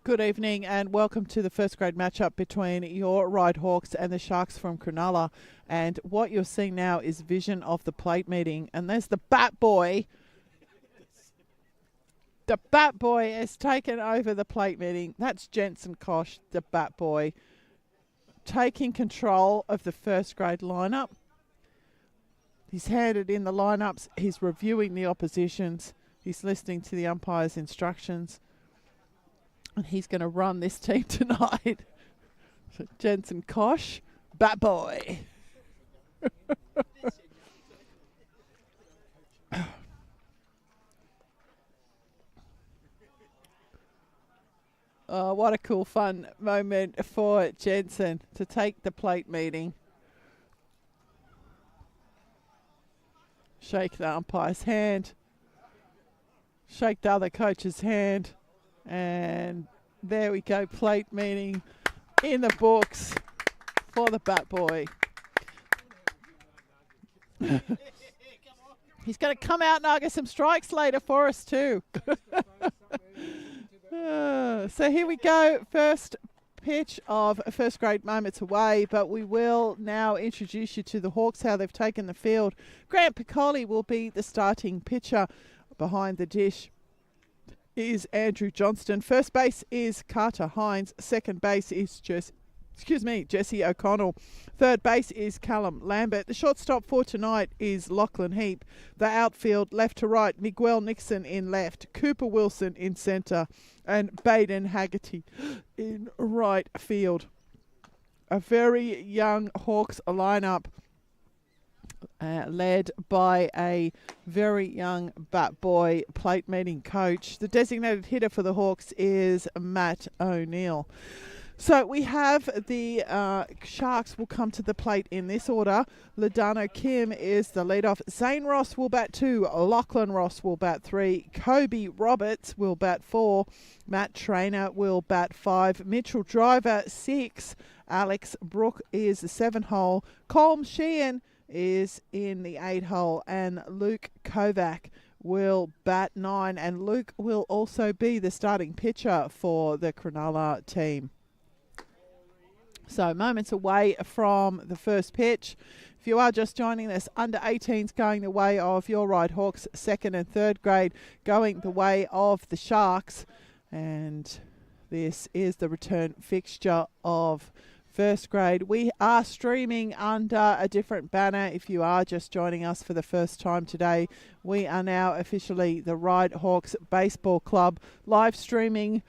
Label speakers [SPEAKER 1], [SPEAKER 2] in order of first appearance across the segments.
[SPEAKER 1] Good evening and welcome to the first grade matchup between your Ryde Hawks and the Sharks from Cronulla. And what you're seeing now is vision of the plate meeting. And there's the Bat Boy. The Bat Boy has taken over the plate meeting. That's Jensen Kosh, the Bat Boy, taking control of the first grade lineup. He's handed in the lineups. He's reviewing the oppositions. He's listening to the umpire's instructions. And he's going to run this team tonight. So Jensen Kosh, Bat Boy. Oh, what a cool, fun moment for Jensen to take the plate meeting. Shake the umpire's hand. Shake the other coach's hand. And there we go, plate meeting in the books for the Bat Boy. He's going to come out and argue some strikes later for us too. So here we go, first pitch of first grade moments away, but we will now introduce you to the Hawks, how they've taken the field. Grant Piccoli will be the starting pitcher. Behind the dish is Andrew Johnston. First base is Carter Hines. Second base is Jesse O'Connell. Third base is Callum Lambert. The shortstop for tonight is Lachlan Heap. The outfield, left to right, Miguel Nixon in left, Cooper Wilson in centre, and Baden Haggerty in right field. A very young Hawks lineup. Led by a very young Bat Boy plate meeting coach. The designated hitter for the Hawks is Matt O'Neill. So we have the Sharks will come to the plate in this order. Ladano Kim is the leadoff. Zane Ross will bat 2. Lachlan Ross will bat 3. Kobe Roberts will bat 4. Matt Trainer will bat 5. Mitchell Driver 6. Alex Brook is the 7-hole. Colm Sheehan is in the 8-hole, and Luke Kovac will bat 9, and Luke will also be the starting pitcher for the Cronulla team. So moments away from the first pitch. If you are just joining us, under 18s going the way of your Ryde Hawks, second and third grade going the way of the Sharks, and this is the return fixture of first grade. We are streaming under a different banner. If you are just joining us for the first time today, we are now officially the Ryde Hawks Baseball Club live streaming,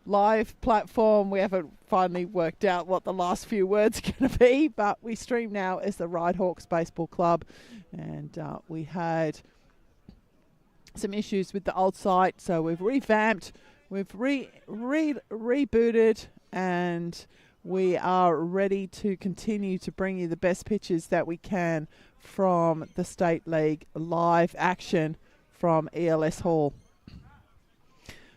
[SPEAKER 1] live platform. We haven't finally worked out what the last few words are going to be, but we stream now as the Ryde Hawks Baseball Club. And we had some issues with the old site, so we've revamped, we've rebooted, and we are ready to continue to bring you the best pitches that we can from the State League live action from ELS Hall.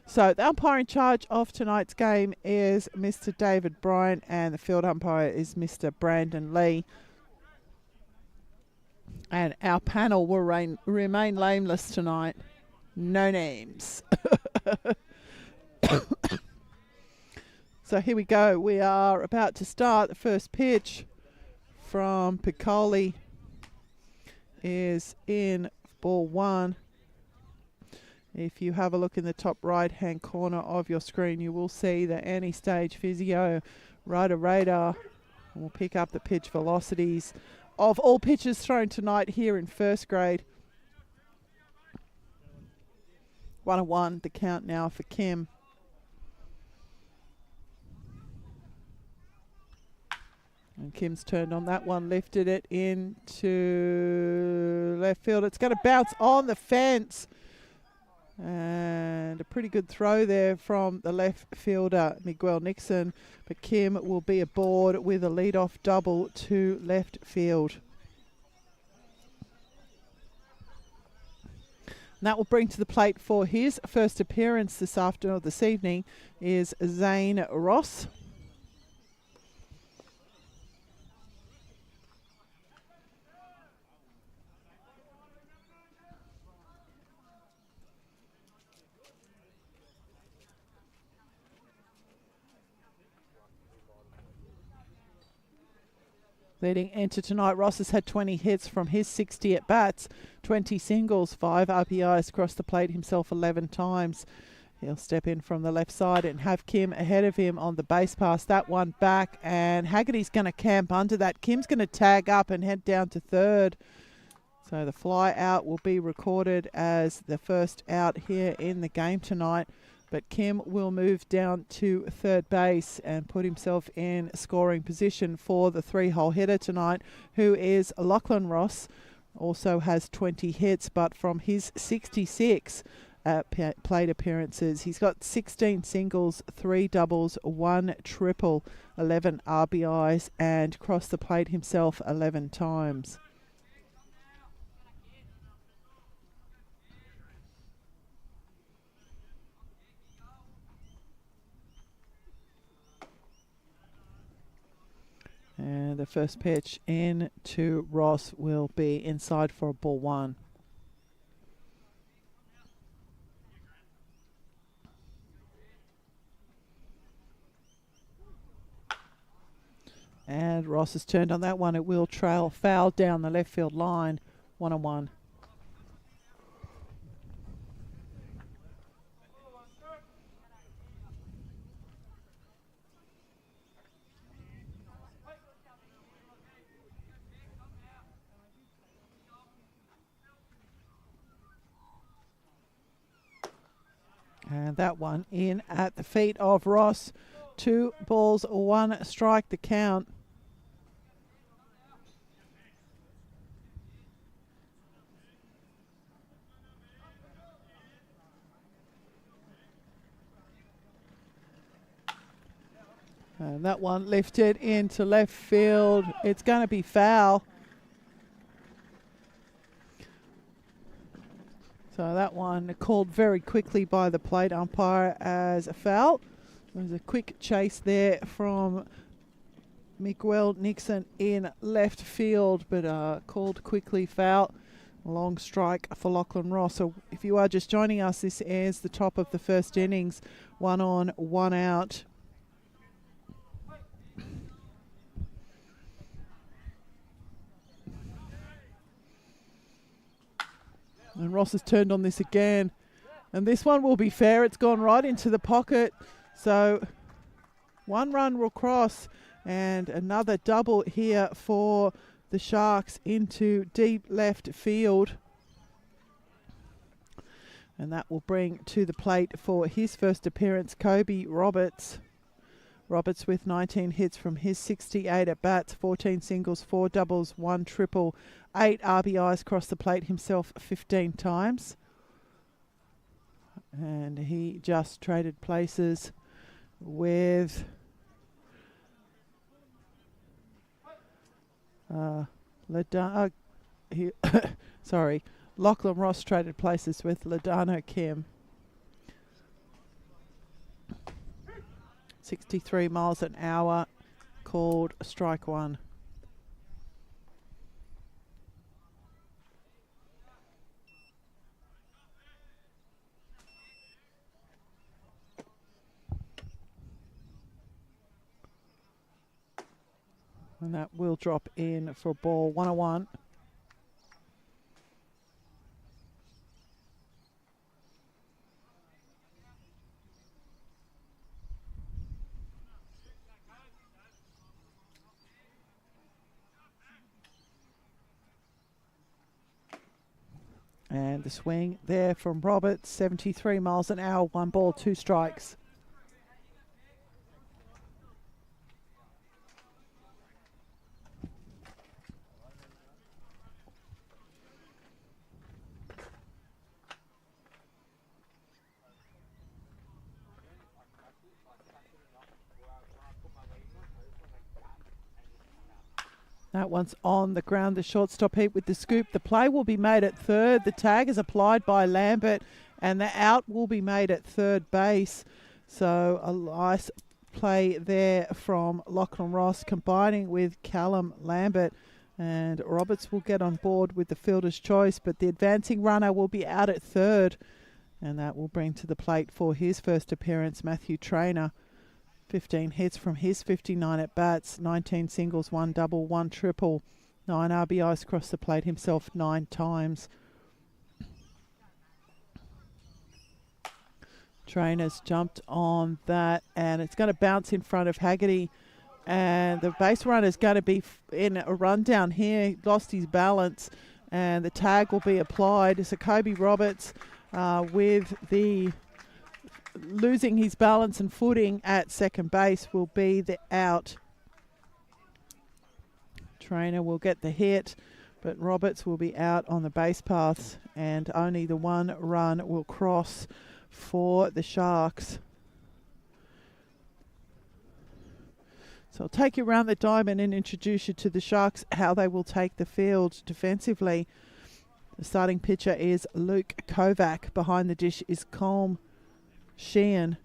[SPEAKER 1] So the umpire in charge of tonight's game is Mr. David Bryant, and the field umpire is Mr. Brandon Lee. And our panel will remain nameless tonight. No names. So here we go. We are about to start. The first pitch from Piccoli is in ball 1. If you have a look in the top right-hand corner of your screen, you will see the anti-stage physio rider radar. We'll pick up the pitch velocities of all pitches thrown tonight here in first grade. 1-1, the count now for Kim. And Kim's turned on that one, lifted it into left field. It's going to bounce on the fence. And a pretty good throw there from the left fielder, Miguel Nixon. But Kim will be aboard with a leadoff double to left field. And that will bring to the plate for his first appearance this afternoon, or this evening, is Zane Ross. Leading into tonight, Ross has had 20 hits from his 60 at bats, 20 singles, 5 RBIs across the plate himself 11 times. He'll step in from the left side and have Kim ahead of him on the base pass. That one back, and Haggerty's going to camp under that. Kim's going to tag up and head down to third. So the fly out will be recorded as the first out here in the game tonight. But Kim will move down to third base and put himself in scoring position for the 3-hole hitter tonight, who is Lachlan Ross. Also has 20 hits, but from his 66 plate appearances, he's got 16 singles, 3 doubles, 1 triple, 11 RBIs, and crossed the plate himself 11 times. And the first pitch in to Ross will be inside for ball 1. And Ross has turned on that one. It will trail foul down the left field line, 1-1. And that one in at the feet of Ross. 2 balls, 1 strike the count. And that one lifted into left field. It's going to be foul. So that one called very quickly by the plate umpire as a foul. There was a quick chase there from Miguel Nixon in left field, but called quickly foul. Long strike for Lachlan Ross. So if you are just joining us, this is the top of the first innings. 1 on, 1 out. And Ross has turned on this again. And this one will be fair. It's gone right into the pocket. So 1 run will cross. And another double here for the Sharks into deep left field. And that will bring to the plate for his first appearance, Kobe Roberts. Roberts with 19 hits from his 68 at bats, 14 singles, 4 doubles, 1 triple, 8 RBIs across the plate himself 15 times. And he just traded places with Lachlan Ross traded places with Ladano Kim. 63 miles an hour, called strike 1. And that will drop in for ball 101. And the swing there from Roberts, 73 miles an hour, 1 ball, 2 strikes. That one's on the ground, the shortstop heap with the scoop. The play will be made at third. The tag is applied by Lambert, and the out will be made at third base. So a nice play there from Lachlan Ross, combining with Callum Lambert. And Roberts will get on board with the fielder's choice, but the advancing runner will be out at third. And that will bring to the plate for his first appearance, Matthew Traynor. 15 hits from his 59 at bats, 19 singles, 1 double, 1 triple, 9 RBIs across the plate himself 9 times. Trainer's jumped on that, and it's going to bounce in front of Haggerty. And the base runner's going to be in a rundown here. He lost his balance, and the tag will be applied. So Kobe Roberts with the losing his balance and footing at second base will be the out. Trainer will get the hit, but Roberts will be out on the base paths, and only the 1 run will cross for the Sharks. So I'll take you around the diamond and introduce you to the Sharks, how they will take the field defensively. The starting pitcher is Luke Kovac. Behind the dish is Colm Sheehan.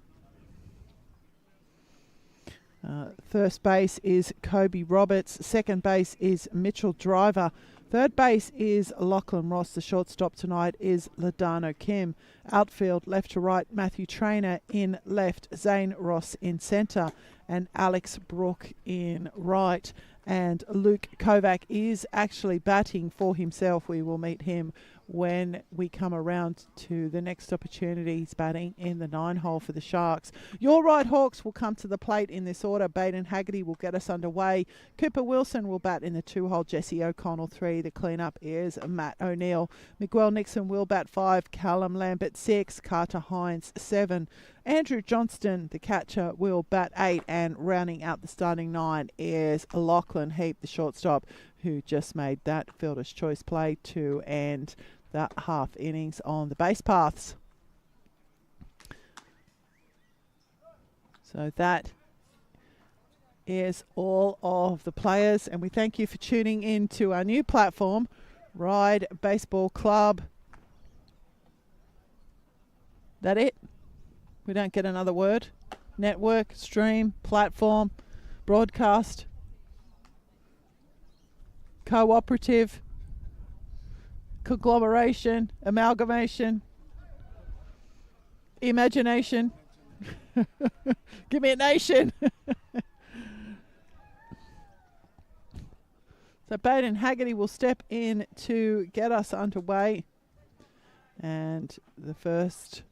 [SPEAKER 1] First base is Kobe Roberts. Second base is Mitchell Driver. Third base is Lachlan Ross. The shortstop tonight is Ladano Kim. Outfield, left to right, Matthew Trainer in left, Zane Ross in centre, and Alex Brook in right. And Luke Kovac is actually batting for himself. We will meet him when we come around to the next opportunity. He's batting in the 9-hole for the Sharks. Your Ryde Hawks will come to the plate in this order. Baden Haggerty will get us underway. Cooper Wilson will bat in the 2-hole. Jesse O'Connell 3. The cleanup is Matt O'Neill. Miguel Nixon will bat 5. Callum Lambert 6. Carter Hines 7. Andrew Johnston, the catcher, will bat 8, and rounding out the starting 9 is Lachlan Heap, the shortstop, who just made that fielder's choice play to end that half innings on the base paths. So that is all of the players, and we thank you for tuning in to our new platform, Ryde Baseball Club. That it? We don't get another word. Network, stream, platform, broadcast, cooperative, conglomeration, amalgamation, imagination. Give me a nation. So Baden Haggerty will step in to get us underway. And the first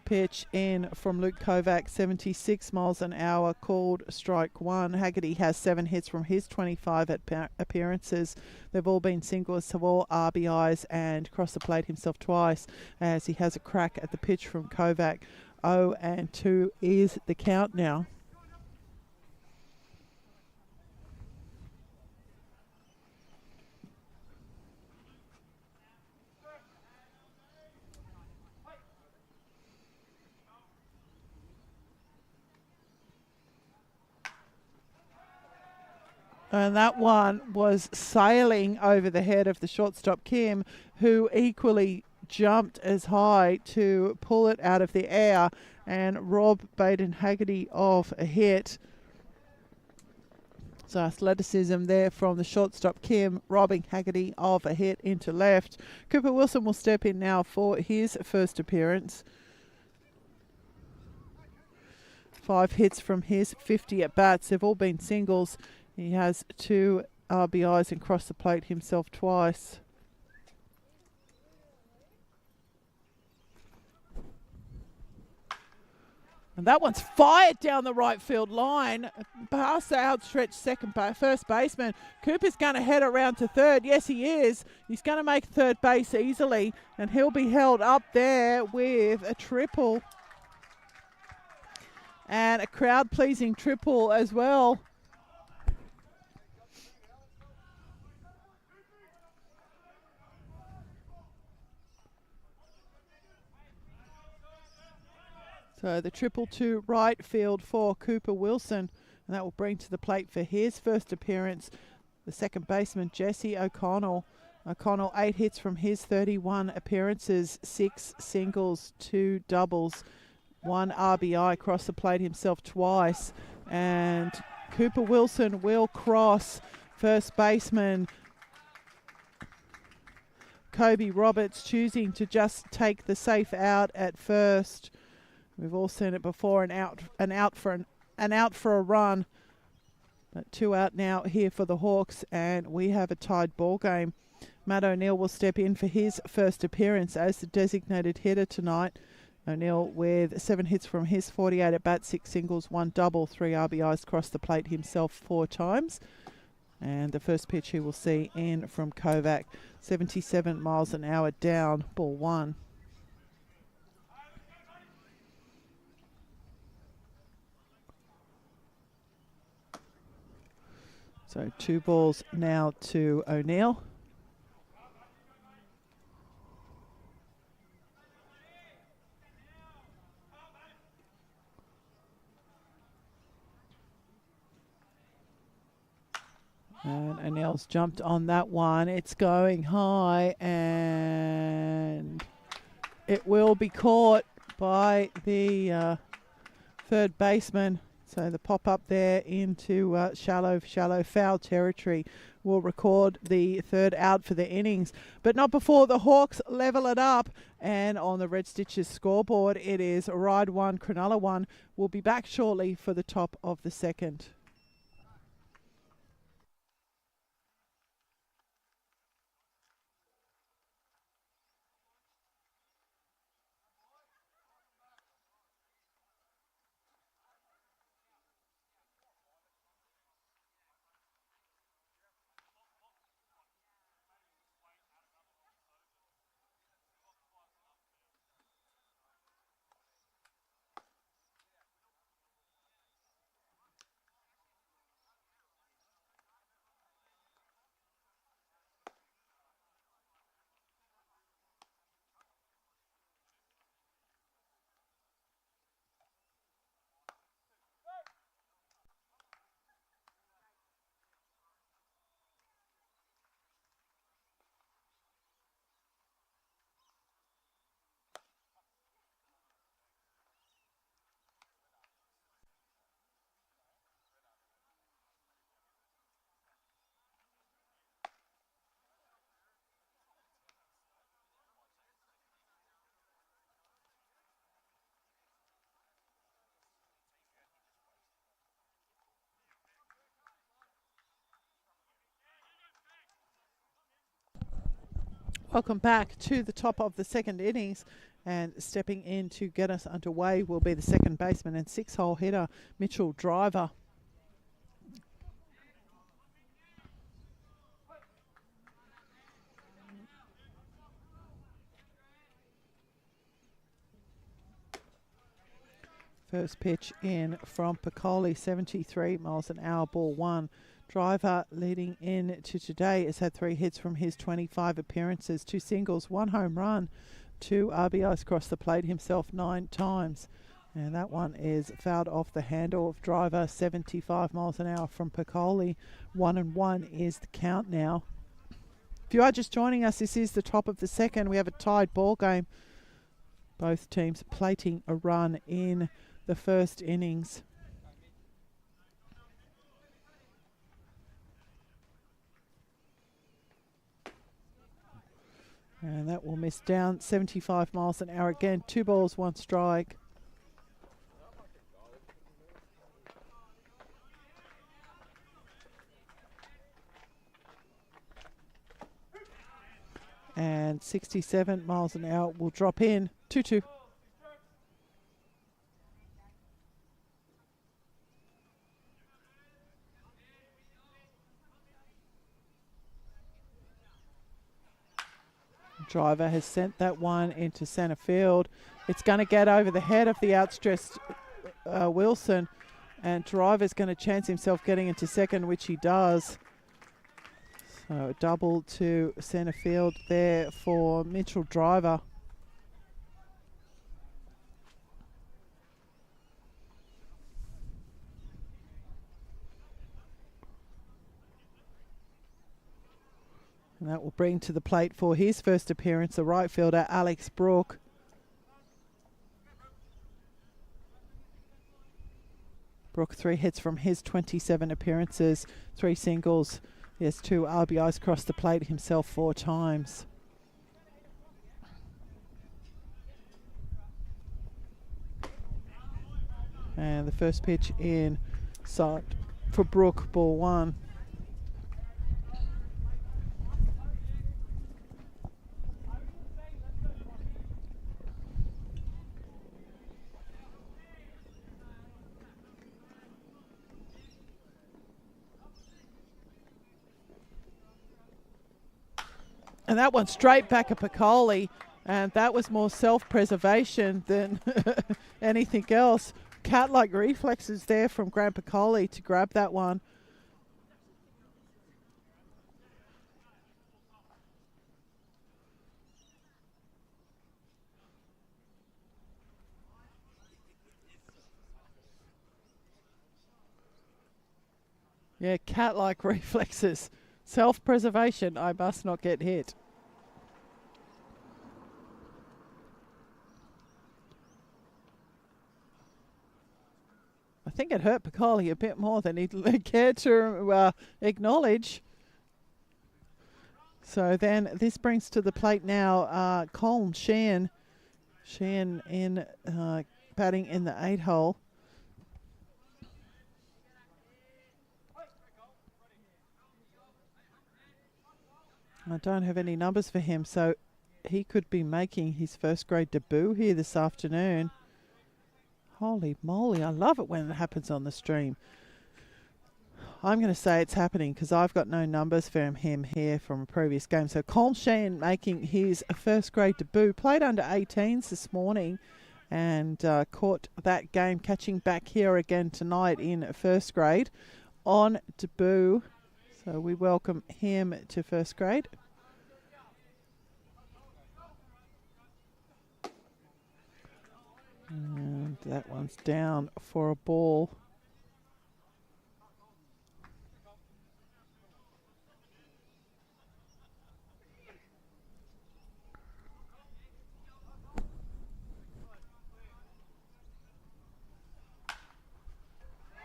[SPEAKER 1] pitch in from Luke Kovac, 76 miles an hour, called strike 1. Haggerty has 7 hits from his 25 appearances. They've all been singles, have all RBIs, and crossed the plate himself twice as he has a crack at the pitch from Kovac. 0-2 is the count now. And that one was sailing over the head of the shortstop, Kim, who equally jumped as high to pull it out of the air and rob Baden Haggerty of a hit. So athleticism there from the shortstop, Kim, robbing Haggerty of a hit into left. Cooper Wilson will step in now for his first appearance. 5 hits from his 50 at-bats. They've all been singles. He has 2 RBIs and crossed the plate himself twice. And that one's fired down the right field line, past the outstretched first baseman. Cooper's going to head around to third. Yes, he is. He's going to make third base easily, and he'll be held up there with a triple. And a crowd-pleasing triple as well. So the triple to right field for Cooper Wilson, and that will bring to the plate for his first appearance the second baseman, Jesse O'Connell. O'Connell, 8 hits from his 31 appearances, 6 singles, 2 doubles, 1 RBI, across the plate himself twice. And Cooper Wilson will cross first baseman Kobe Roberts, choosing to just take the safe out at first. We've all seen it before, an out for a run. But 2 out now here for the Hawks, and we have a tied ball game. Matt O'Neill will step in for his first appearance as the designated hitter tonight. O'Neill with 7 hits from his 48 at bat, 6 singles, 1 double, 3 RBIs across the plate himself 4 times. And the first pitch he will see in from Kovac, 77 miles an hour down, ball 1. So 2 balls now to O'Neill. And O'Neill's jumped on that one. It's going high and it will be caught by the third baseman. So the pop up there into shallow foul territory will record the third out for the innings. But not before the Hawks level it up. And on the Red Stitches scoreboard, it is Ryde 1, Cronulla 1. We'll be back shortly for the top of the second. Welcome back to the top of the second innings, and stepping in to get us underway will be the second baseman and 6-hole hitter, Mitchell Driver. First pitch in from Piccoli, 73 miles an hour, ball 1. Driver leading in to today has had 3 hits from his 25 appearances, 2 singles, 1 home run, 2 RBIs across the plate himself 9 times. And that one is fouled off the handle of Driver, 75 miles an hour from Piccoli. 1-1 is the count now. If you are just joining us, this is the top of the second. We have a tied ball game. Both teams plating a run in the first innings. And that will miss down, 75 miles an hour again. 2 balls, 1 strike. And 67 miles an hour will drop in, 2-2. Driver has sent that one into centre field. It's going to get over the head of the outstretched Wilson, and Driver's going to chance himself getting into second, which he does. So a double to centre field there for Mitchell Driver. And that will bring to the plate for his first appearance the right fielder, Alex Brooke. Brooke, 3 hits from his 27 appearances, 3 singles. He has 2 RBIs across the plate himself 4 times. And the first pitch in sight for Brooke, ball one. And that one straight back at Piccoli, and that was more self-preservation than anything else. Cat-like reflexes there from Grant Piccoli to grab that one. Yeah, cat-like reflexes. Self-preservation, I must not get hit. I think it hurt Piccoli a bit more than he'd cared to acknowledge. So then this brings to the plate now Colm Sheehan. Sheehan in batting in the 8 hole. I don't have any numbers for him, so he could be making his first grade debut here this afternoon. Holy moly, I love it when it happens on the stream. I'm going to say it's happening because I've got no numbers for him here from a previous game. So Colm Sheehan making his first grade debut. Played under 18s this morning and caught that game, catching back here again tonight in first grade on debut. So we welcome him to first grade. And that one's down for a ball.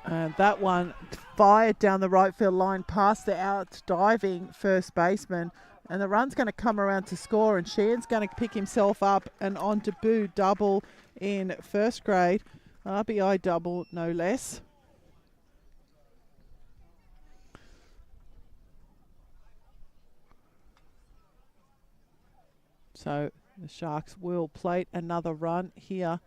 [SPEAKER 1] And that one fired down the right field line past the out diving first baseman. And the run's going to come around to score, and Sheehan's going to pick himself up and on debut double in first grade. RBI double, no less. So the Sharks will plate another run here.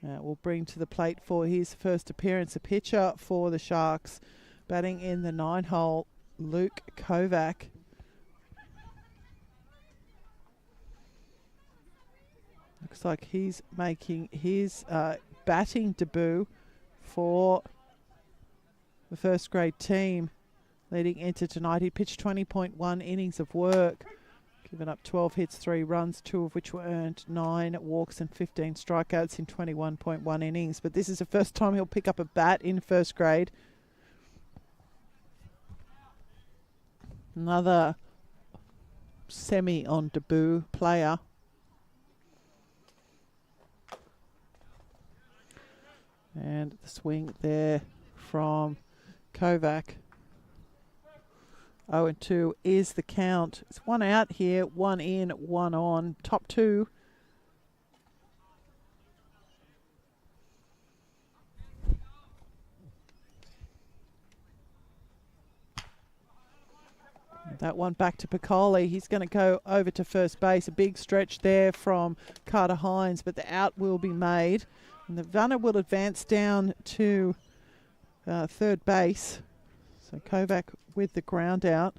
[SPEAKER 1] Will bring to the plate for his first appearance a pitcher for the Sharks. Batting in the 9 hole, Luke Kovac. Looks like he's making his batting debut for the first grade team leading into tonight. He pitched 20.1 innings of work. Given up 12 hits, 3 runs, 2 of which were earned, 9 walks and 15 strikeouts in 21.1 innings. But this is the first time he'll pick up a bat in first grade. Another semi-on debut player. And the swing there from Kovac. 0-2 is the count. It's 1 out here, 1 in, 1 on. Top 2. That one back to Piccoli. He's going to go over to first base. A big stretch there from Carter Hines, but the out will be made. And the runner will advance down to third base. So Kovac with the ground out,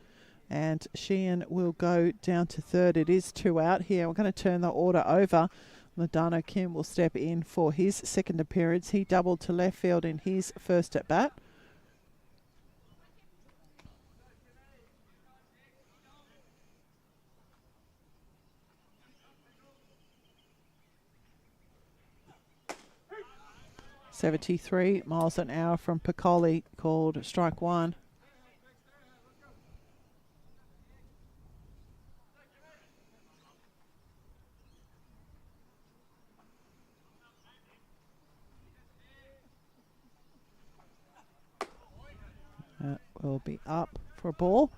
[SPEAKER 1] and Sheehan will go down to third. It is 2 out here. We're going to turn the order over. Ladano Kim will step in for his second appearance. He doubled to left field in his first at bat. .73 miles an hour from Piccoli, called strike 1. That will be up for a ball.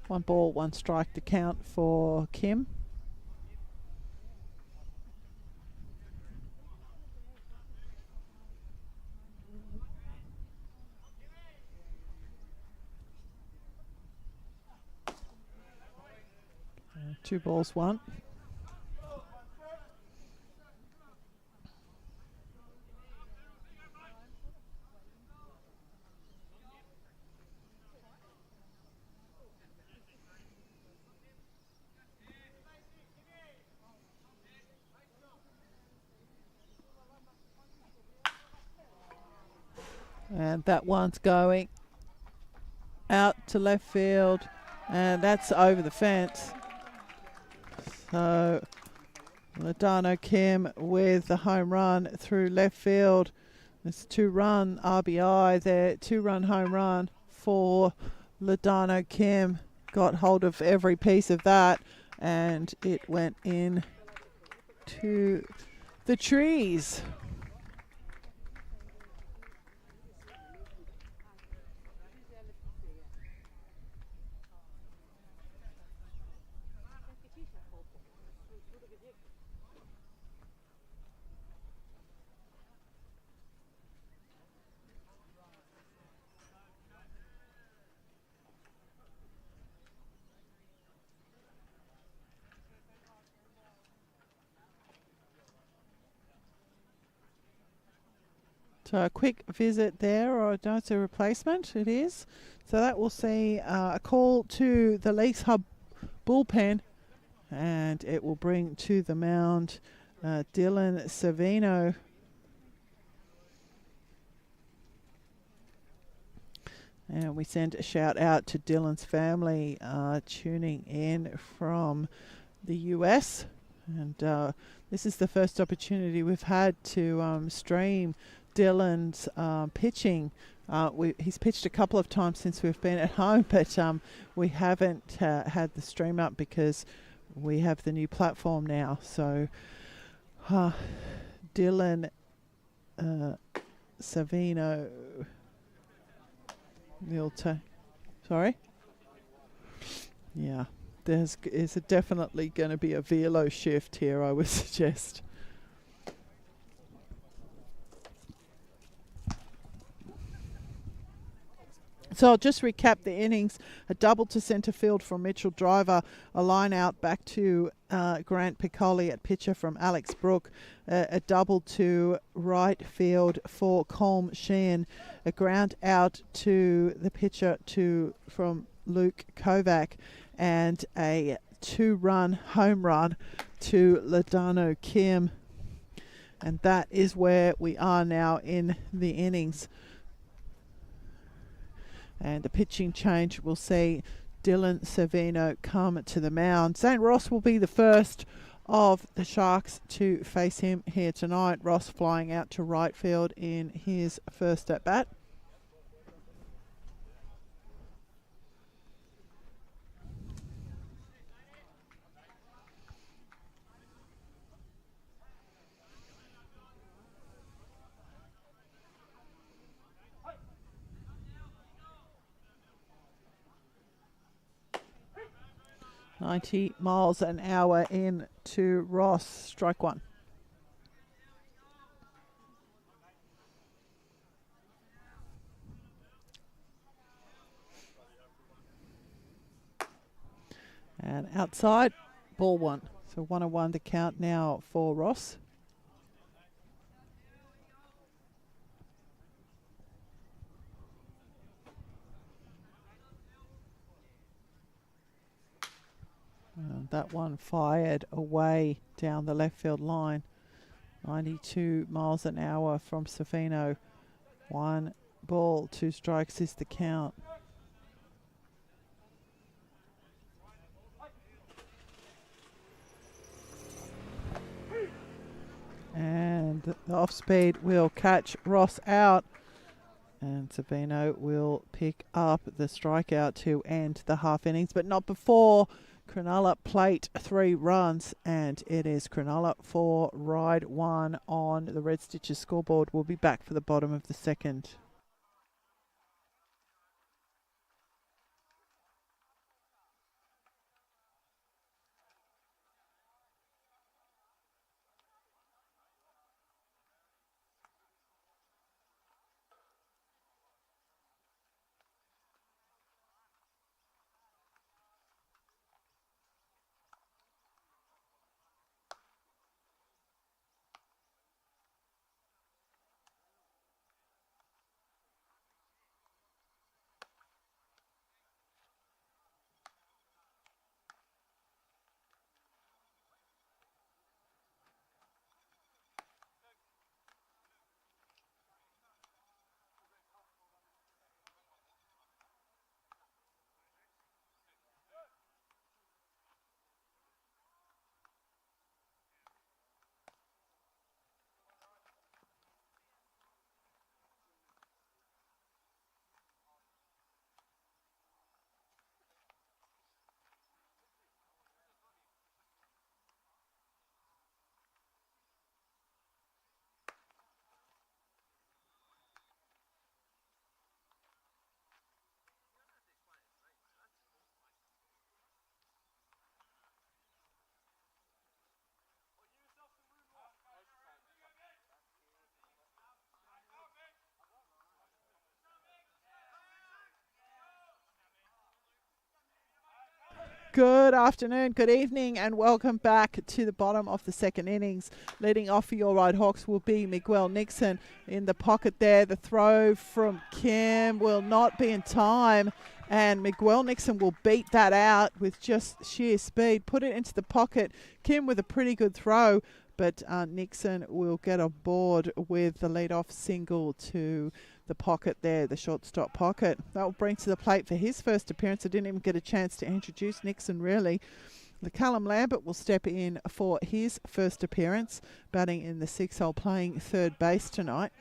[SPEAKER 1] 1 ball, 1 strike to count for Kim. 2 balls, 1. And that one's going out to left field, and that's over the fence. So Ladano Kim with the home run through left field. It's 2-run RBI there, 2-run home run for Ladano Kim. Got hold of every piece of that, and it went in to the trees. So a quick visit there, or no, it's a replacement, it is. So that will see a call to the Leagues Hub bullpen, and it will bring to the mound Dylan Savino. And we send a shout out to Dylan's family tuning in from the US. And this is the first opportunity we've had to stream Dylan's pitching. He's pitched a couple of times since we've been at home, but we haven't had the stream up because we have the new platform now. So Dylan Savino sorry? Yeah, there's definitely going to be a velo shift here, I would suggest. So I'll just recap the innings. A double to centre field from Mitchell Driver. A line out back to Grant Piccoli at pitcher from Alex Brook. A double to right field for Colm Sheehan. A ground out to the pitcher from Luke Kovac. And a 2-run home run to Ladano Kim. And that is where we are now in the innings. And the pitching change will see Dylan Savino come to the mound. St. Ross will be the first of the Sharks to face him here tonight. Ross flying out to right field in his first at bat. .90 miles an hour in to Ross. Strike 1. And outside, ball 1. So 1-1 the count now for Ross. And that one fired away down the left field line. 92 miles an hour from Savino. 1 ball, 2 strikes is the count. And the off speed will catch Ross out. And Savino will pick up the strikeout to end the half innings, but not before Cronulla plate 3 runs, and it is Cronulla 4, Ryde 1 on the Red Stitches scoreboard. We'll be back for the bottom of the second. Good afternoon, good evening, and welcome back to the bottom of the second innings. Leading off for your Ryde Hawks will be Miguel Nixon in the pocket there. The throw from Kim will not be in time, and Miguel Nixon will beat that out with just sheer speed. Put it into the pocket. Kim with a pretty good throw, but Nixon will get on board with the lead-off single to the pocket there, the shortstop pocket. That will bring to the plate for his first appearance. I didn't even get a chance to introduce Nixon really. The Callum Lambert will step in for his first appearance, batting in the 6-hole, playing third base tonight.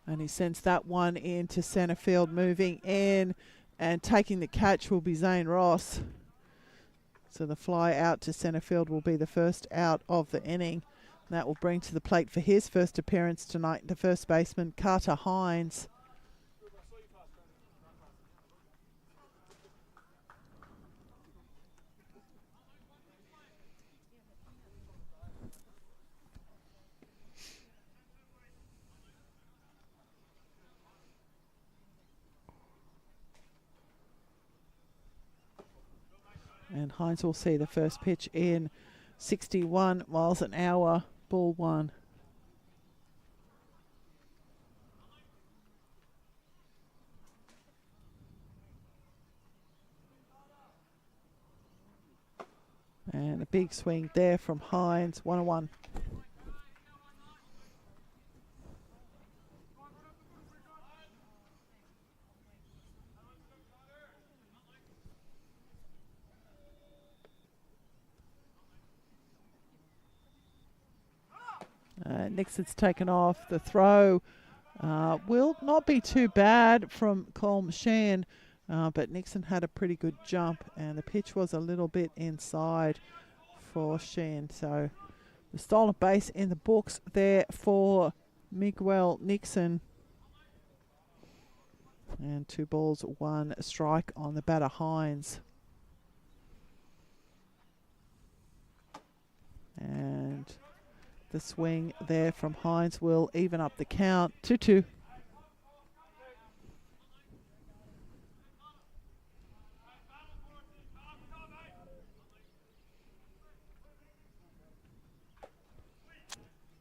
[SPEAKER 1] And he sends that one into centre field. Moving in and taking the catch will be Zane Ross. So the fly out to centre field will be the first out of the inning. That will bring to the plate for his first appearance tonight the first baseman, Carter Hines. And Hines will see the first pitch in 61 miles an hour, ball one. And a big swing there from Hines, 1-1. Nixon's taken off. The throw will not be too bad from Colm Shan, but Nixon had a pretty good jump, and the pitch was a little bit inside for Shan. So the stolen base in the books there for Miguel Nixon. And 2 balls, 1 strike on the batter Hines. And the swing there from Hines will even up the count, 2-2.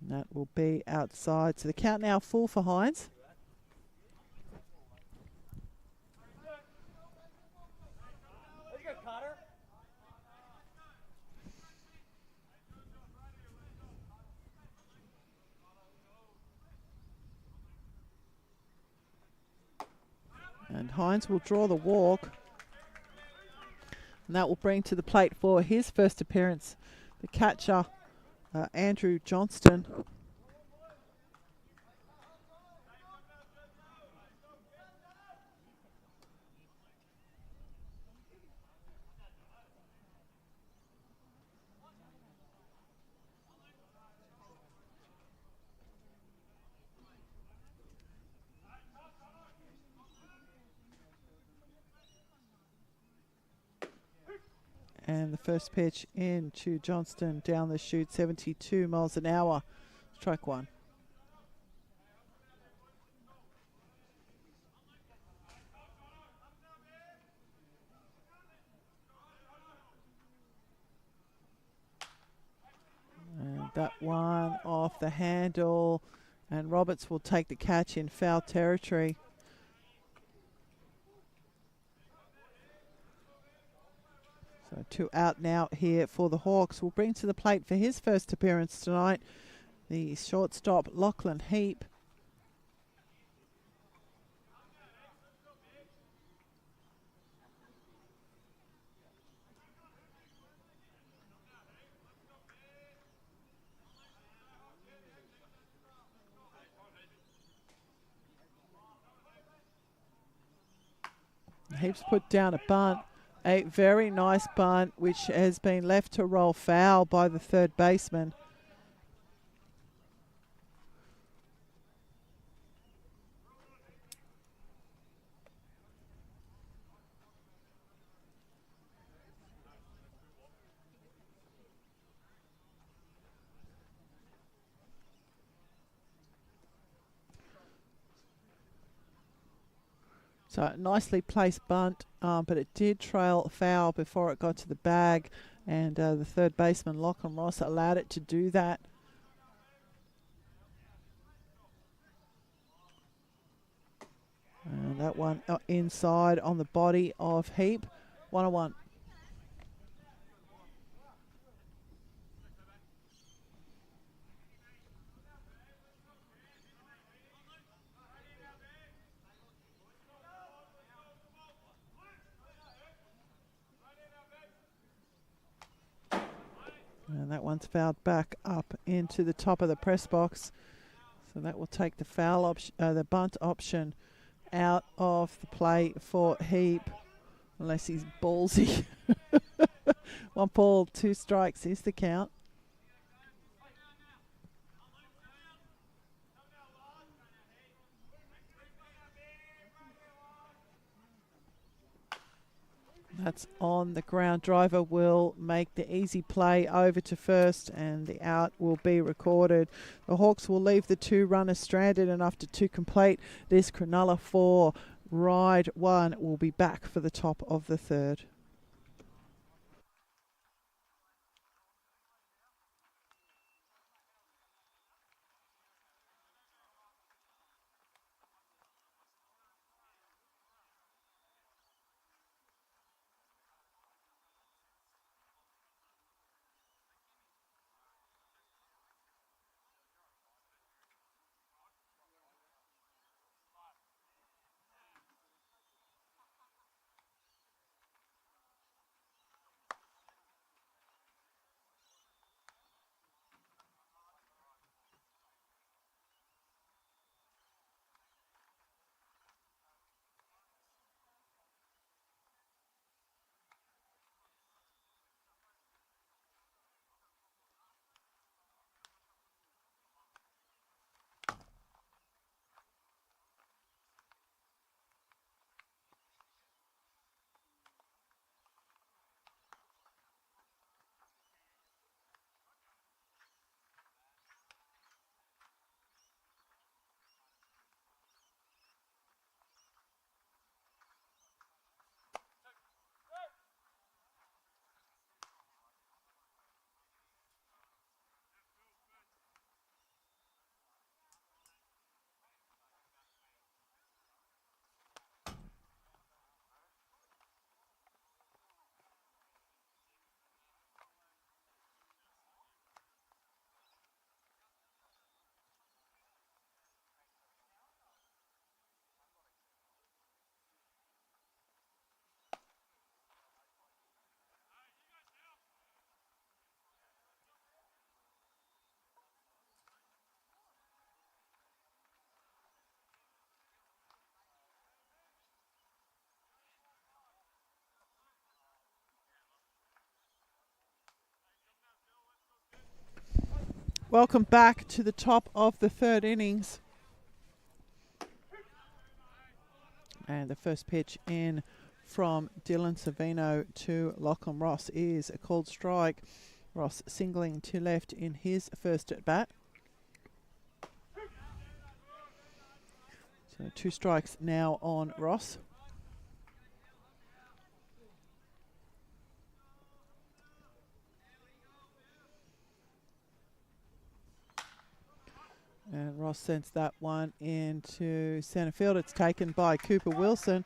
[SPEAKER 1] That will be outside. So the count now full for Hines. And Hines will draw the walk. And that will bring to the plate for his first appearance the catcher, Andrew Johnston. And the first pitch into Johnston down the chute, 72 miles an hour. Strike 1. And that one off the handle, and Roberts will take the catch in foul territory. So 2 out now here for the Hawks. Will bring to the plate for his first appearance tonight the shortstop Lachlan Heap. Heap's put down a bunt. A very nice bunt, which has been left to roll foul by the third baseman. So nicely placed bunt, but it did trail foul before it got to the bag, and the third baseman, Lachlan Ross, allowed it to do that. And that one inside on the body of Heap, 1-1. And that one's fouled back up into the top of the press box. So that will take the foul option, the bunt option out of the play for Heap, unless he's ballsy. 1 ball, 2 strikes is the count. That's on the ground. Driver will make the easy play over to first, and the out will be recorded. The Hawks will leave the 2 runners stranded, and after 2 complete, this Cronulla 4, Ryde 1 will be back for the top of the third. Welcome back to the top of the third innings. And the first pitch in from Dylan Savino to Lachlan Ross is a called strike. Ross singling to left in his first at bat. So 2 strikes now on Ross. And Ross sends that one into centre field. It's taken by Cooper Wilson.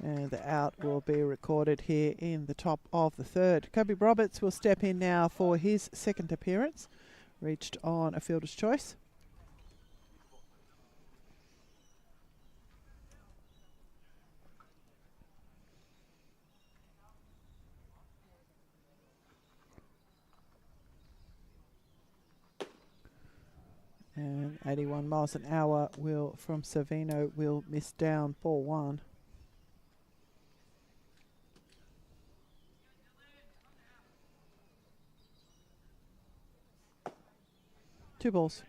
[SPEAKER 1] And the out will be recorded here in the top of the third. Kobe Roberts will step in now for his second appearance. Reached on a fielder's choice. And 81 miles an hour will from Savino will miss down ball 1. Two balls.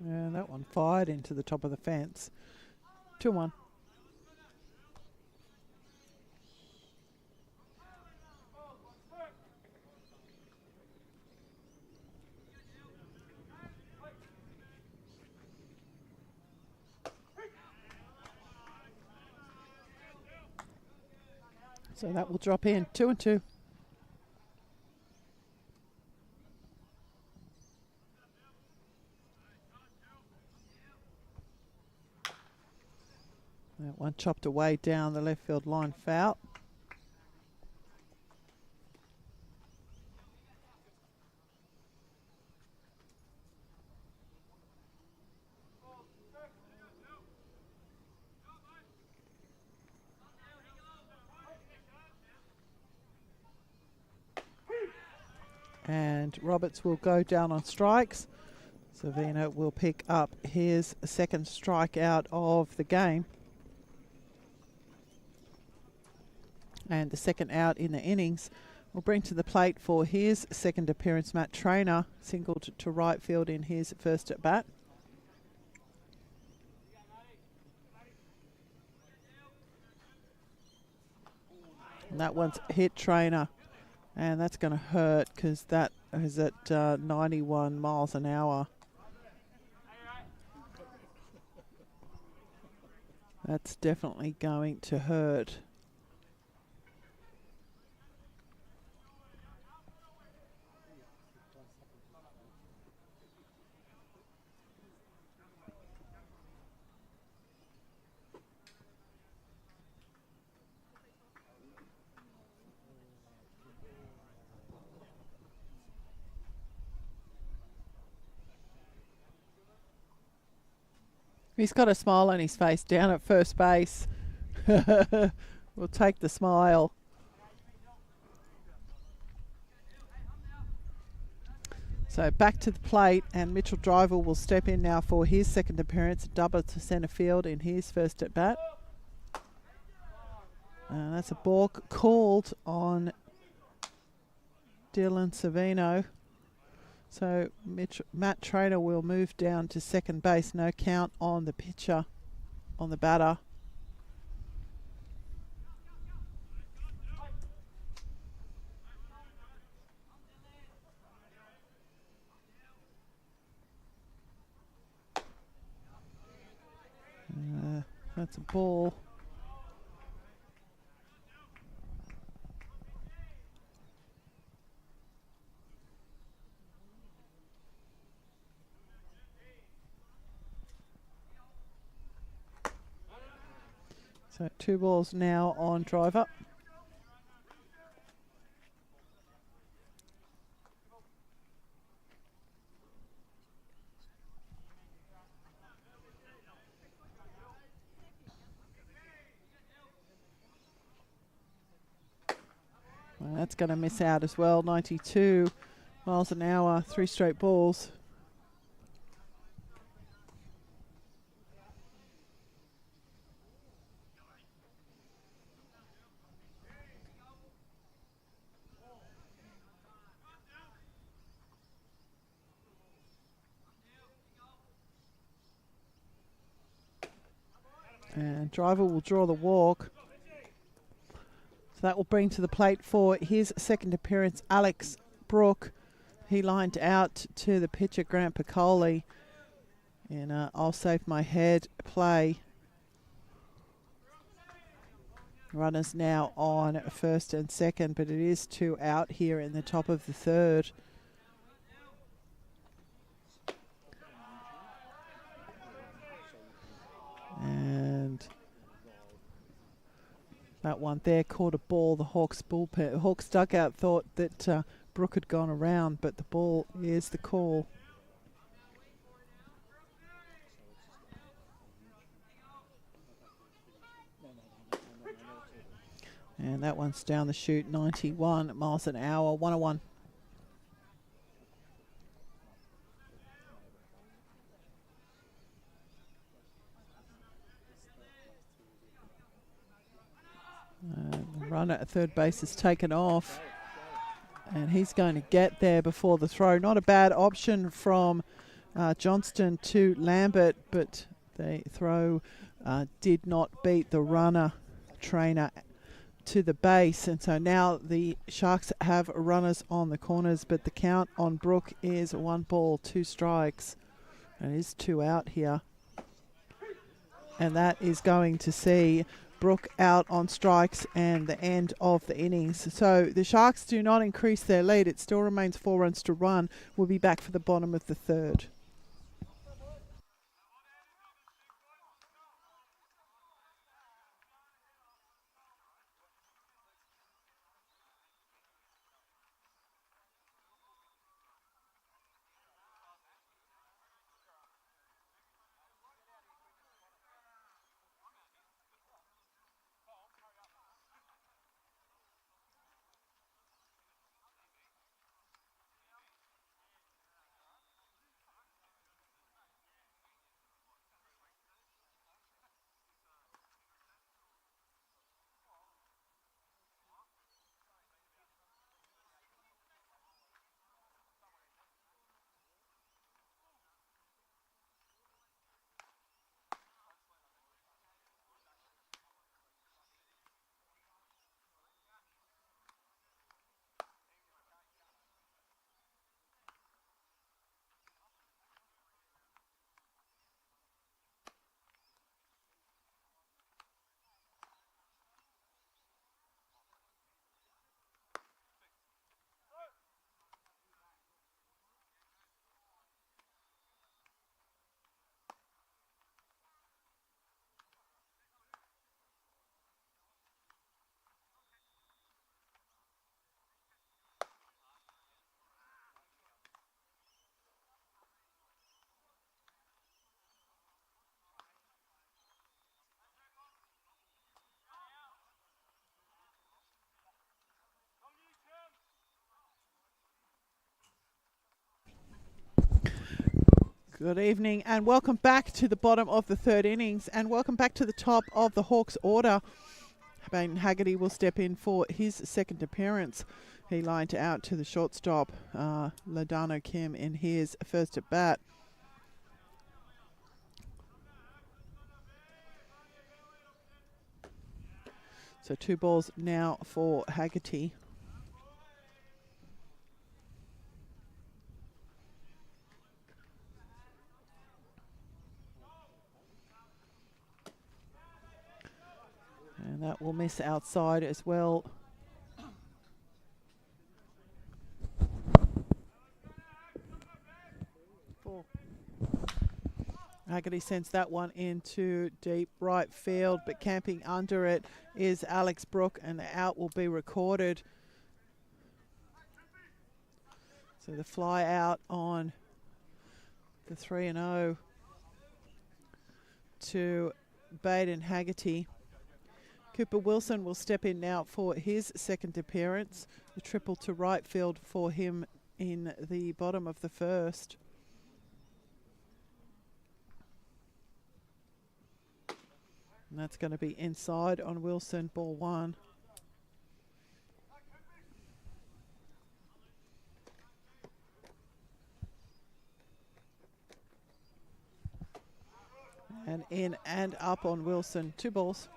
[SPEAKER 1] And that one fired into the top of the fence. 2-1. So that will drop in 2-2. That one chopped away down the left field line, foul. And Roberts will go down on strikes. Savino will pick up his second strikeout of the game. And the second out in the innings will bring to the plate for his second appearance Matt Trainer, singled to right field in his first at bat. And that one's hit Trainer. And that's going to hurt because that is at 91 miles an hour. That's definitely going to hurt. He's got a smile on his face down at first base. We'll take the smile. So back to the plate, and Mitchell Driver will step in now for his second appearance, double to centre field in his first at bat. That's a balk called on Dylan Savino. So Matt Trainer will move down to second base. No count on the pitcher, on the batter. That's a ball. So 2 balls now on Driver. Well, that's going to miss out as well. 92 miles an hour, 3 straight balls. And Driver will draw the walk. So that will bring to the plate for his second appearance, Alex Brook. He lined out to the pitcher, Grant Piccoli, in a I'll save my head play. Runners now on first and second, but it is 2 out here in the top of the third. And that one there caught a ball. The Hawks bullpen, Hawks dugout thought that Brook had gone around, but the ball is the call. And that one's down the chute, 91 miles an hour, 101. The runner at third base is taken off, and he's going to get there before the throw. Not a bad option from Johnston to Lambert, but the throw did not beat the runner, Trainer, to the base. And so now the Sharks have runners on the corners, but the count on Brook is 1 ball, 2 strikes. And it is 2 out here. And that is going to see Brooke out on strikes and the end of the innings. So the Sharks do not increase their lead. It still remains 4 runs to run. We'll be back for the bottom of the third. Good evening and welcome back to the bottom of the third innings and welcome back to the top of the Hawks order. Baden Haggerty will step in for his second appearance. He lined out to the shortstop, Ladano Kim, in his first at bat. So 2 balls now for Haggerty. And that will miss outside as well. Haggerty sends that one into deep right field, but camping under it is Alex Brooke, and the out will be recorded. So the fly out on the 3-0 to Baden Haggerty. Cooper Wilson will step in now for his second appearance. The triple to right field for him in the bottom of the first. And that's going to be inside on Wilson, ball 1. And in and up on Wilson, 2 balls.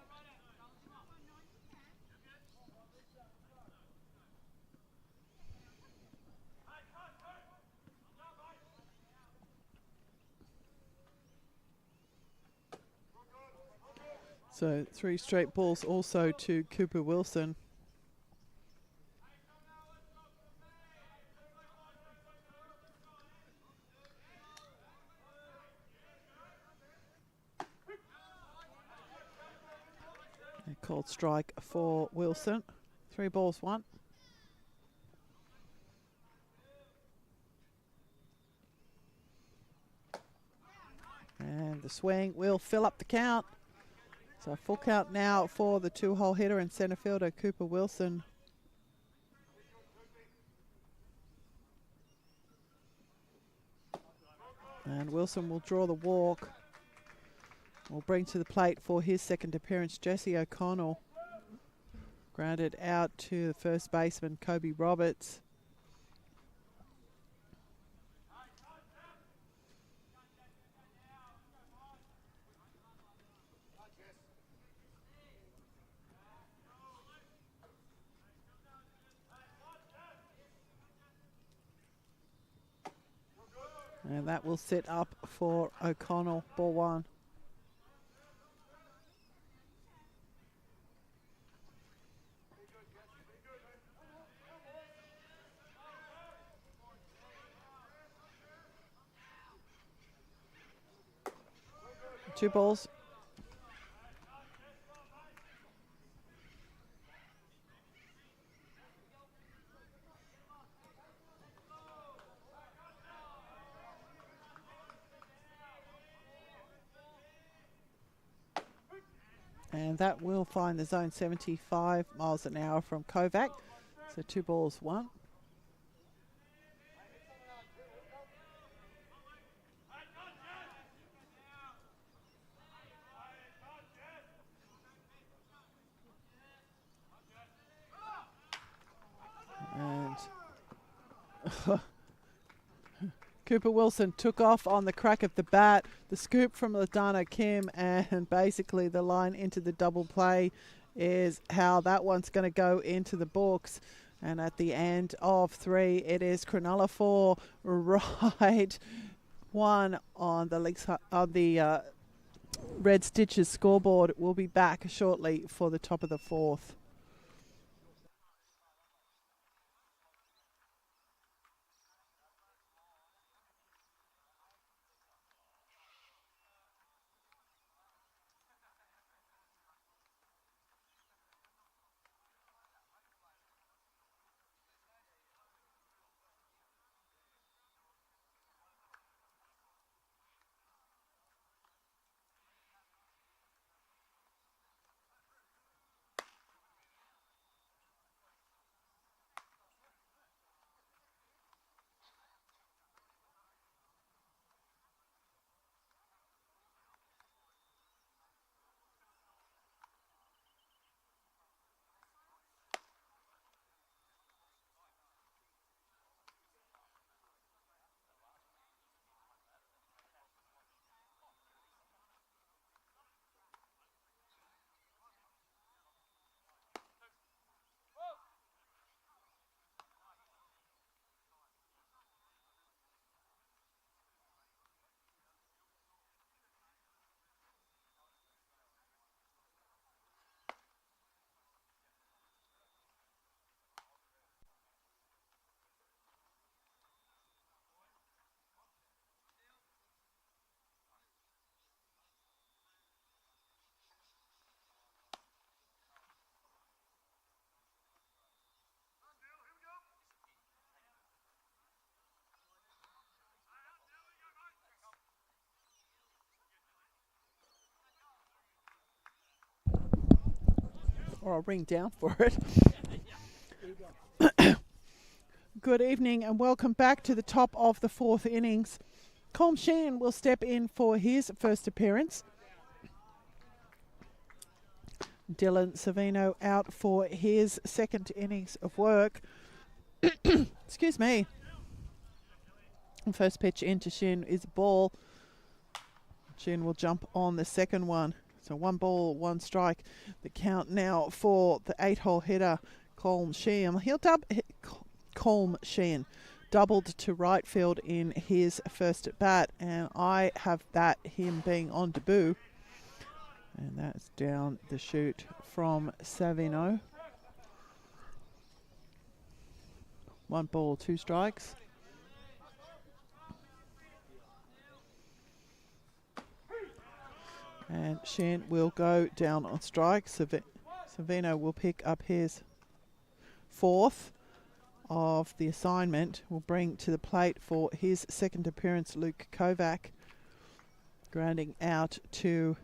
[SPEAKER 1] So 3 straight balls also to Cooper Wilson. A called strike for Wilson. 3 balls, 1. And the swing will fill up the count. So full count now for the 2-hole hitter and centre fielder, Cooper Wilson. And Wilson will draw the walk. Will bring to the plate for his second appearance, Jesse O'Connell. Grounded out to the first baseman, Kobe Roberts. And that will set up for O'Connell, ball 1. 2 balls. And that will find the zone 75 miles an hour from Kovac. So 2 balls, 1. And Cooper Wilson took off on the crack of the bat. The scoop from Ladana Kim, and basically the line into the double play is how that one's going to go into the books. And at the end of 3, it is Cronulla 4, Ryde 1 on the Red Stitches scoreboard. We'll be back shortly for the top of the 4th. Or I'll ring down for it. Good evening and welcome back to the top of the 4th innings. Colm Sheehan will step in for his first appearance. Dylan Savino out for his second innings of work. Excuse me. First pitch into Shin is a ball. Shin will jump on the second one. So 1 ball, 1 strike. The count now for the 8-hole hitter, Colm Sheehan. Colm Sheehan doubled to right field in his first at bat, and I have that him being on debut. And that's down the chute from Savino. 1 ball, 2 strikes. And Shen will go down on strike. Savino will pick up his 4th of the assignment. Will bring to the plate for his second appearance Luke Kovac. Grounding out to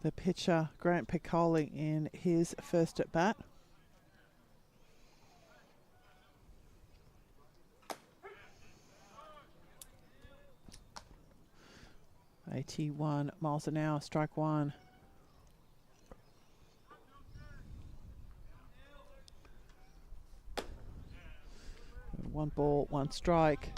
[SPEAKER 1] the pitcher Grant Piccoli in his first at bat. .81 miles an hour, strike 1. One ball, 1 strike.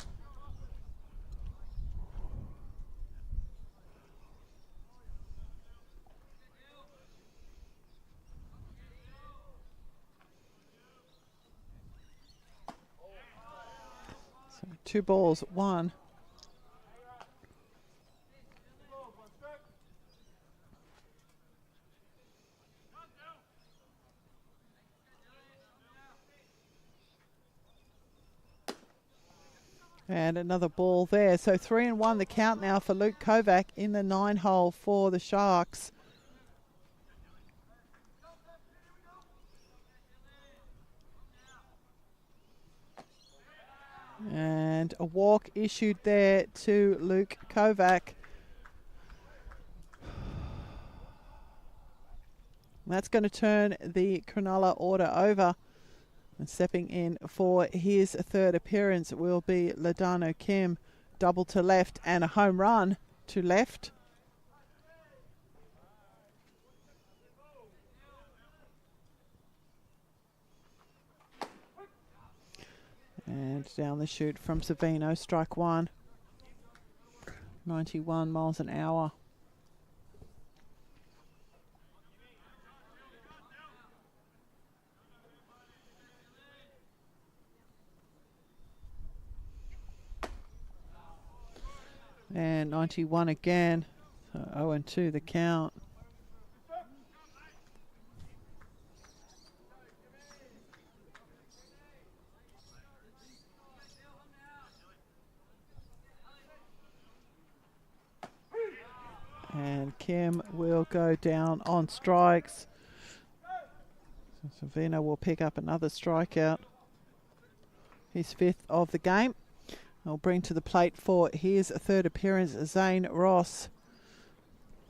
[SPEAKER 1] So 2 balls, 1. And another ball there. So 3-1 the count now for Luke Kovac in the 9-hole for the Sharks. And a walk issued there to Luke Kovac. That's going to turn the Cronulla order over. And stepping in for his third appearance will be Ladano Kim. Double to left and a home run to left. And down the chute from Savino, strike one. 91 miles an hour. And 91 again. So 0-2 the count. And Kim will go down on strikes. So Savino will pick up another strikeout. His fifth of the game. I'll bring to the plate for his third appearance, Zane Ross.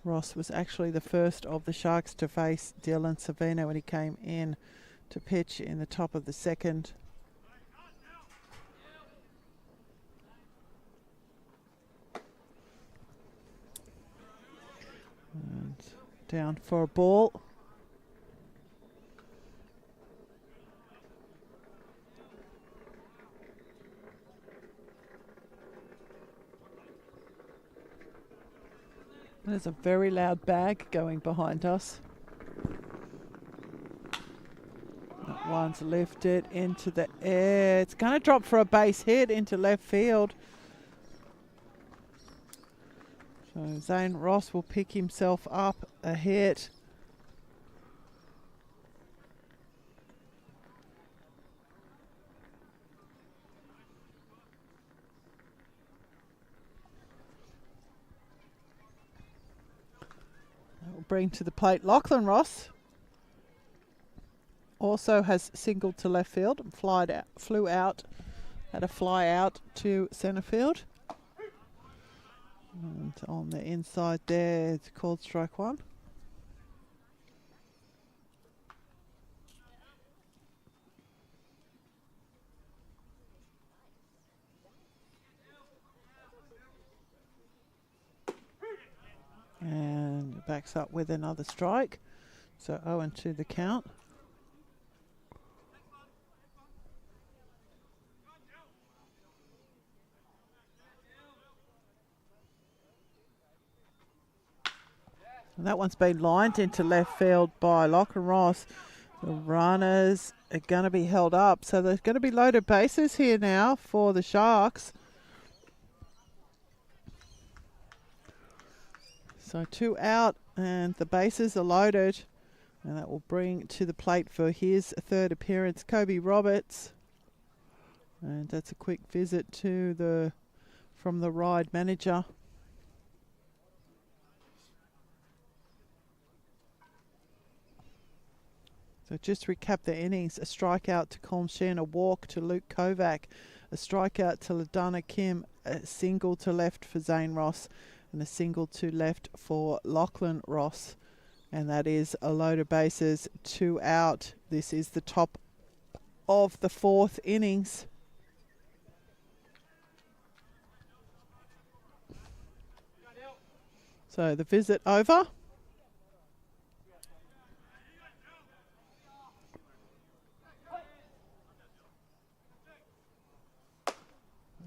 [SPEAKER 1] Ross was actually the first of the Sharks to face Dylan Savino when he came in to pitch in the top of the second. And down for a ball. There's a very loud bag going behind us. That one's lifted into the air. It's going to drop for a base hit into left field. So Zane Ross will pick himself up a hit. Bring to the plate Lachlan Ross. Also has singled to left field and flew out, had a fly out to centre field. And on the inside there, it's called strike one. And backs up with another strike. So 0-2 the count. And that one's been lined into left field by Lachlan Ross. The runners are going to be held up. So there's going to be loaded bases here now for the Sharks. So 2 out and the bases are loaded. And that will bring to the plate for his third appearance, Kobe Roberts. And that's a quick visit from the Ryde manager. So just recap the innings. A strikeout to Colm Sheehan, a walk to Luke Kovac, a strikeout to Ladana Kim, a single to left for Zane Ross, and a single to left for Lachlan Ross. And that is a load of bases, 2 out. This is the top of the fourth innings. So the visit over.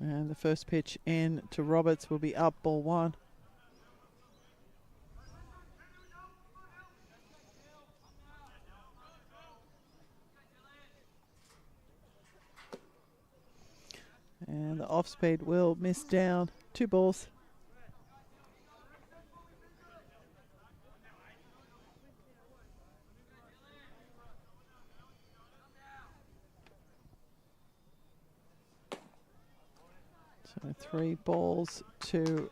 [SPEAKER 1] And the first pitch in to Roberts will be up, ball one. And the off speed will miss down, 2 balls. So 3 balls to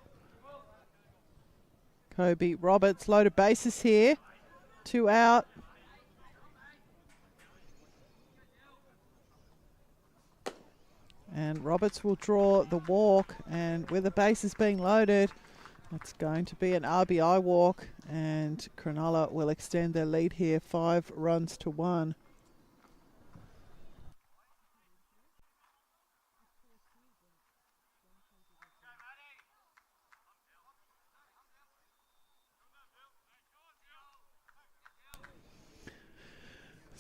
[SPEAKER 1] Kobe Roberts. Loaded bases here. 2 out. And Roberts will draw the walk, and with the bases being loaded, it's going to be an RBI walk, and Cronulla will extend their lead here 5 runs to 1.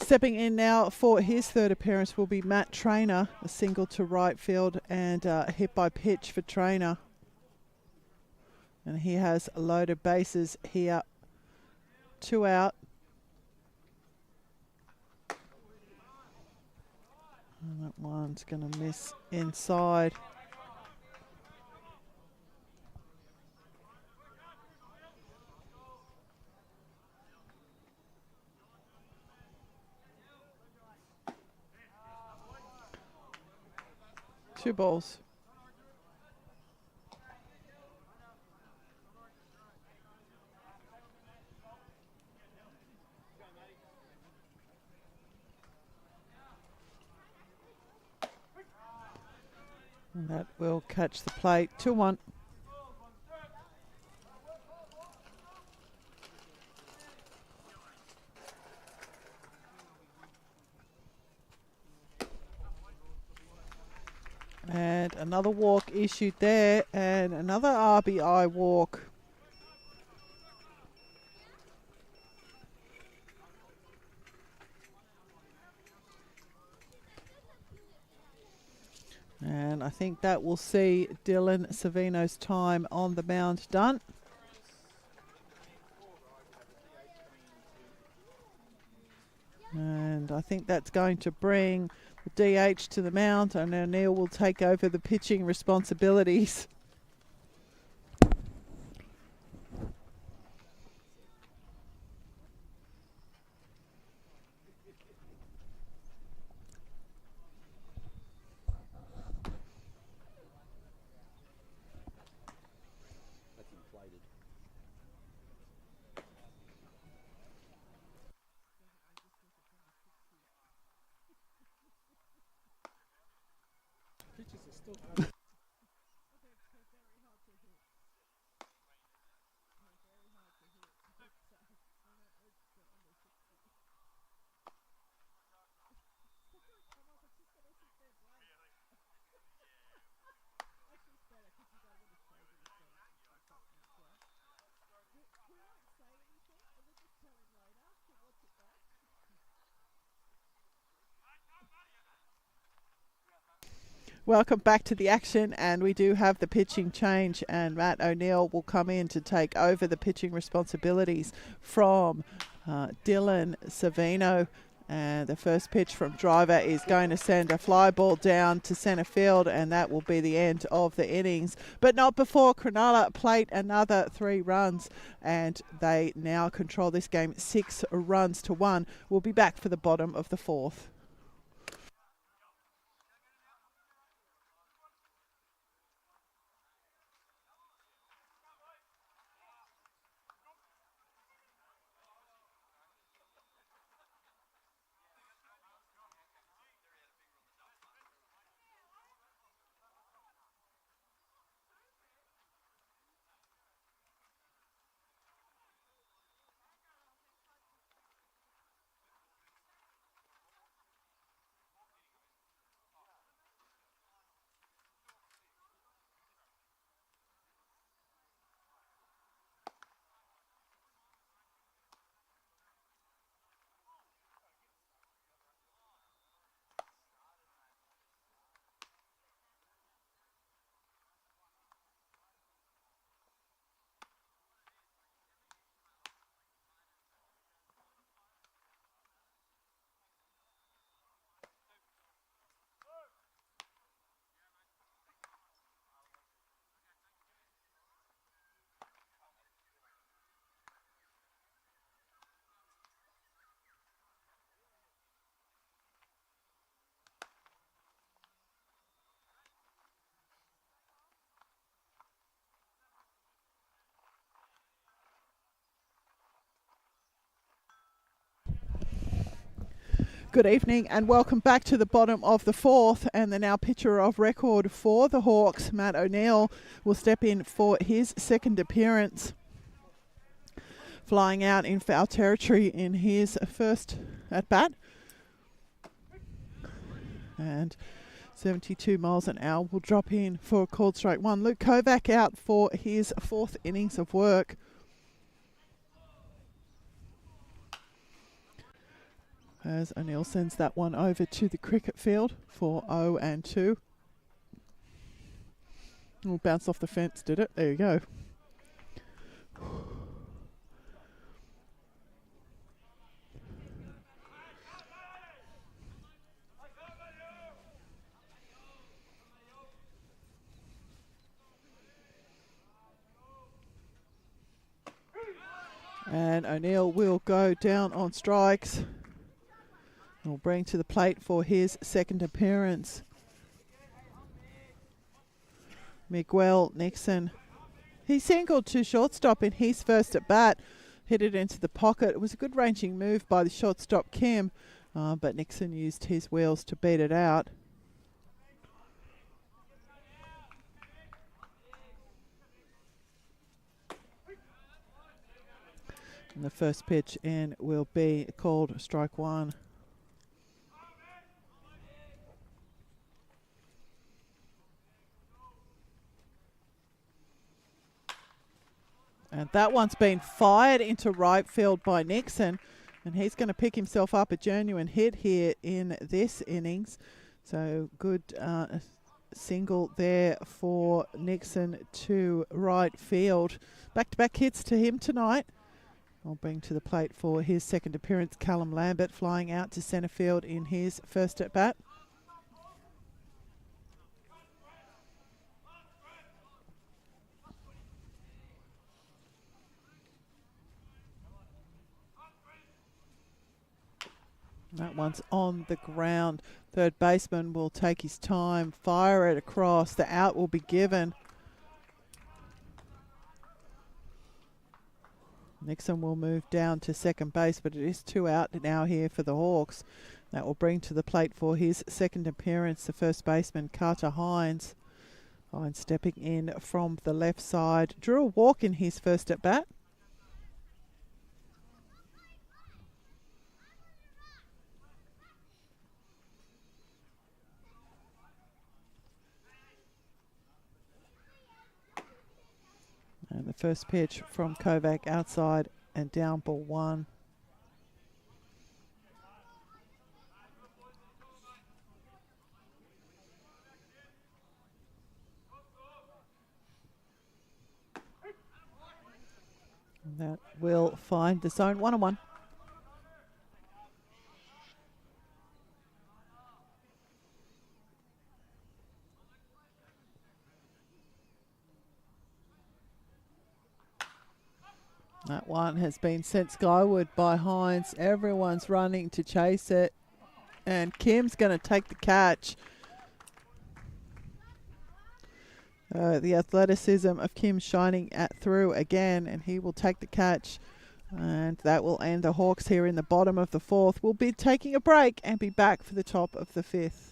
[SPEAKER 1] Stepping in now for his third appearance will be Matt Trainer, a single to right field and a hit by pitch for Trainer. And he has loaded bases here. 2 out. And that one's going to miss inside. Two balls. And that will catch the plate. 2-1. And another walk issued there, and another RBI walk. And I think that will see Dylan Savino's time on the mound done. And I think that's going to bring the DH to the mound, and O'Neill will take over the pitching responsibilities. Welcome back to the action, and we do have the pitching change, and Matt O'Neill will come in to take over the pitching responsibilities from Dylan Savino. And the first pitch from driver is going to send a fly ball down to centre field, and that will be the end of the innings. But not before Cronulla plate another 3 runs, and they now control this game 6 runs to 1. We'll be back for the bottom of the 4th. Good evening and welcome back to the bottom of the fourth, and the now pitcher of record for the Hawks, Matt O'Neill, will step in for his second appearance. Flying out in foul territory in his first at bat. And 72 miles an hour will drop in for called strike one. Luke Kovac out for his fourth innings of work. As O'Neill sends that one over to the cricket field for 0-2. Oh, bounced off the fence, did it? There you go. And O'Neill will go down on strikes. Will bring to the plate for his second appearance Miguel Nixon. He singled to shortstop in his first at bat, hit it into the pocket. It was a good ranging move by the shortstop Kim, but Nixon used his wheels to beat it out. And the first pitch in will be called strike one. And that one's been fired into right field by Nixon. And he's going to pick himself up a genuine hit here in this innings. So good single there for Nixon to right field. Back-to-back hits to him tonight. I'll bring to the plate for his second appearance Callum Lambert, flying out to centre field in his first at bat. That one's on the ground. Third baseman will take his time, fire it across. The out will be given. Nixon will move down to second base, but it is 2 out now here for the Hawks. That will bring to the plate for his second appearance the first baseman, Carter Hines. Hines stepping in from the left side. Drew a walk in his first at bat. And the first pitch from Kovac outside and down, ball one. And that will find the zone 1-1. That one has been sent skyward by Hines. Everyone's running to chase it. And Kim's going to take the catch. The athleticism of Kim shining through again, and he will take the catch. And that will end the Hawks here in the bottom of the fourth. We'll be taking a break and be back for the top of the fifth.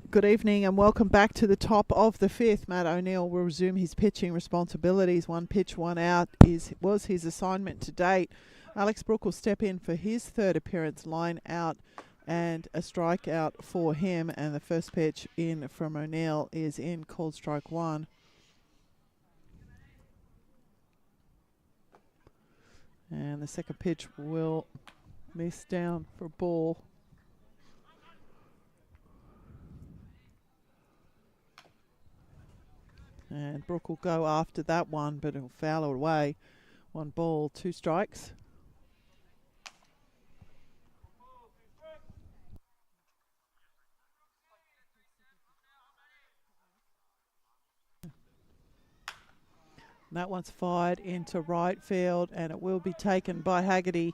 [SPEAKER 1] Good evening and welcome back to the top of the fifth. Matt O'Neill will resume his pitching responsibilities. One pitch, one out was his assignment to date. Alex Brook will step in for his third appearance, line out and a strikeout for him. And the first pitch in from O'Neill is in, called strike one. And the second pitch will miss down for a ball. And Brook will go after that one, but he'll foul it away. 1 ball, 2 strikes. And that one's fired into right field, and it will be taken by Haggerty.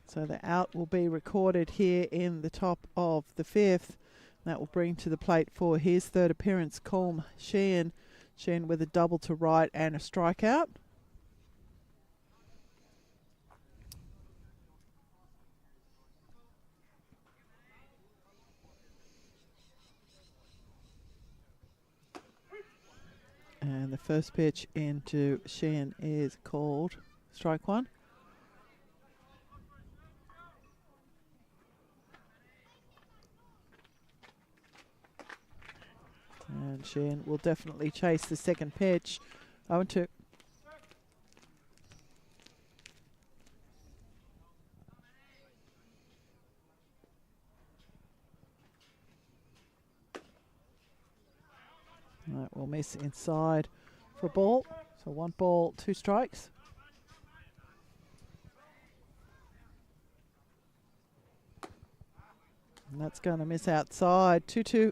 [SPEAKER 1] So the out will be recorded here in the top of the fifth. That will bring to the plate for his third appearance, Colm Sheehan. Sheehan with a double to right and a strikeout. And the first pitch into Sheehan is called strike one. And Sheehan will definitely chase the second pitch. 0-2. That will miss inside for a ball. So 1 ball, 2 strikes. And that's going to miss outside. 2-2.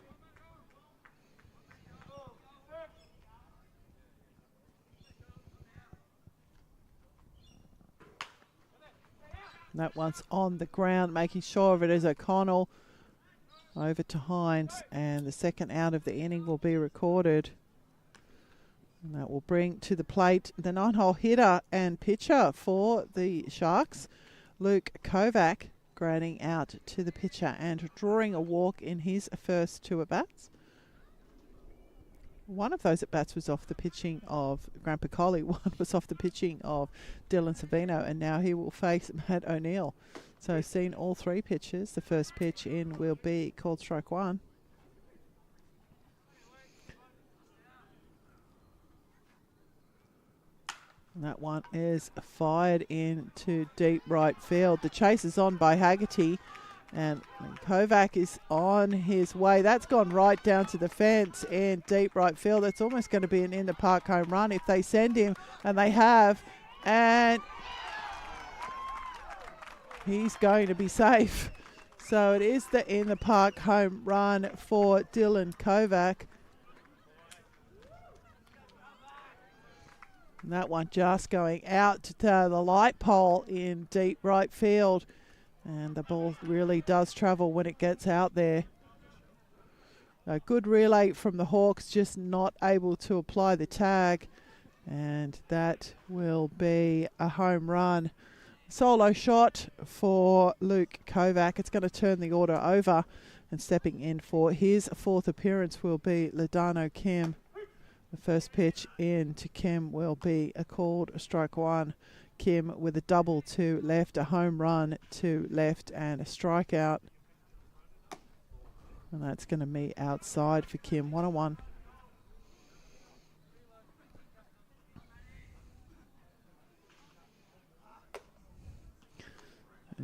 [SPEAKER 1] And that one's on the ground, making sure of it is O'Connell. Over to Hines, and the second out of the inning will be recorded. And that will bring to the plate the 9-hole hitter and pitcher for the Sharks, Luke Kovac, grounding out to the pitcher and drawing a walk in his first 2 at-bats. One of those at-bats was off the pitching of Grant Piccoli, one was off the pitching of Dylan Savino, and now he will face Matt O'Neill. So seen all 3 pitches. The first pitch in will be called strike one. And that one is fired into deep right field. The chase is on by Haggerty, and Kovac is on his way. That's gone right down to the fence in deep right field. It's almost going to be an in-the-park home run if they send him, and they have. And he's going to be safe. So it is the in-the-park home run for Dylan Kovac. And that one just going out to the light pole in deep right field. And the ball really does travel when it gets out there. A good relay from the Hawks, just not able to apply the tag. And that will be a home run. Solo shot for Luke Kovac. It's going to turn the order over, and stepping in for his 4th appearance will be Ladano Kim. The first pitch in to Kim will be a called strike one. Kim with a double to left, a home run to left, and a strikeout. And that's going to be outside for Kim. 1-1.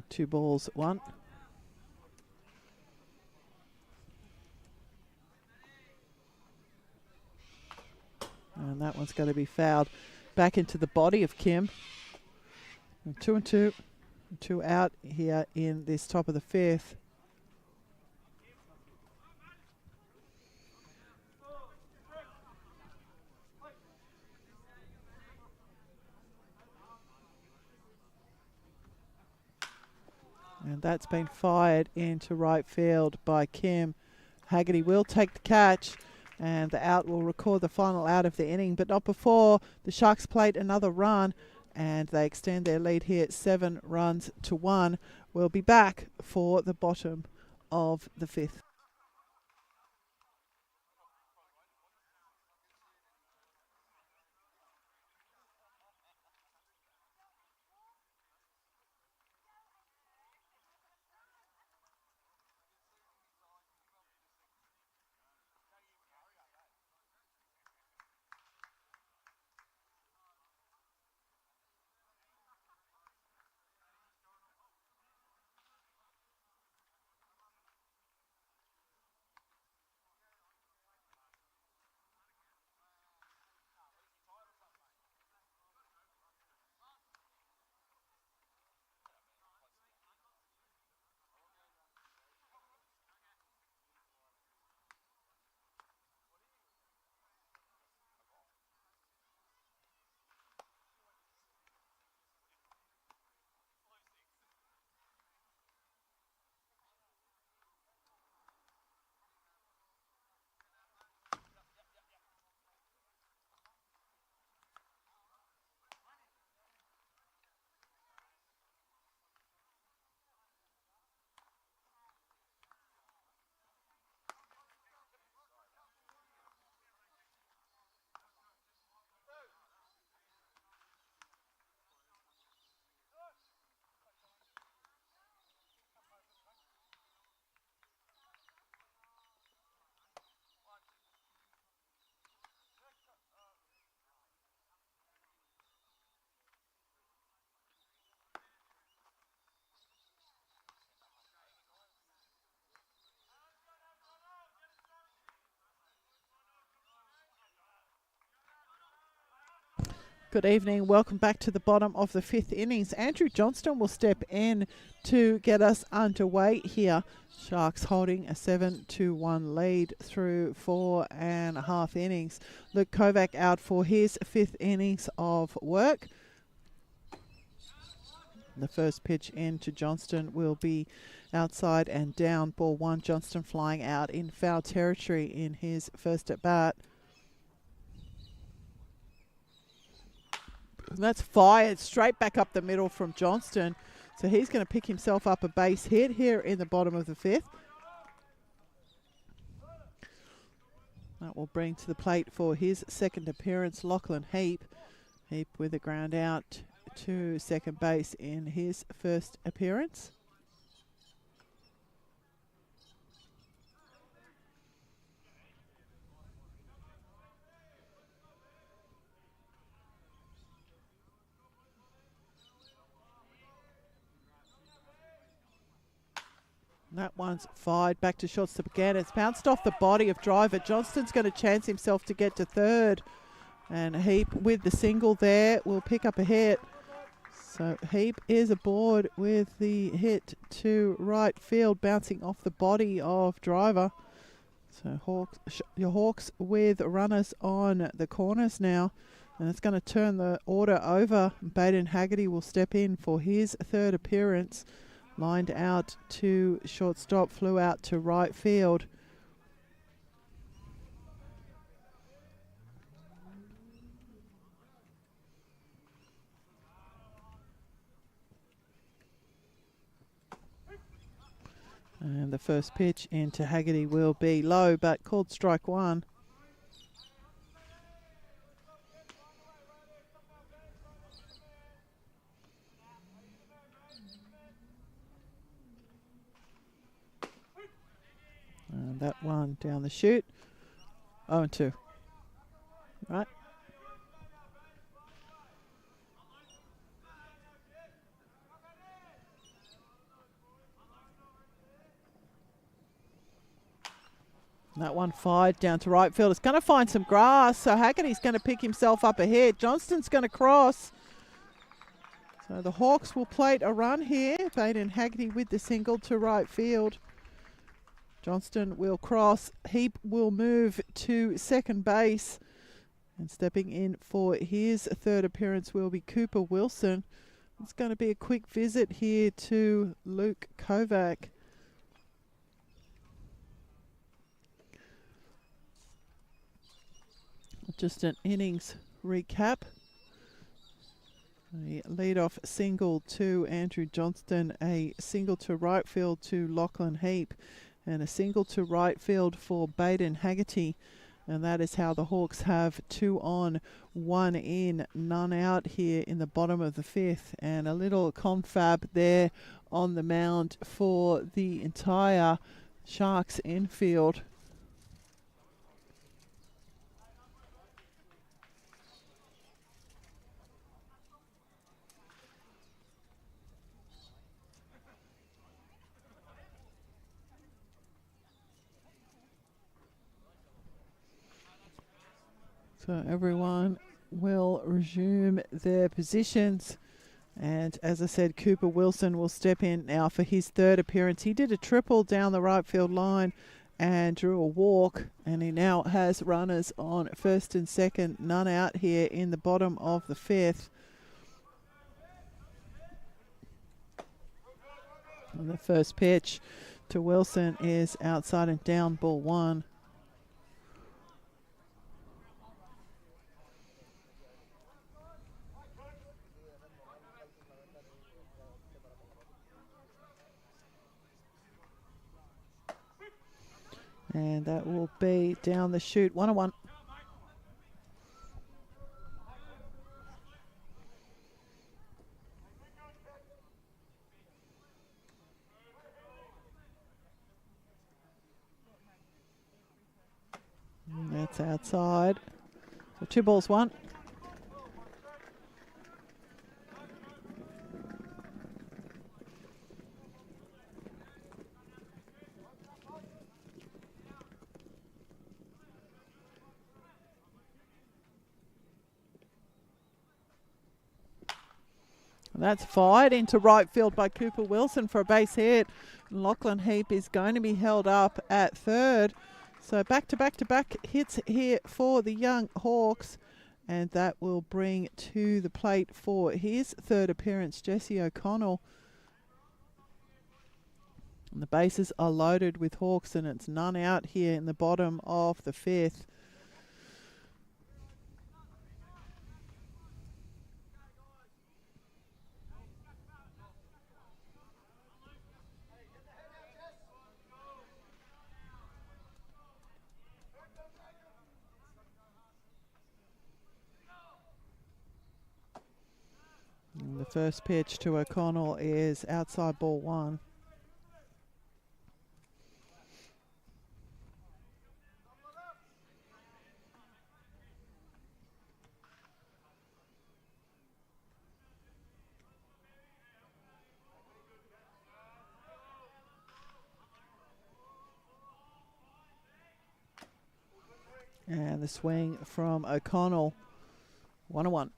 [SPEAKER 1] 2 balls, 1. And that one's going to be fouled back into the body of Kim. 2-2. 2 out here in this top of the fifth. And that's been fired into right field by Kim. Haggerty will take the catch, and the out will record the final out of the inning, but not before the Sharks played another run, and they extend their lead here 7-1. We'll be back for the bottom of the fifth. Good evening. Welcome back to the bottom of the fifth innings. Andrew Johnston will step in to get us underway here. Sharks holding a 7-1 lead through 4.5 innings. Luke Kovac out for his fifth innings of work. The first pitch in to Johnston will be outside and down. Ball one, Johnston flying out in foul territory in his first at bat. And that's fired straight back up the middle from Johnston. So he's going to pick himself up a base hit here in the bottom of the fifth. That will bring to the plate for his second appearance Lachlan Heap. Heap with a ground out to second base in his first appearance. That one's fired back to shortstop again. It's bounced off the body of driver. Johnston's going to chance himself to get to third. And Heap with the single there will pick up a hit. So Heap is aboard with the hit to right field, bouncing off the body of driver. So your Hawks with runners on the corners now. And it's going to turn the order over. Baden Haggerty will step in for his third appearance. Lined out to shortstop, flew out to right field. And the first pitch into Haggerty will be low, but called strike one. And that one down the chute. 0-2. Right. That one fired down to right field. It's going to find some grass, so Haggerty's going to pick himself up a hit. Johnston's going to cross. So the Hawks will plate a run here. Baden Haggerty with the single to right field. Johnston will cross. Heap will move to second base. And stepping in for his third appearance will be Cooper Wilson. It's going to be a quick visit here to Luke Kovac. Just an innings recap. A lead-off single to Andrew Johnston, a single to right field to Lachlan Heap, and a single to right field for Baden Haggerty. And that is how the Hawks have 2 on, 1 in, none out here in the bottom of the fifth. And a little confab there on the mound for the entire Sharks infield. So everyone will resume their positions. And as I said, Cooper Wilson will step in now for his third appearance. He did a triple down the right field line and drew a walk. And he now has runners on first and second, none out here in the bottom of the fifth. And the first pitch to Wilson is outside and down, ball one. And that will be down the chute, 1-1. That's outside. So 2 balls, 1. And that's fired into right field by Cooper Wilson for a base hit. Lachlan Heap is going to be held up at third. So back to back hits here for the young Hawks. And that will bring to the plate for his third appearance, Jesse O'Connell. And the bases are loaded with Hawks, and it's none out here in the bottom of the fifth. And the first pitch to O'Connell is outside ball one. And the swing from O'Connell, 1-1.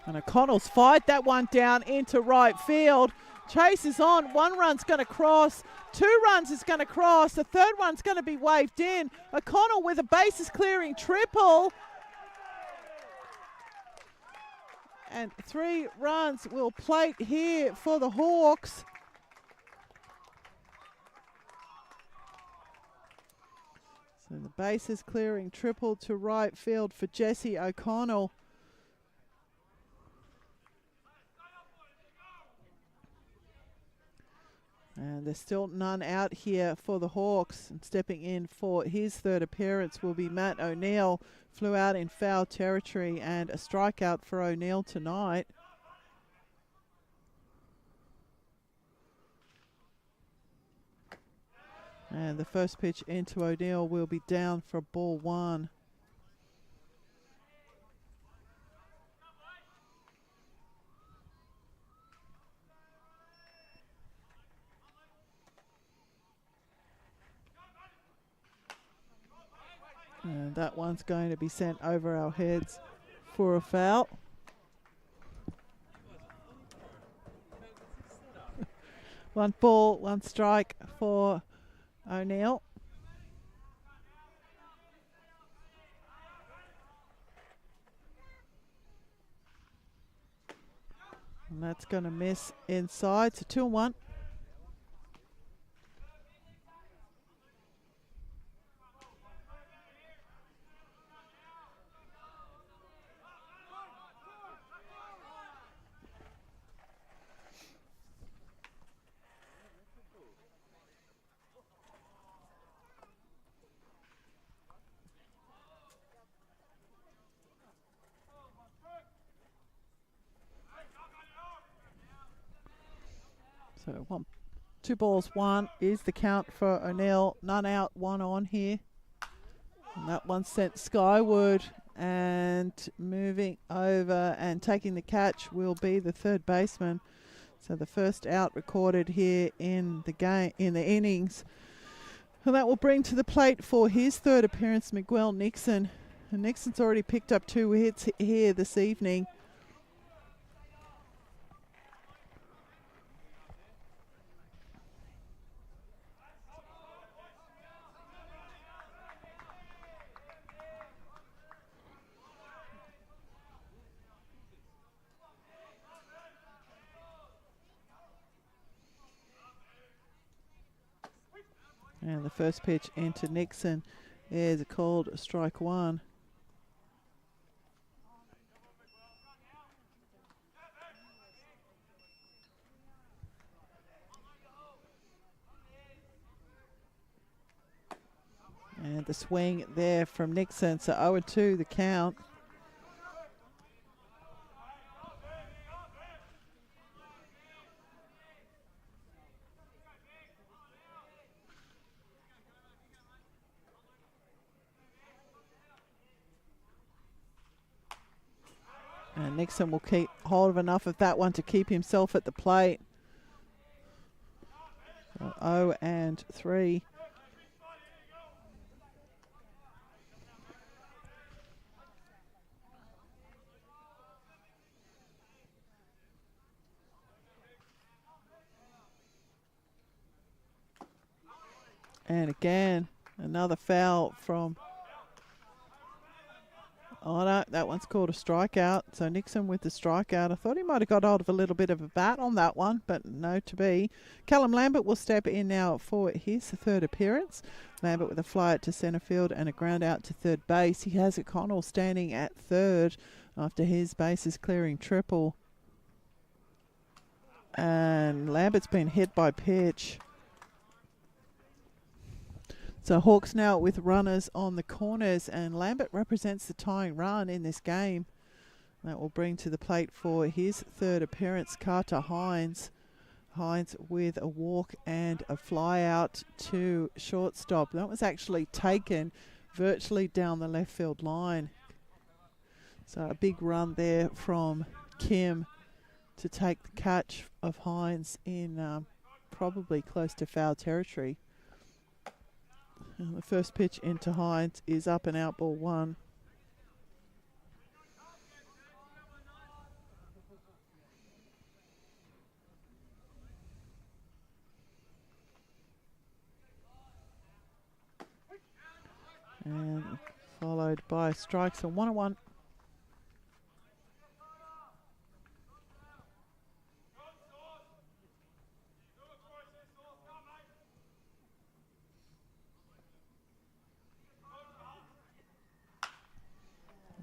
[SPEAKER 1] And O'Connell's fired that one down into right field. Chase is on. One run's going to cross. 2 runs is going to cross. The third one's going to be waved in. O'Connell with a bases clearing triple. And 3 runs will plate here for the Hawks. So the bases clearing triple to right field for Jesse O'Connell. And there's still none out here for the Hawks. And stepping in for his third appearance will be Matt O'Neill. Flew out in foul territory, and a strikeout for O'Neill tonight. And the first pitch into O'Neill will be down for ball one. And that one's going to be sent over our heads for a foul. One ball, one strike for O'Neill. And that's going to miss inside, so 2-1. So 2 balls, 1 is the count for O'Neill. None out, 1 on here. And that one sent skyward, and moving over and taking the catch will be the third baseman. So the first out recorded here in the game, in the innings. And that will bring to the plate for his third appearance Miguel Nixon. And Nixon's already picked up 2 hits here this evening. And the first pitch into Nixon is called strike 1. And the swing there from Nixon, so 0-2 the count. And Nixon will keep hold of enough of that one to keep himself at the plate. 0-3. And again, another foul from... Oh no, that one's called a strikeout. So Nixon with the strikeout. I thought he might have got hold of a little bit of a bat on that one, but no to be. Callum Lambert will step in now for his third appearance. Lambert with a fly out to centre field and a ground out to third base. He has O'Connell standing at third after his bases clearing triple. And Lambert's been hit by pitch. So Hawks now with runners on the corners, and Lambert represents the tying run in this game. That will bring to the plate for his third appearance Carter Hines. Hines with a walk and a fly out to shortstop. That was actually taken virtually down the left field line. So a big run there from Kim to take the catch of Hines in probably close to foul territory. And the first pitch into Hines is up and out, ball one. And followed by strikes and 1-1.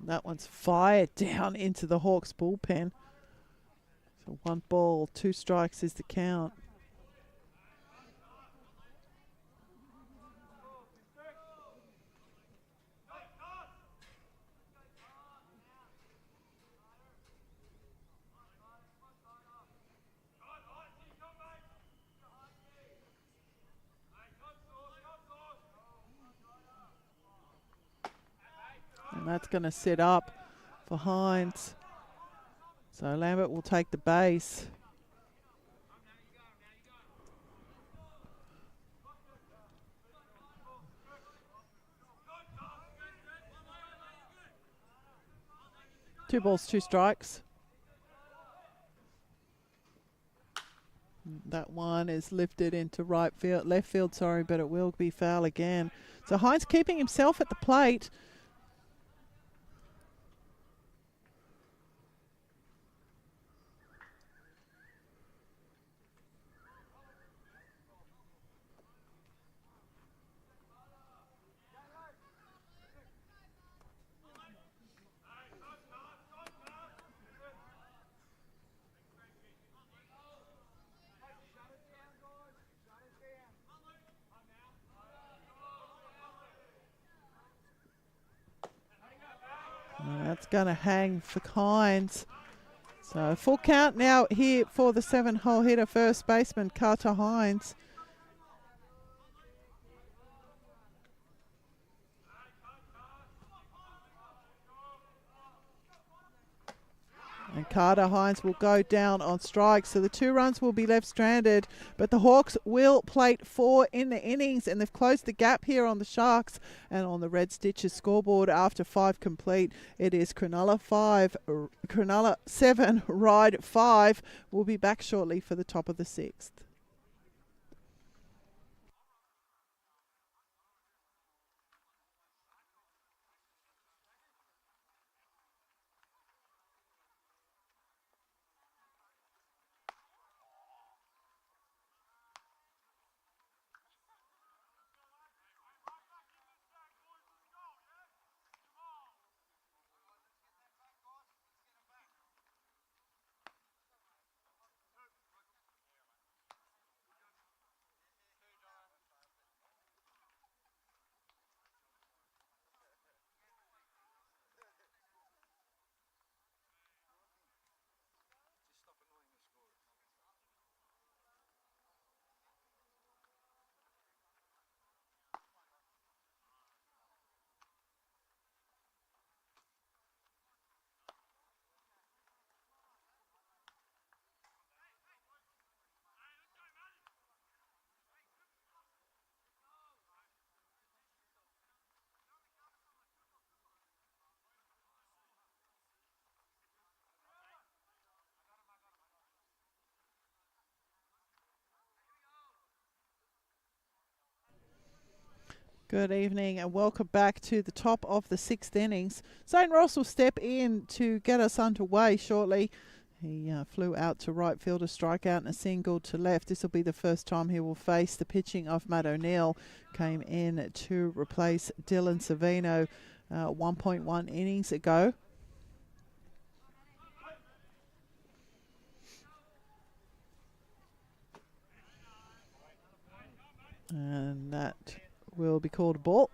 [SPEAKER 1] That one's fired down into the Hawks bullpen. So 1 ball, 2 strikes is the count. And that's going to set up for Hines. So Lambert will take the base. Two balls, 2 strikes. That one is lifted into left field, but it will be foul again. So Hines keeping himself at the plate. That's going to hang for Hines. So full count now here for the 7-hole hitter, first baseman Carter Hines. And Carter Hines will go down on strike. So the 2 runs will be left stranded. But the Hawks will plate 4 in the innings. And they've closed the gap here on the Sharks. And on the Red Stitches scoreboard after 5 complete, it is Cronulla 7, Ryde 5. We'll be back shortly for the top of the 6th. Good evening and welcome back to the top of the sixth innings. St. Ross will step in to get us underway shortly. He flew out to right field, a strikeout and a single to left. This will be the first time he will face the pitching of Matt O'Neill. Came in to replace Dylan Savino 1.1 innings ago. And that will be called a ball.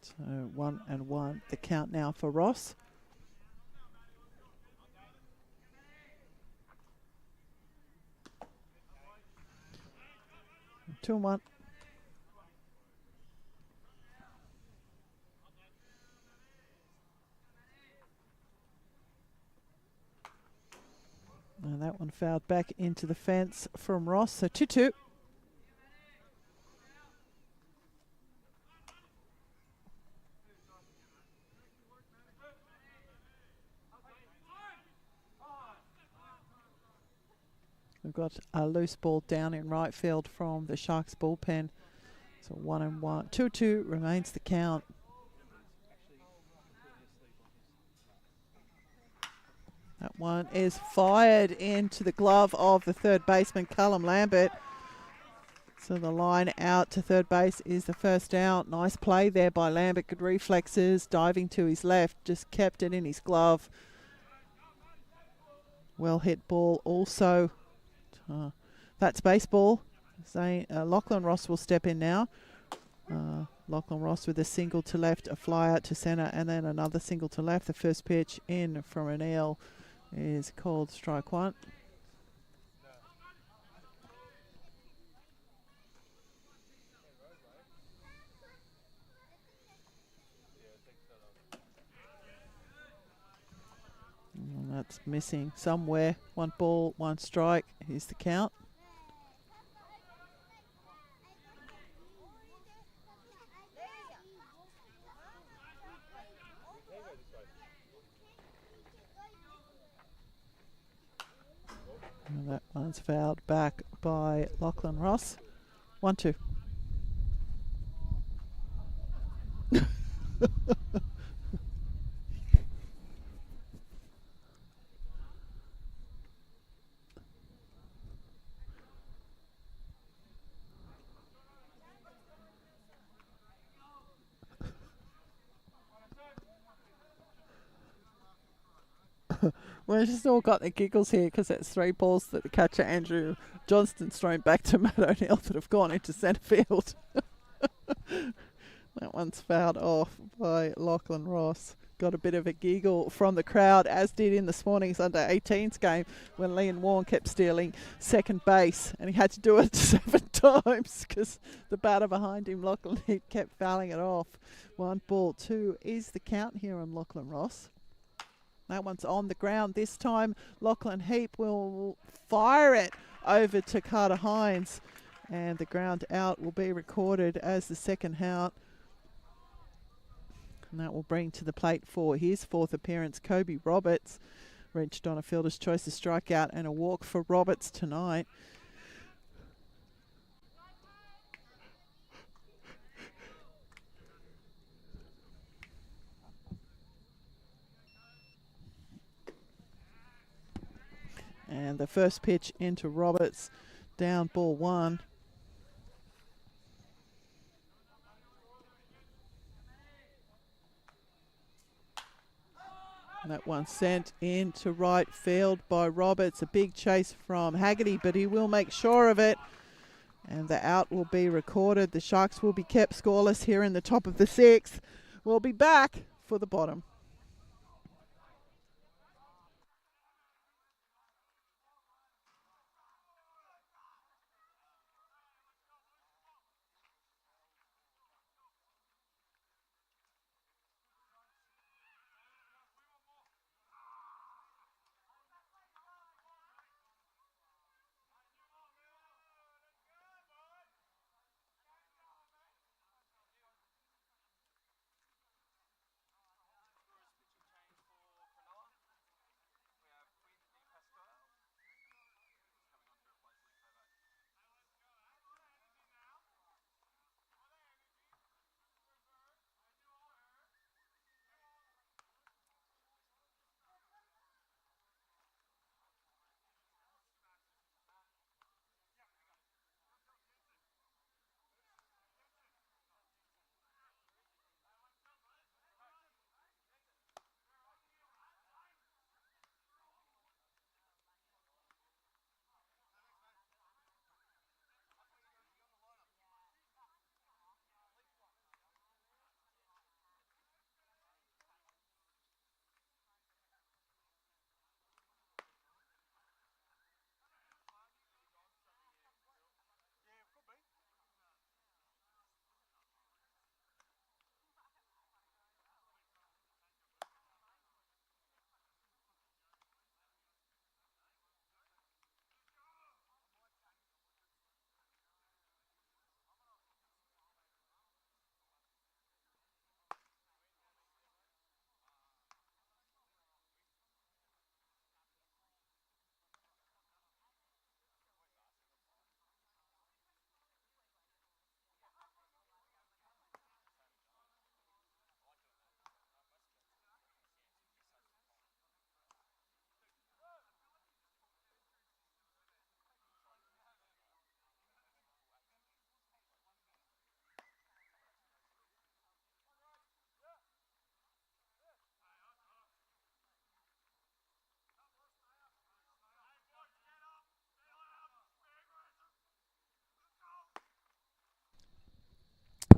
[SPEAKER 1] So 1-1, the count now for Ross. Two and one. And that one fouled back into the fence from Ross. So 2-2. We've got a loose ball down in right field from the Sharks bullpen. So 1-1. 2-2 remains the count. That one is fired into the glove of the third baseman, Callum Lambert. So the line out to third base is the first out. Nice play there by Lambert. Good reflexes, diving to his left, just kept it in his glove. Well hit ball also. That's baseball. Lachlan Ross will step in now. Lachlan Ross with a single to left, a fly out to centre, and then another single to left. The first pitch in from O'Neill is called strike one. And that's missing somewhere. 1 ball, 1 strike. Here's the count. And that one's fouled back by Lachlan Ross. 1-2. We've just all got the giggles here because it's 3 balls that the catcher Andrew Johnston's thrown back to Matt O'Neill that have gone into centre field. That one's fouled off by Lachlan Ross. Got a bit of a giggle from the crowd, as did in this morning's under-18s game when Liam Warren kept stealing second base, and he had to do it 7 times because the batter behind him, Lachlan Heap, kept fouling it off. 1 ball, 2 is the count here on Lachlan Ross. That one's on the ground this time. Lachlan Heap will fire it over to Carter Hines, and the ground out will be recorded as the second out. And that will bring to the plate for his 4th appearance, Kobe Roberts. Reached on a fielder's choice, a strikeout and a walk for Roberts tonight. And the first pitch into Roberts, down ball 1. And that one sent into right field by Roberts. A big chase from Haggerty, but he will make sure of it. And the out will be recorded. The Sharks will be kept scoreless here in the top of the 6th. We'll be back for the bottom.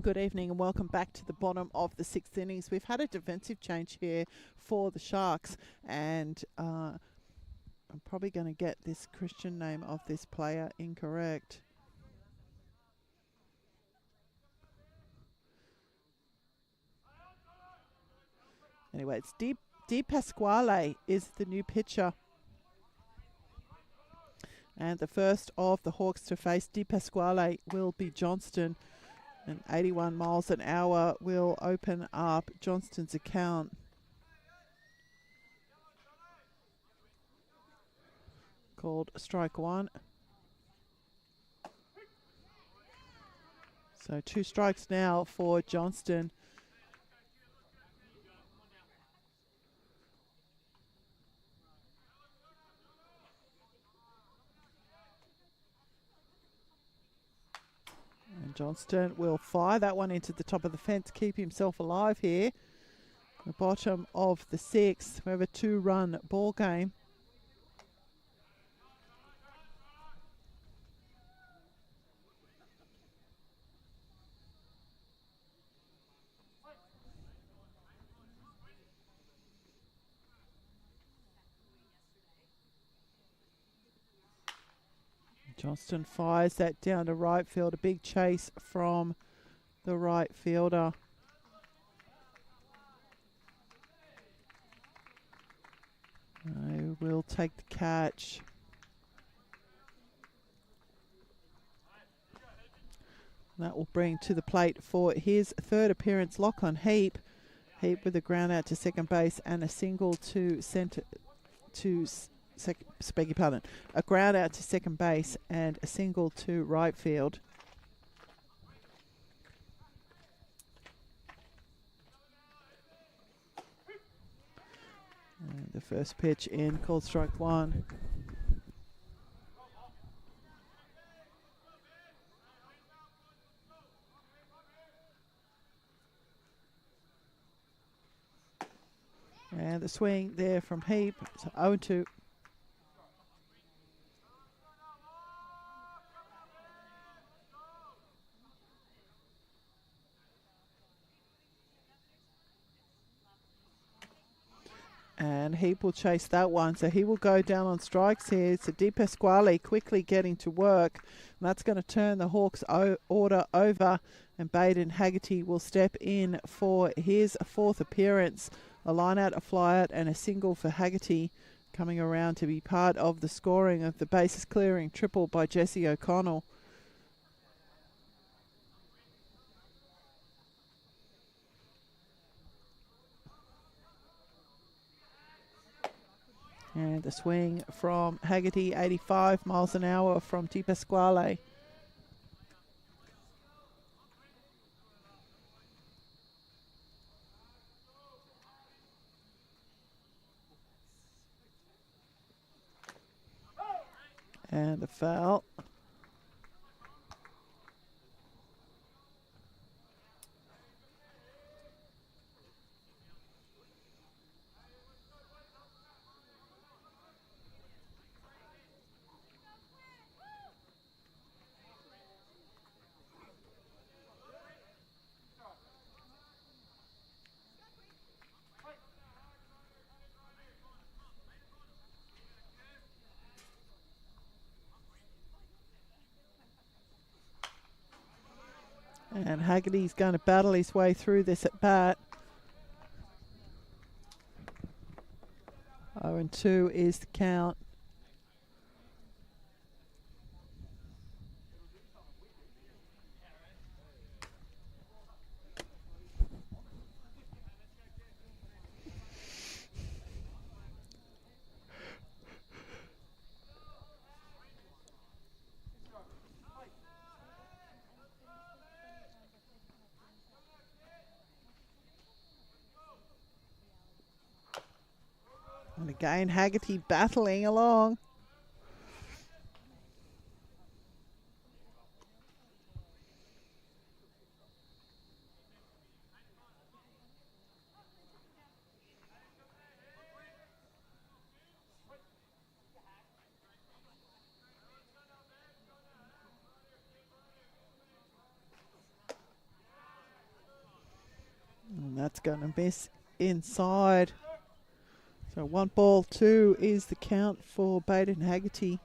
[SPEAKER 1] Good evening and welcome back to the bottom of the sixth innings. We've had a defensive change here for the Sharks, and I'm probably going to get this Christian name of this player incorrect. Anyway, it's Di Pasquale is the new pitcher. And the first of the Hawks to face Di Pasquale will be Johnston. And 81 miles an hour will open up Johnston's account. Called strike one. So 2 strikes now for Johnston. And Johnston will fire that one into the top of the fence, keep himself alive here. The bottom of the sixth. We have a 2-run ball game. Johnston fires that down to right field. A big chase from the right fielder. Will take the catch. That will bring to the plate for his third appearance, Lachlan Heap. Heap with a ground out to second base and a single to centre to beg your pardon. A ground out to second base and a single to right field. And the first pitch in, called strike one. And the swing there from Heap. So 0-2. And Heap will chase that one, so he will go down on strikes here. So Di Pasquale quickly getting to work, and that's going to turn the Hawks order over, and Baden Haggerty will step in for his fourth appearance. A line out, a fly out, and a single for Haggerty, coming around to be part of the scoring of the bases clearing triple by Jesse O'Connell. And the swing from Haggerty, 85 miles an hour from Di Pasquale. And the foul. And Haggerty's going to battle his way through this at bat. 0-2 is the count. And again, Haggerty battling along. that's going to miss inside. So 1-2 is the count for Baden Haggerty.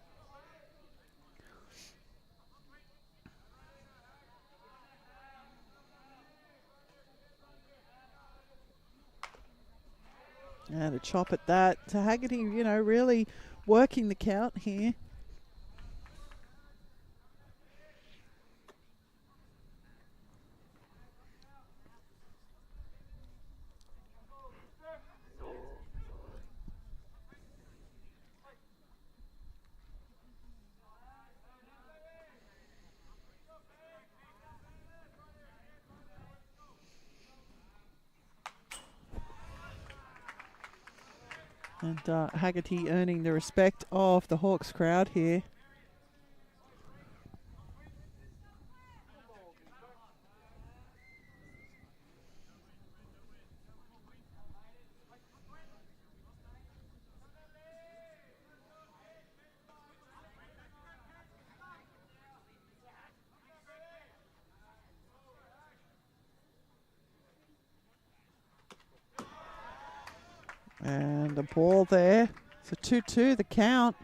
[SPEAKER 1] And a chop at that. So Haggerty, you know, really working the count here. And Haggerty earning the respect of the Hawks crowd here. And the ball there. So 2-2 the count.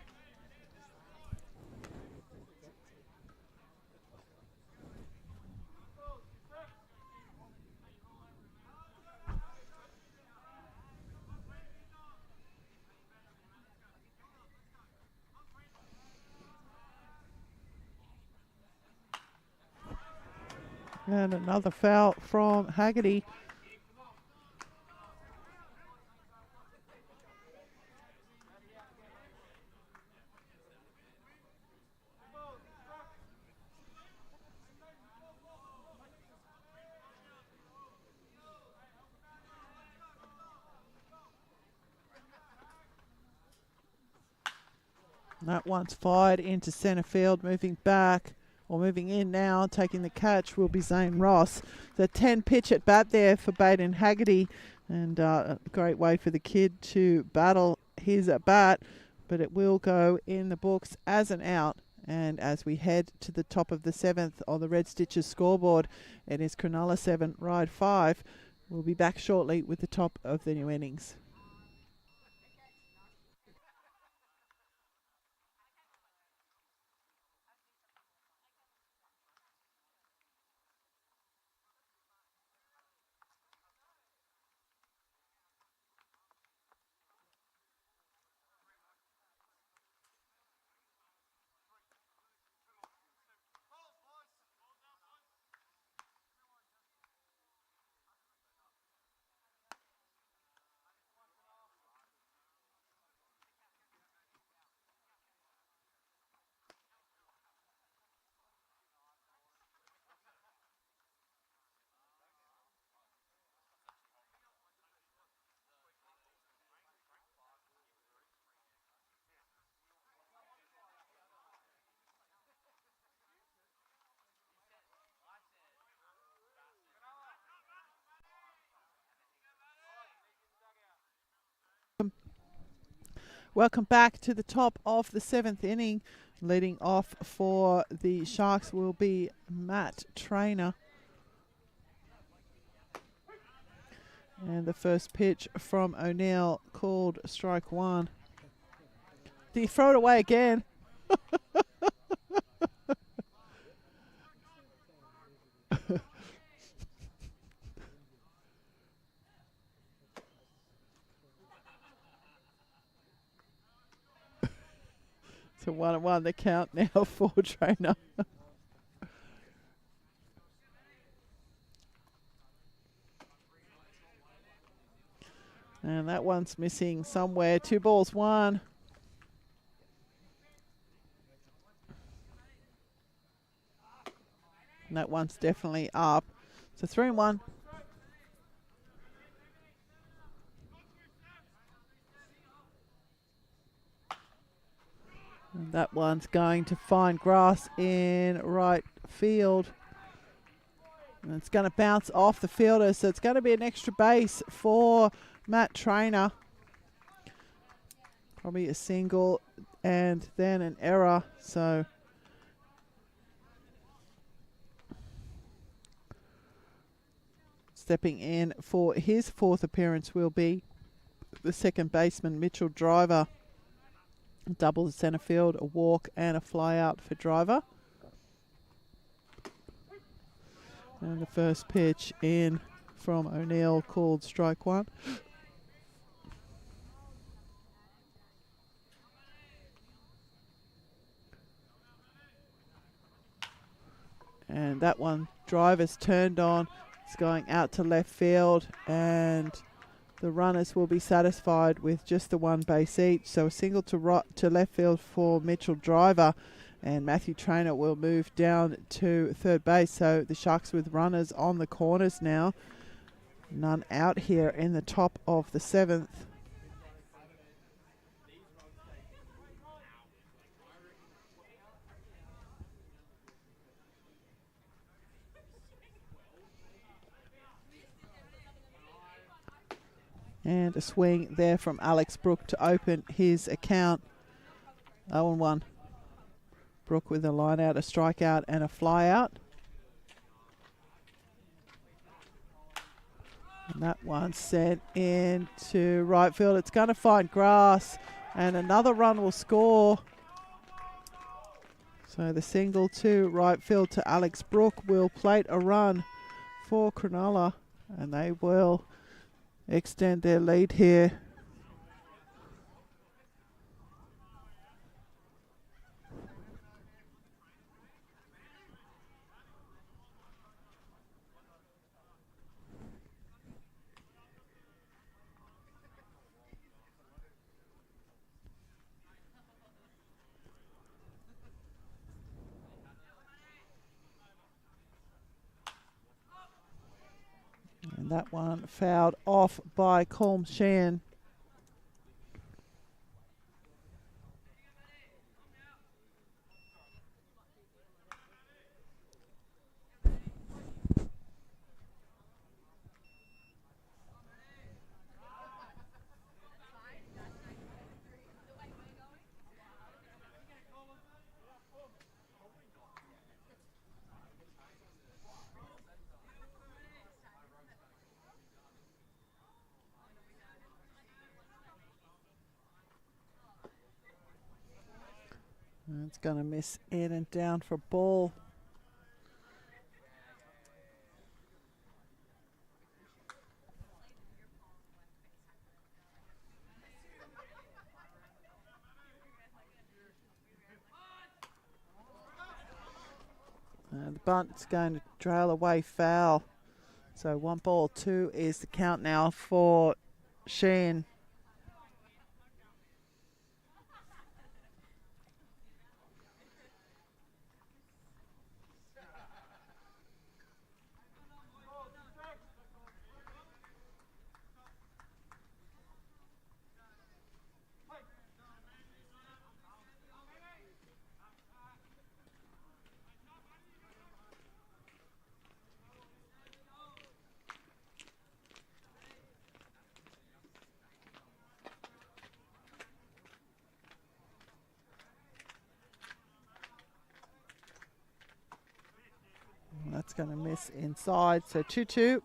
[SPEAKER 1] And another foul from Haggerty. That one's fired into centre field, moving back, or moving in now, taking the catch will be Zane Ross. The 10 pitch at bat there for Baden Haggerty, and a great way for the kid to battle his at bat, but it will go in the books as an out. And as we head to the top of the 7th on the Red Stitches scoreboard, it is Cronulla 7, Ryde 5. We'll be back shortly with the top of the new innings. Welcome back to the top of the 7th inning. Leading off for the Sharks will be Matt Trainer. And the first pitch from O'Neill called strike one. Did he throw it away again? So 1-1 the count now for Trainer. And that one's missing somewhere. 2 balls, 1. And that one's definitely up. So 3-1. And that one's going to find grass in right field. And it's going to bounce off the fielder, so it's going to be an extra base for Matt Trainer. Probably a single and then an error. So Stepping in for his fourth appearance will be the second baseman, Mitchell Driver. Double the centre field, a walk and a fly out for Driver. And the first pitch in from O'Neill called strike one. And that one, Driver's turned on. It's going out to left field, and the runners will be satisfied with just the one base each. So a single to left field for Mitchell Driver, and Matthew Traynor will move down to third base. So the Sharks with runners on the corners now. None out here in the top of the seventh. And a swing there from Alex Brook to open his account. 0-1. Brook with a line out, a strikeout and a fly out. And that one sent into right field. It's going to find grass, and another run will score. So the single to right field to Alex Brook will plate a run for Cronulla, and they will extend their lead here. And that one fouled off by Colm Sheehan. And it's going to miss in and down for ball. And the bunt's going to trail away foul. So 1-2 is the count now for Sheehan. That's going to miss inside, so 2-2.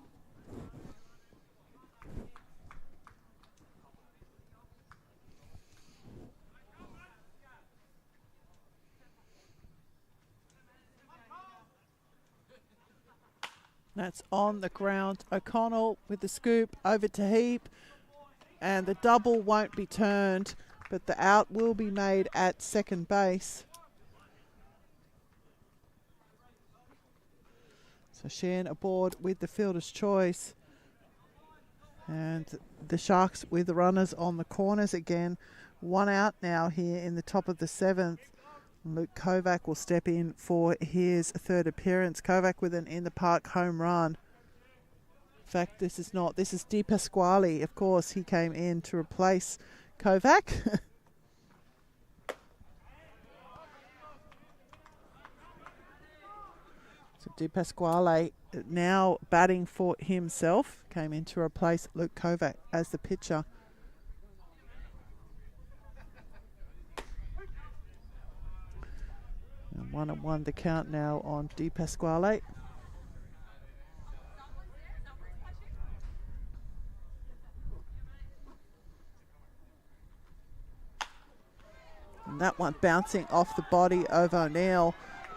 [SPEAKER 1] That's on the ground. O'Connell with the scoop over to Heap, and the double won't be turned, but the out will be made at second base. So Sheehan aboard with the fielder's choice. And the Sharks with the runners on the corners again. One out now here in the top of the seventh. Luke Kovac will step in for his third appearance. Kovac with an in-the-park home run. In fact, this is Di Pasquale. Of course, he came in to replace Kovac. So Di Pasquale now batting for himself, came in to replace Luke Kovac as the pitcher. And 1-1 the count now on Di Pasquale. And that one bouncing off the body of O'Neill.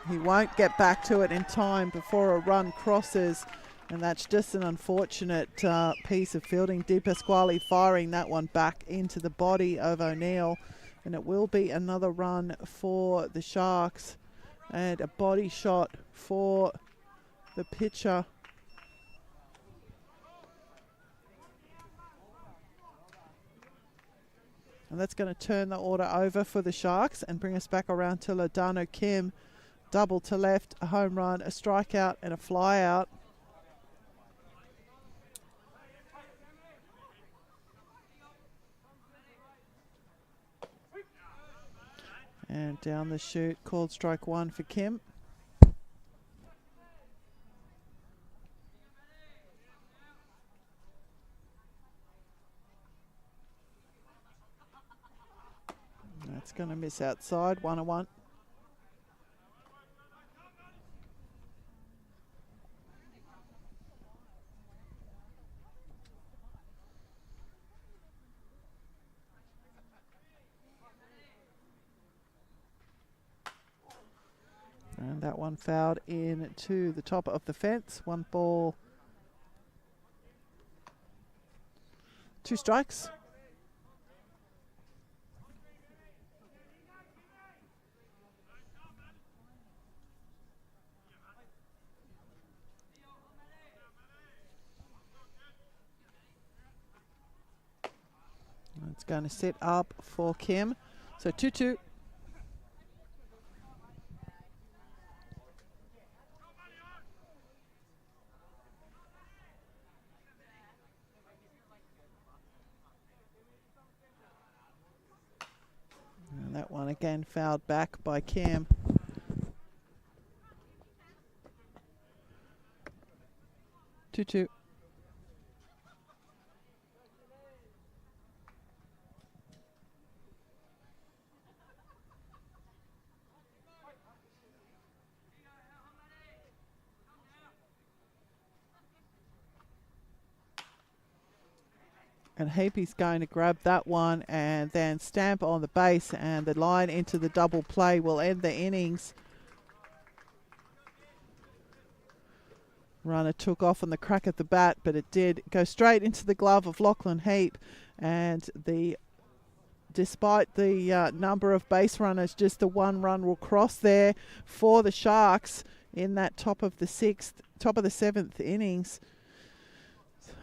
[SPEAKER 1] He won't get back to it in time before a run crosses, and that's just an unfortunate piece of fielding. Di Pasquale firing that one back into the body of O'Neill, and it will be another run for the Sharks and a body shot for the pitcher. And that's going to turn the order over for the Sharks and bring us back around to Ladano Kim. Double to left, a home run, a strikeout and a fly out. And down the chute, called strike one for Kim. That's going to miss outside, 1-1. And that one fouled in to the top of the fence. 1 ball, 2 strikes. It's going to set up for Kim. So 2-2. And that one again fouled back by Cam. Two. And Heapy's going to grab that one and then stamp on the base, and the line into the double play will end the innings. Runner took off on the crack at the bat, but it did go straight into the glove of Lachlan Heap. And despite the number of base runners, just the 1 run will cross there for the Sharks in that top of the 7th innings.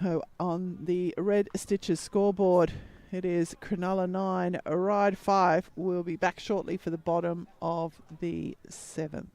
[SPEAKER 1] So on the Red Stitches scoreboard, it is Cronulla 9, Ryde 5. We'll be back shortly for the bottom of the 7th.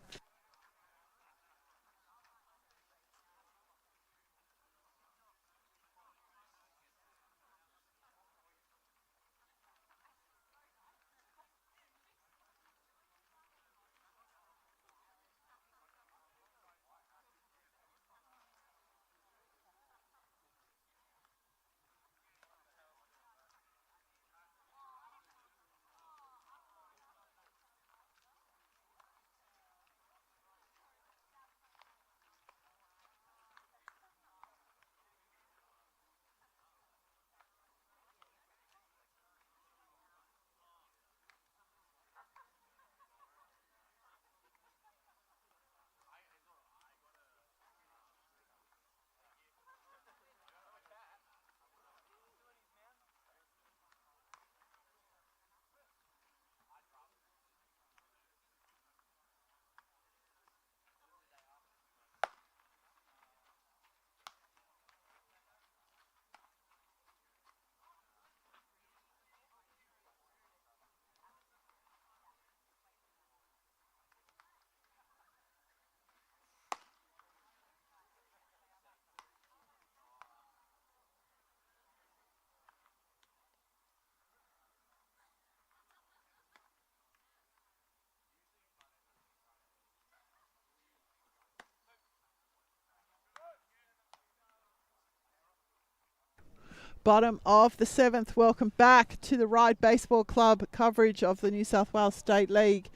[SPEAKER 1] Bottom of the 7th. Welcome back to the Ryde Baseball Club coverage of the New South Wales State League.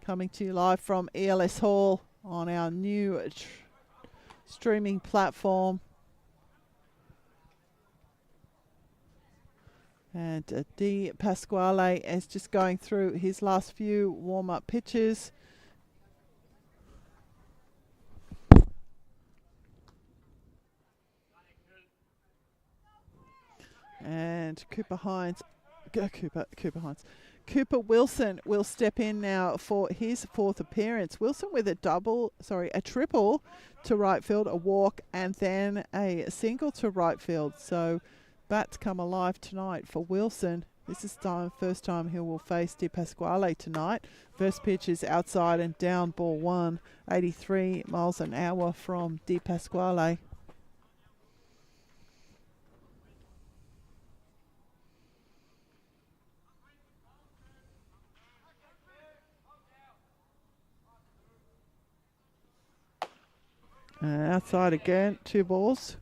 [SPEAKER 1] Coming to you live from ELS Hall on our new streaming platform. And Di Pasquale is just going through his last few warm-up pitches. And Cooper Wilson will step in now for his fourth appearance. Wilson with a triple to right field, a walk, and then a single to right field. So bats come alive tonight for Wilson. This is the first time he will face Di Pasquale tonight. First pitch is outside and down, ball one, 83 miles an hour from Di Pasquale. Outside again, 2 balls.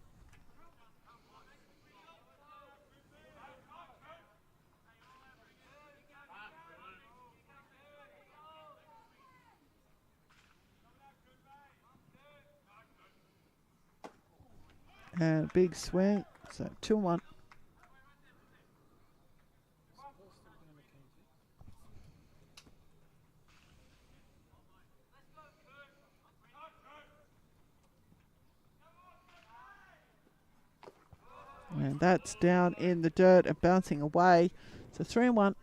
[SPEAKER 1] And big swing, so 2-1. And that's down in the dirt and bouncing away. So 3-1.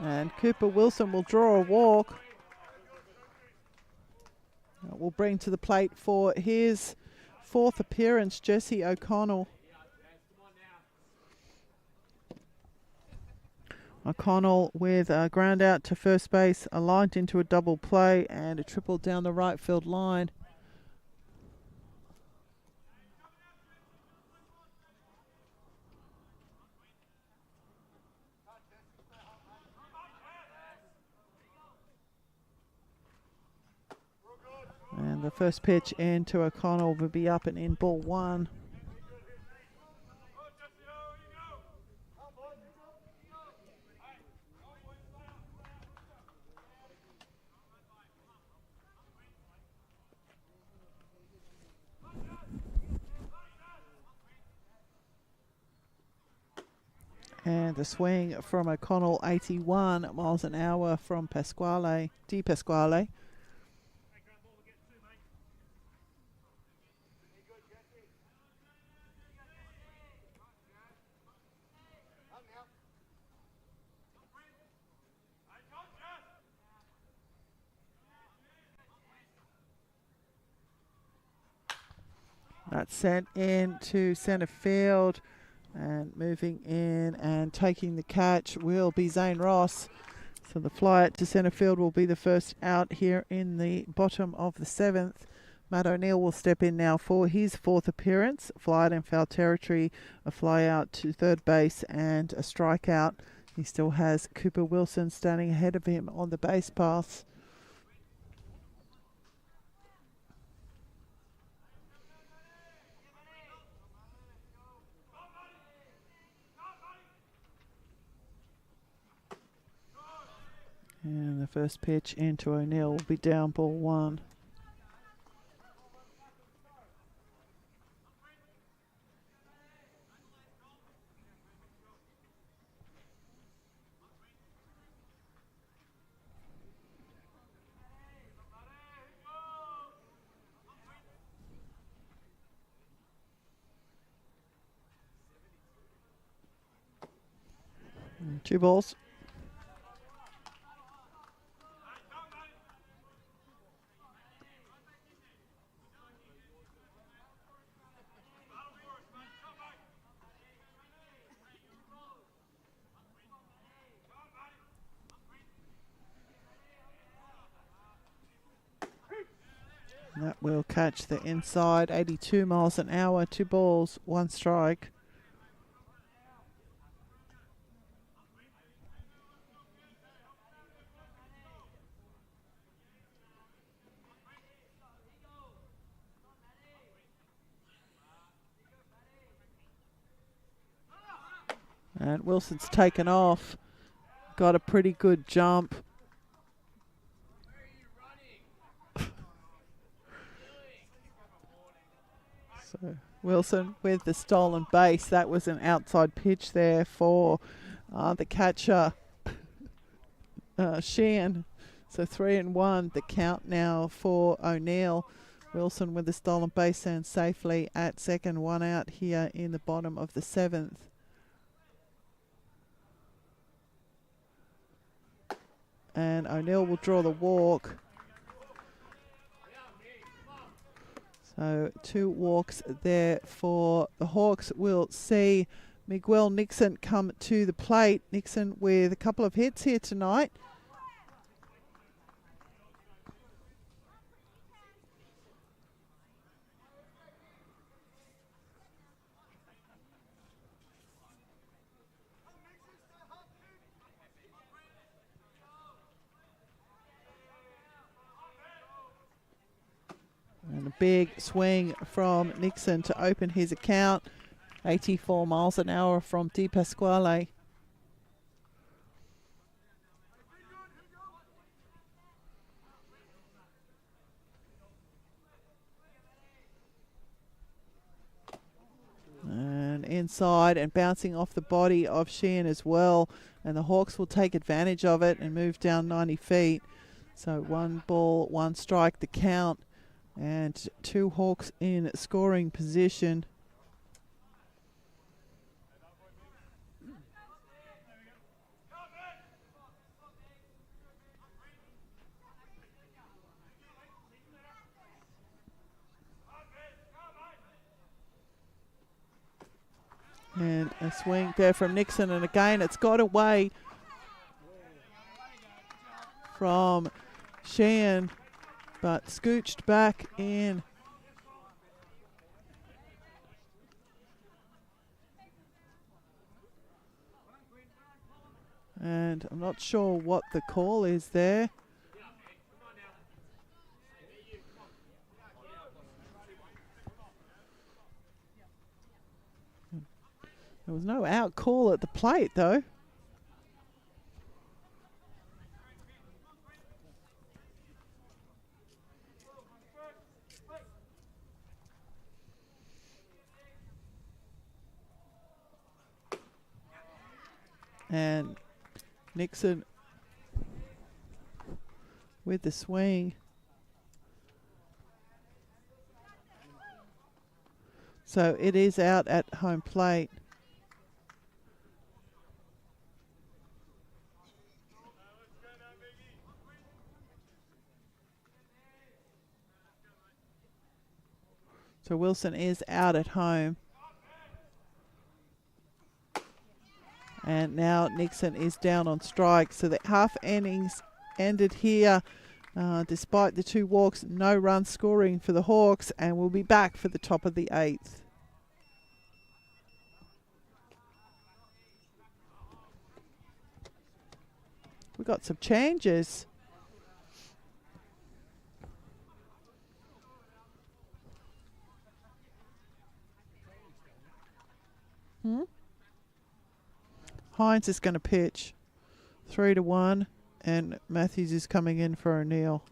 [SPEAKER 1] And Cooper Wilson will draw a walk. Will bring to the plate for his fourth appearance, Jesse O'Connell. O'Connell with a ground out to first base, a line into a double play, and a triple down the right field line. And the first pitch into O'Connell will be up and in, ball one. And the swing from O'Connell, 81 miles an hour from Di Pasquale. That's sent into centre field, and moving in and taking the catch will be Zane Ross. So the fly out to centre field will be the first out here in the bottom of the 7th. Matt O'Neill will step in now for his fourth appearance. Fly out in foul territory, a fly out to third base and a strikeout. He still has Cooper Wilson standing ahead of him on the base paths. And the first pitch into O'Neill will be down, ball one. And 2 balls. That will catch the inside, 82 miles an hour, 2 balls, 1 strike. And Wilson's taken off. Got a pretty good jump. So Wilson with the stolen base. That was an outside pitch there for the catcher, Sheehan. So 3-1, the count now for O'Neill. Wilson with the stolen base and safely at second, 1 out here in the bottom of the 7th. And O'Neill will draw the walk. So 2 walks there for the Hawks. We'll see Miguel Nixon come to the plate. Nixon with a couple of hits here tonight. And a big swing from Nixon to open his account. 84 miles an hour from Di Pasquale. And inside and bouncing off the body of Sheehan as well. And the Hawks will take advantage of it and move down 90 feet. So 1 ball, 1 strike, the count. And 2 Hawks in scoring position. And a swing there from Nixon, and again it's got away from Sheehan, but scooched back in. And I'm not sure what the call is there. There was no out call at the plate though. And Nixon with the swing. So it is out at home plate. So Wilson is out at home. And now Nixon is down on strike. So the half innings ended here. Despite the 2 walks, no run scoring for the Hawks. And we'll be back for the top of the 8th. We got some changes. Hines is going to pitch 3-1, and Matthews is coming in for O'Neill.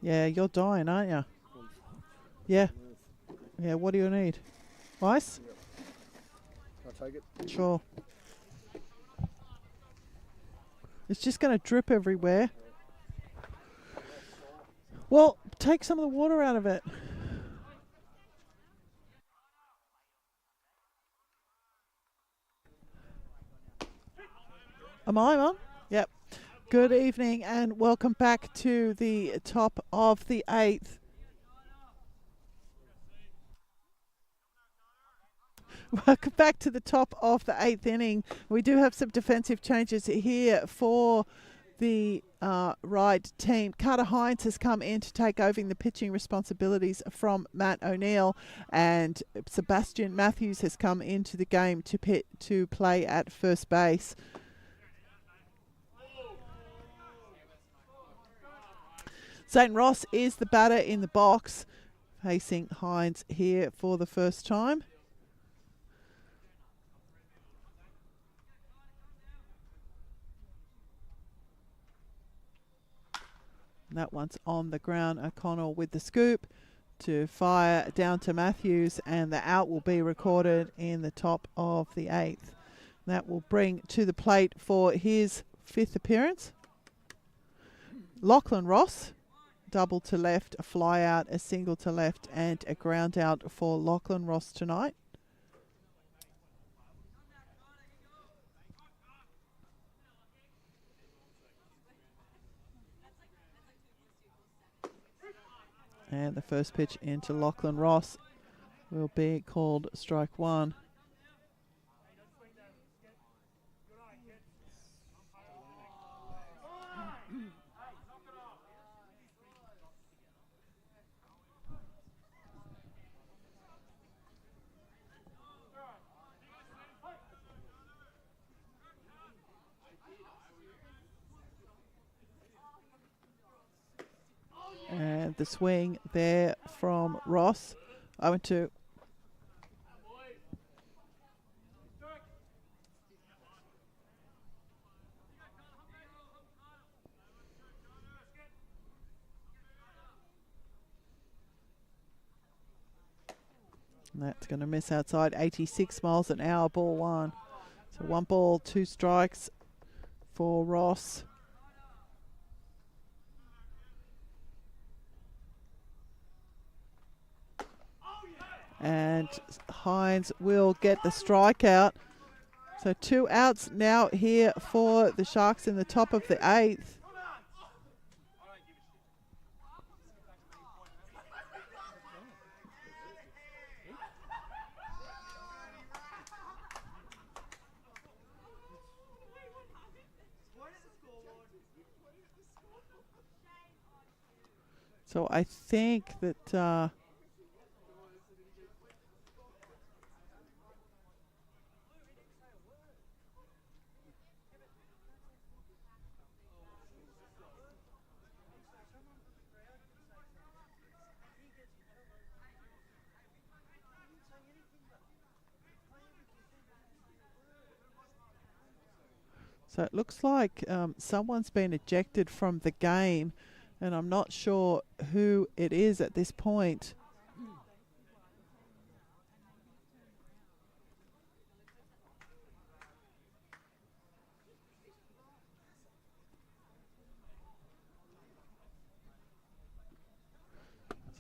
[SPEAKER 1] Yeah, you're dying, aren't you? Yeah. Yeah, what do you need? Ice?
[SPEAKER 2] I'll take it.
[SPEAKER 1] Sure. It's just going to drip everywhere. Well, take some of the water out of it. Am I on? Yep. Good evening and welcome back to the top of the 8th. Welcome back to the top of the 8th inning. We do have some defensive changes here for the Ryde team. Carter Hines has come in to take over the pitching responsibilities from Matt O'Neill, and Sebastian Matthews has come into the game to play at first base. St. Ross is the batter in the box, facing Hines here for the first time. That one's on the ground. O'Connell with the scoop to fire down to Matthews, and the out will be recorded in the top of the 8th. That will bring to the plate for his 5th appearance Lachlan Ross. Double to left, a fly out, a single to left, and a ground out for Lachlan Ross tonight. And the first pitch into Lachlan Ross will be called strike 1. And the swing there from Ross. 0-2. And that's going to miss outside. 86 miles an hour, ball 1. So 1 ball, 2 strikes for Ross. And Hines will get the strikeout. So 2 outs now here for the Sharks in the top of the 8th. So I think that so it looks like someone's been ejected from the game, and I'm not sure who it is at this point.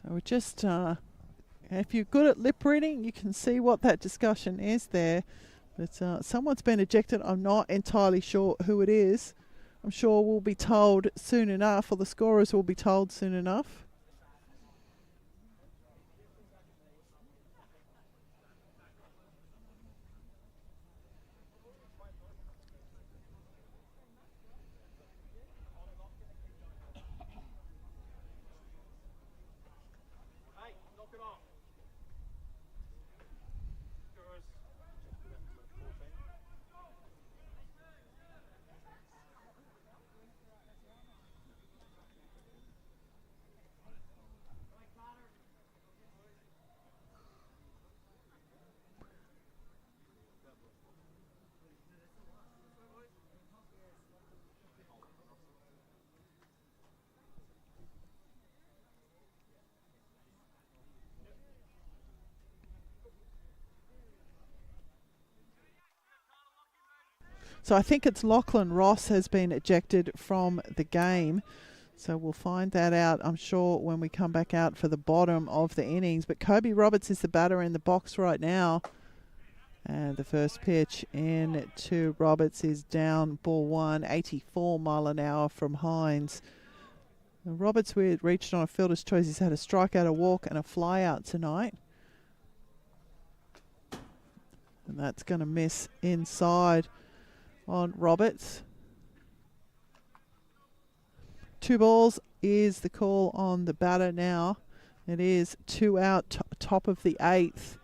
[SPEAKER 1] So we're just, if you're good at lip reading, you can see what that discussion is there. But someone's been ejected. I'm not entirely sure who it is. I'm sure we'll be told soon enough, or the scorers will be told soon enough. So I think it's Lachlan Ross has been ejected from the game. So we'll find that out, I'm sure, when we come back out for the bottom of the innings. But Kobe Roberts is the batter in the box right now. And the first pitch in to Roberts is down, ball one, 84 mile an hour from Hines. Roberts, we reached on a fielder's choice. He's had a strikeout, a walk, and a fly out tonight. And that's going to miss inside on Roberts. 2 balls is the call on the batter now. It is 2 out, top of the 8th.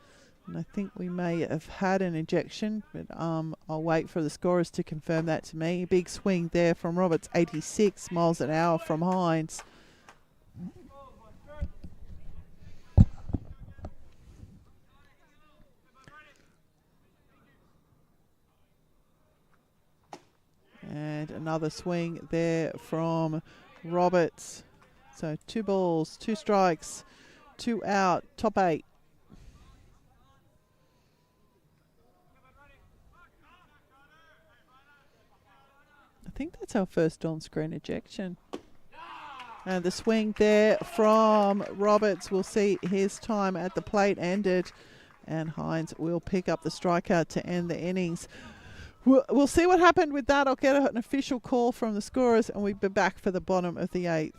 [SPEAKER 1] And I think we may have had an ejection, but I'll wait for the scorers to confirm that to me. Big swing there from Roberts, 86 miles an hour from Hines. And another swing there from Roberts. So 2 balls, 2 strikes, 2 out, top 8. I think that's our first on-screen ejection. And the swing there from Roberts. We'll see his time at the plate ended. And Hines will pick up the strikeout to end the innings. We'll see what happened with that. I'll get an official call from the scorers and we'll be back for the bottom of the 8th.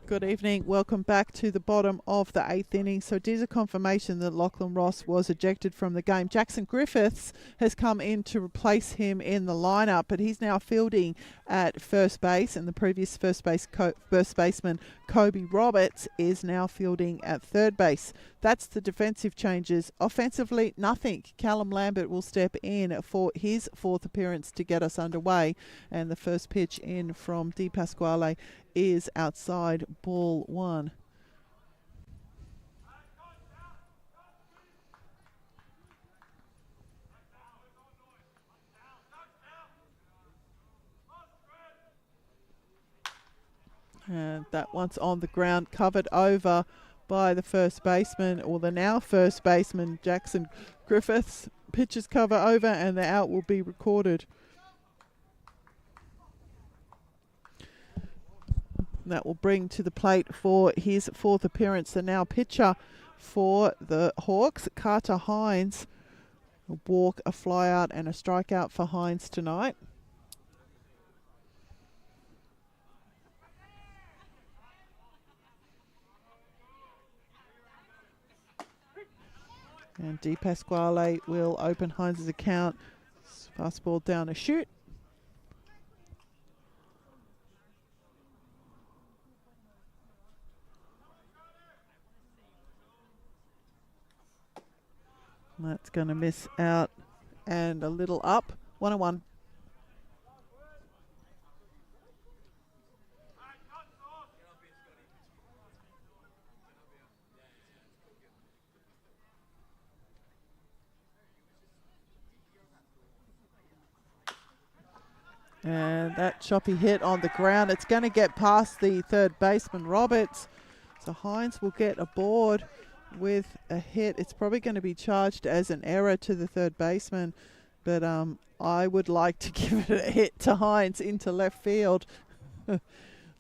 [SPEAKER 1] Good evening. Welcome back to the bottom of the 8th inning. So it is a confirmation that Lachlan Ross was ejected from the game. Jackson Griffiths has come in to replace him in the lineup, but he's now fielding at first base, and the previous first baseman Kobe Roberts is now fielding at third base. That's the defensive changes. Offensively, nothing. Callum Lambert will step in for his 4th appearance to get us underway, and the first pitch in from Di Pasquale is outside, ball 1. And that one's on the ground, covered over by the first baseman, or the now first baseman, Jackson Griffiths. Pitches cover over and the out will be recorded. That will bring to the plate for his 4th appearance the now pitcher for the Hawks, Carter Hines. A walk, a fly out and a strikeout for Hines tonight. And Di Pasquale will open Hines' account. Fastball down a shoot. That's going to miss out and a little up. 1-1. And that choppy hit on the ground. It's going to get past the third baseman, Roberts. So Hines will get aboard with a hit. It's probably going to be charged as an error to the third baseman. But I would like to give it a hit to Hines into left field.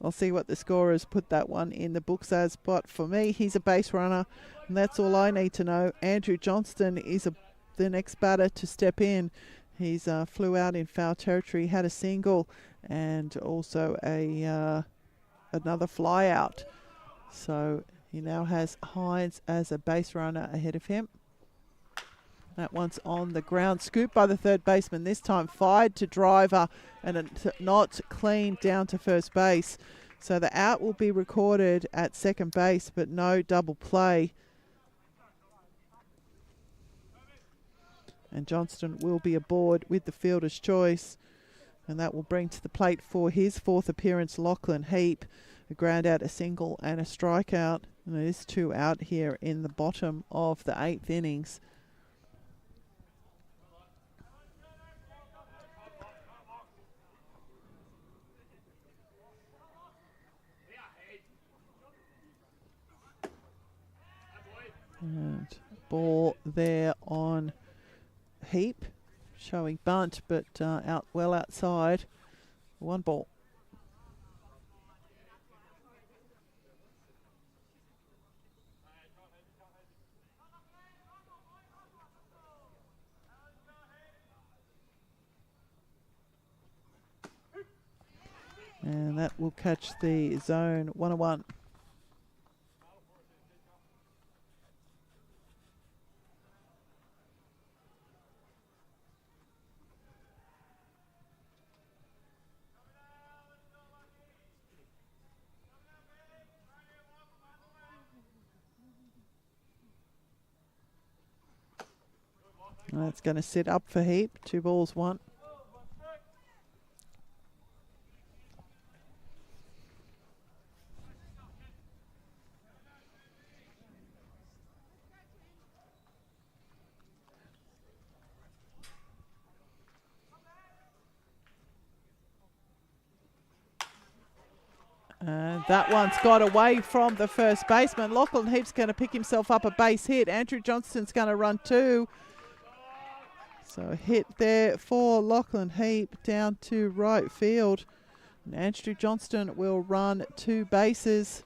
[SPEAKER 1] I'll see what the scorers put that one in the books as. But for me, he's a base runner. And that's all I need to know. Andrew Johnston is the next batter to step in. He's flew out in foul territory, had a single, and also another fly out. So he now has Hines as a base runner ahead of him. That one's on the ground, scooped by the third baseman. This time fired to driver and not clean down to first base. So the out will be recorded at second base, but no double play. And Johnston will be aboard with the fielder's choice. And that will bring to the plate for his fourth appearance, Lachlan Heap. A ground out, a single and a strikeout. And it is 2 out here in the bottom of the 8th innings. And ball there on Heap, showing bunt, but out well outside. 1 ball. And that will catch the zone. 1-1. That's going to sit up for Heap. 2 balls, 1. And that one's got away from the first baseman. Lachlan Heap's going to pick himself up a base hit. Andrew Johnston's going to run 2. So a hit there for Lachlan Heap down to right field. And Andrew Johnston will run 2 bases.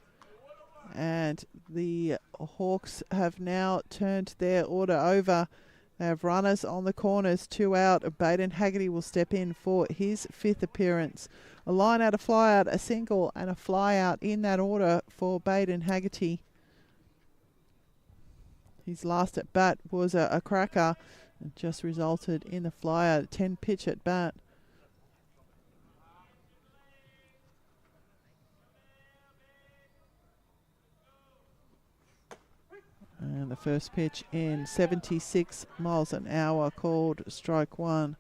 [SPEAKER 1] And the Hawks have now turned their order over. They have runners on the corners, 2 out. Baden Haggerty will step in for his 5th appearance. A line out, a fly out, a single and a fly out in that order for Baden Haggerty. His last at bat was a cracker. It just resulted in a fly out, 10 pitch at bat. And the first pitch in 76 miles an hour, called strike 1.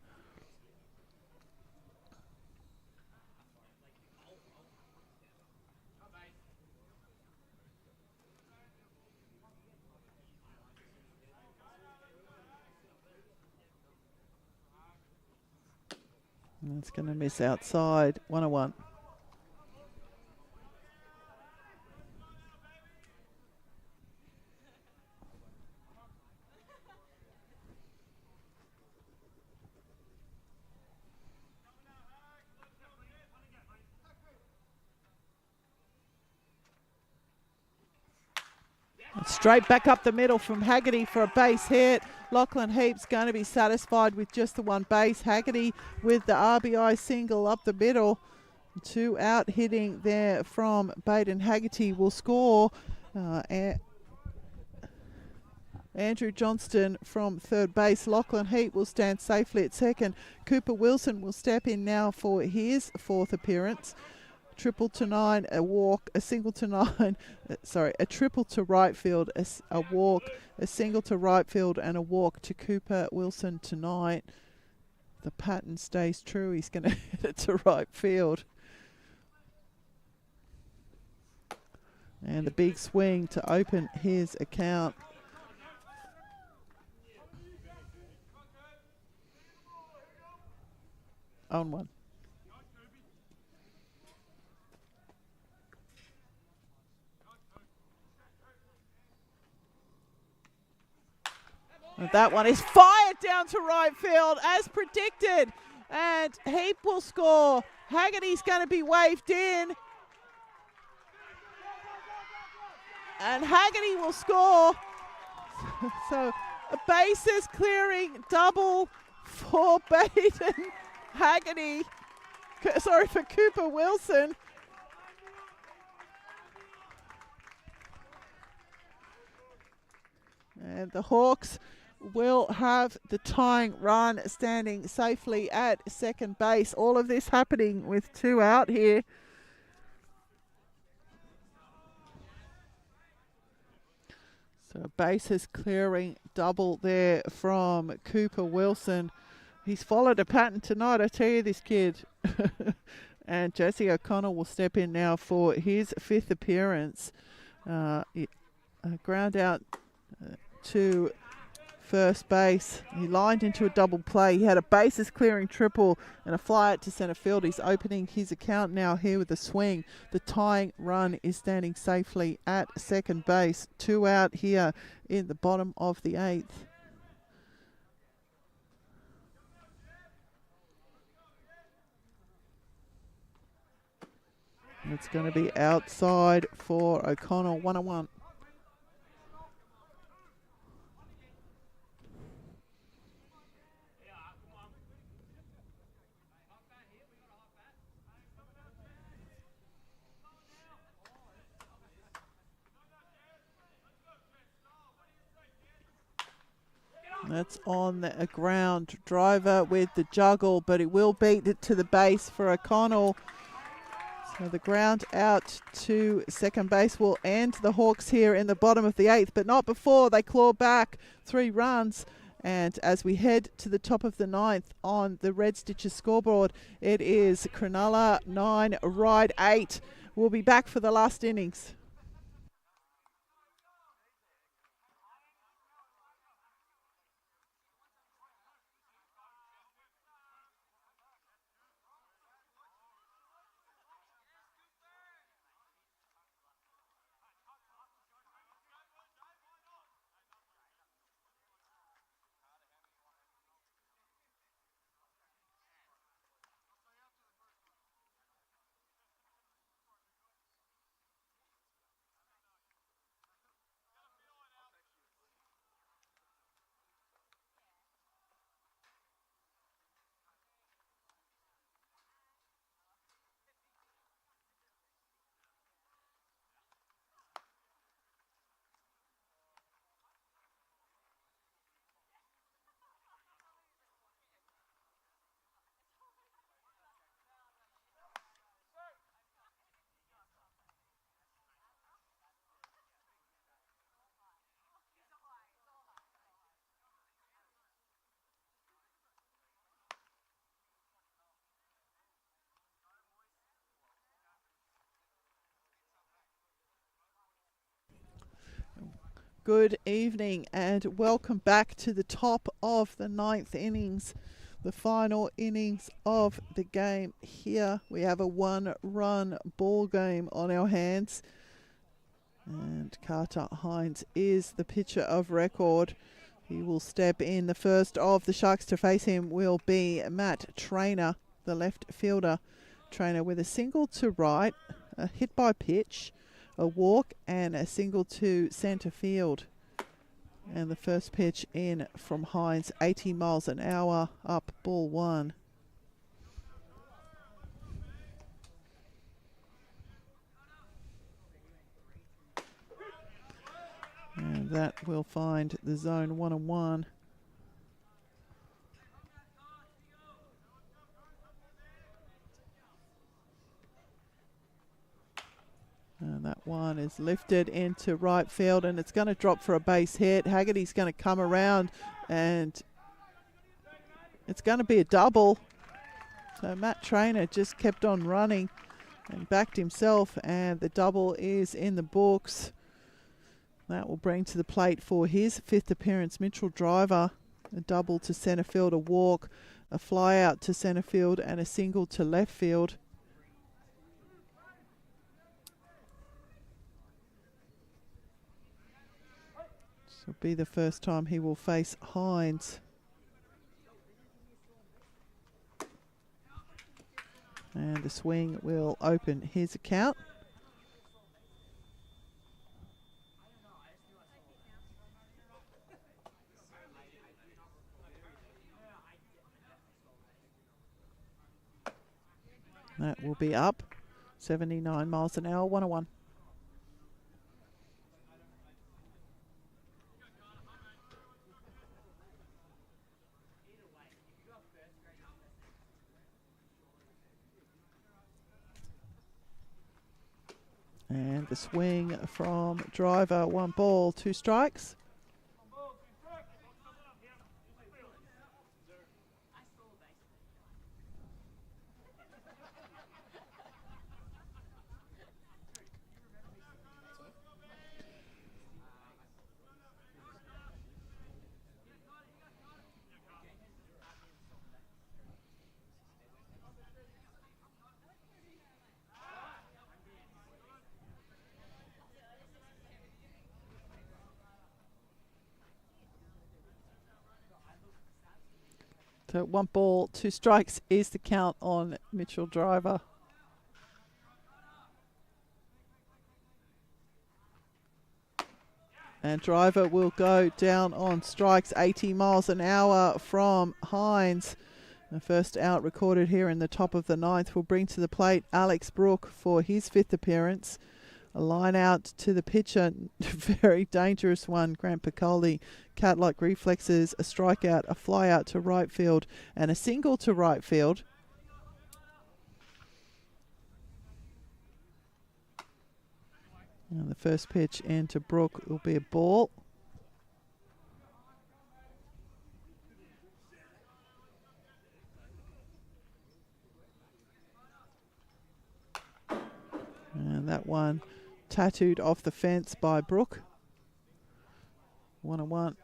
[SPEAKER 1] And it's going to miss outside. 1-1. Straight back up the middle from Haggerty for a base hit. Lachlan Heap's going to be satisfied with just the 1 base. Haggerty with the RBI single up the middle. 2 out hitting there from Baden Haggerty will score. Andrew Johnston from third base. Lachlan Heat will stand safely at second. Cooper Wilson will step in now for his fourth appearance. Triple to 9, a walk, a single to 9, a triple to right field, a walk, a single to right field, and a walk to Cooper Wilson tonight. The pattern stays true. He's going to hit it to right field. And the big swing to open his account. On one. And that one is fired down to right field as predicted. And Heap will score. Haggerty's going to be waved in. And Haggerty will score. So a bases clearing double for Baden Haggerty. Sorry, for Cooper Wilson. And the Hawks will have the tying run standing safely at second base. All of this happening with 2 out here. So bases clearing double there from Cooper Wilson. He's followed a pattern tonight, I tell you, this kid. And Jesse O'Connell will step in now for his 5th appearance. Ground out to first base. He lined into a double play. He had a bases clearing triple and a fly out to centre field. He's opening his account now here with a swing. The tying run is standing safely at second base. 2 out here in the bottom of the 8th. It's going to be outside for O'Connell, 1-1. That's on a ground driver with the juggle, but it will beat it to the base for O'Connell. So the ground out to second base will end the Hawks here in the bottom of the 8th, but not before they claw back 3 runs. And as we head to the top of the 9th on the Red Stitches scoreboard, it is Cronulla 9, Ryde 8. We'll be back for the last innings. Good evening and welcome back to the top of the 9th innings, the final innings of the game here. We have a 1-run ball game on our hands, and Carter Hines is the pitcher of record. He will step in. The first of the Sharks to face him will be Matt Trainer, the left fielder. Trainer with a single to right, a hit by pitch, a walk and a single to centre field. And the first pitch in from Hines, 80 miles an hour, up ball 1. And that will find the zone 1-on-1. And that one is lifted into right field, and it's going to drop for a base hit. Haggerty's going to come around, and it's going to be a double. So Matt Trainer just kept on running and backed himself, and the double is in the books. That will bring to the plate for his 5th appearance Mitchell Driver. A double to centre field, a walk, a fly out to centre field, and a single to left field. This will be the first time he will face Hines. And the swing will open his account. That will be up. 79 miles an hour, 101. And the swing from Driver, 1 ball, 2 strikes. So 1 ball, 2 strikes is the count on Mitchell Driver. And Driver will go down on strikes, 80 miles an hour from Hines. The first out recorded here in the top of the 9th will bring to the plate Alex Brook for his 5th appearance. A line out to the pitcher, very dangerous one, Grant Piccoli. Cat-like reflexes, a strikeout, a fly out to right field, and a single to right field. And the first pitch into Brook will be a ball. And that one tattooed off the fence by Brook. 1-1.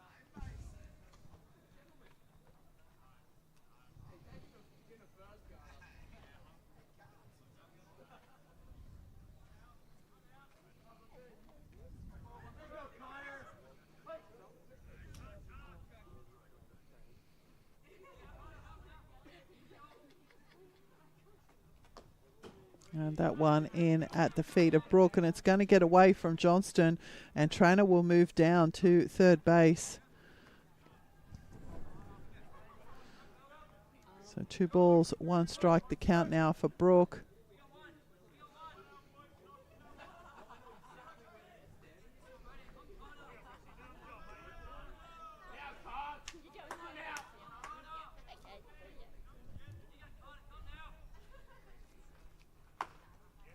[SPEAKER 1] And that one in at the feet of Brook, and it's going to get away from Johnston, and Trainer will move down to 3rd base. So 2 balls, 1 strike, the count now for Brook.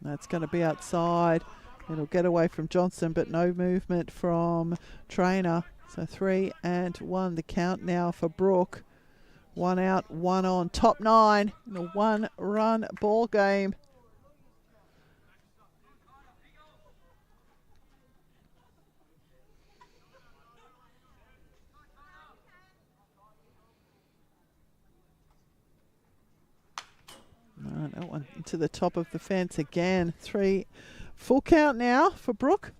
[SPEAKER 1] That's going to be outside. It'll get away from Johnson, but no movement from Trainer. So 3-1 the count now for Brook. 1 out, 1 on, top 9 in a 1-run ball game. That one to the top of the fence again. 3 full count now for Brook.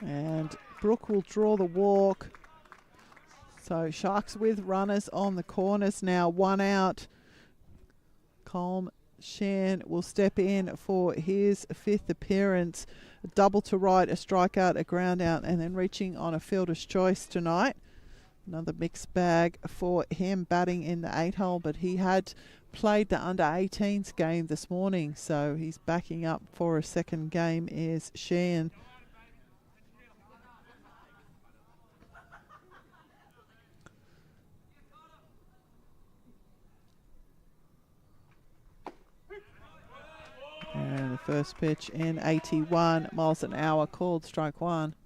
[SPEAKER 1] And Brook will draw the walk. So Sharks with runners on the corners now. 1 out. Colm Shan will step in for his 5th appearance. A double to Ryde, a strikeout, a ground out, and then reaching on a fielder's choice tonight. Another mixed bag for him batting in the 8-hole, but he had played the under-18s game this morning, so he's backing up for a second game is Shan. And the first pitch in 81 miles an hour, called strike one.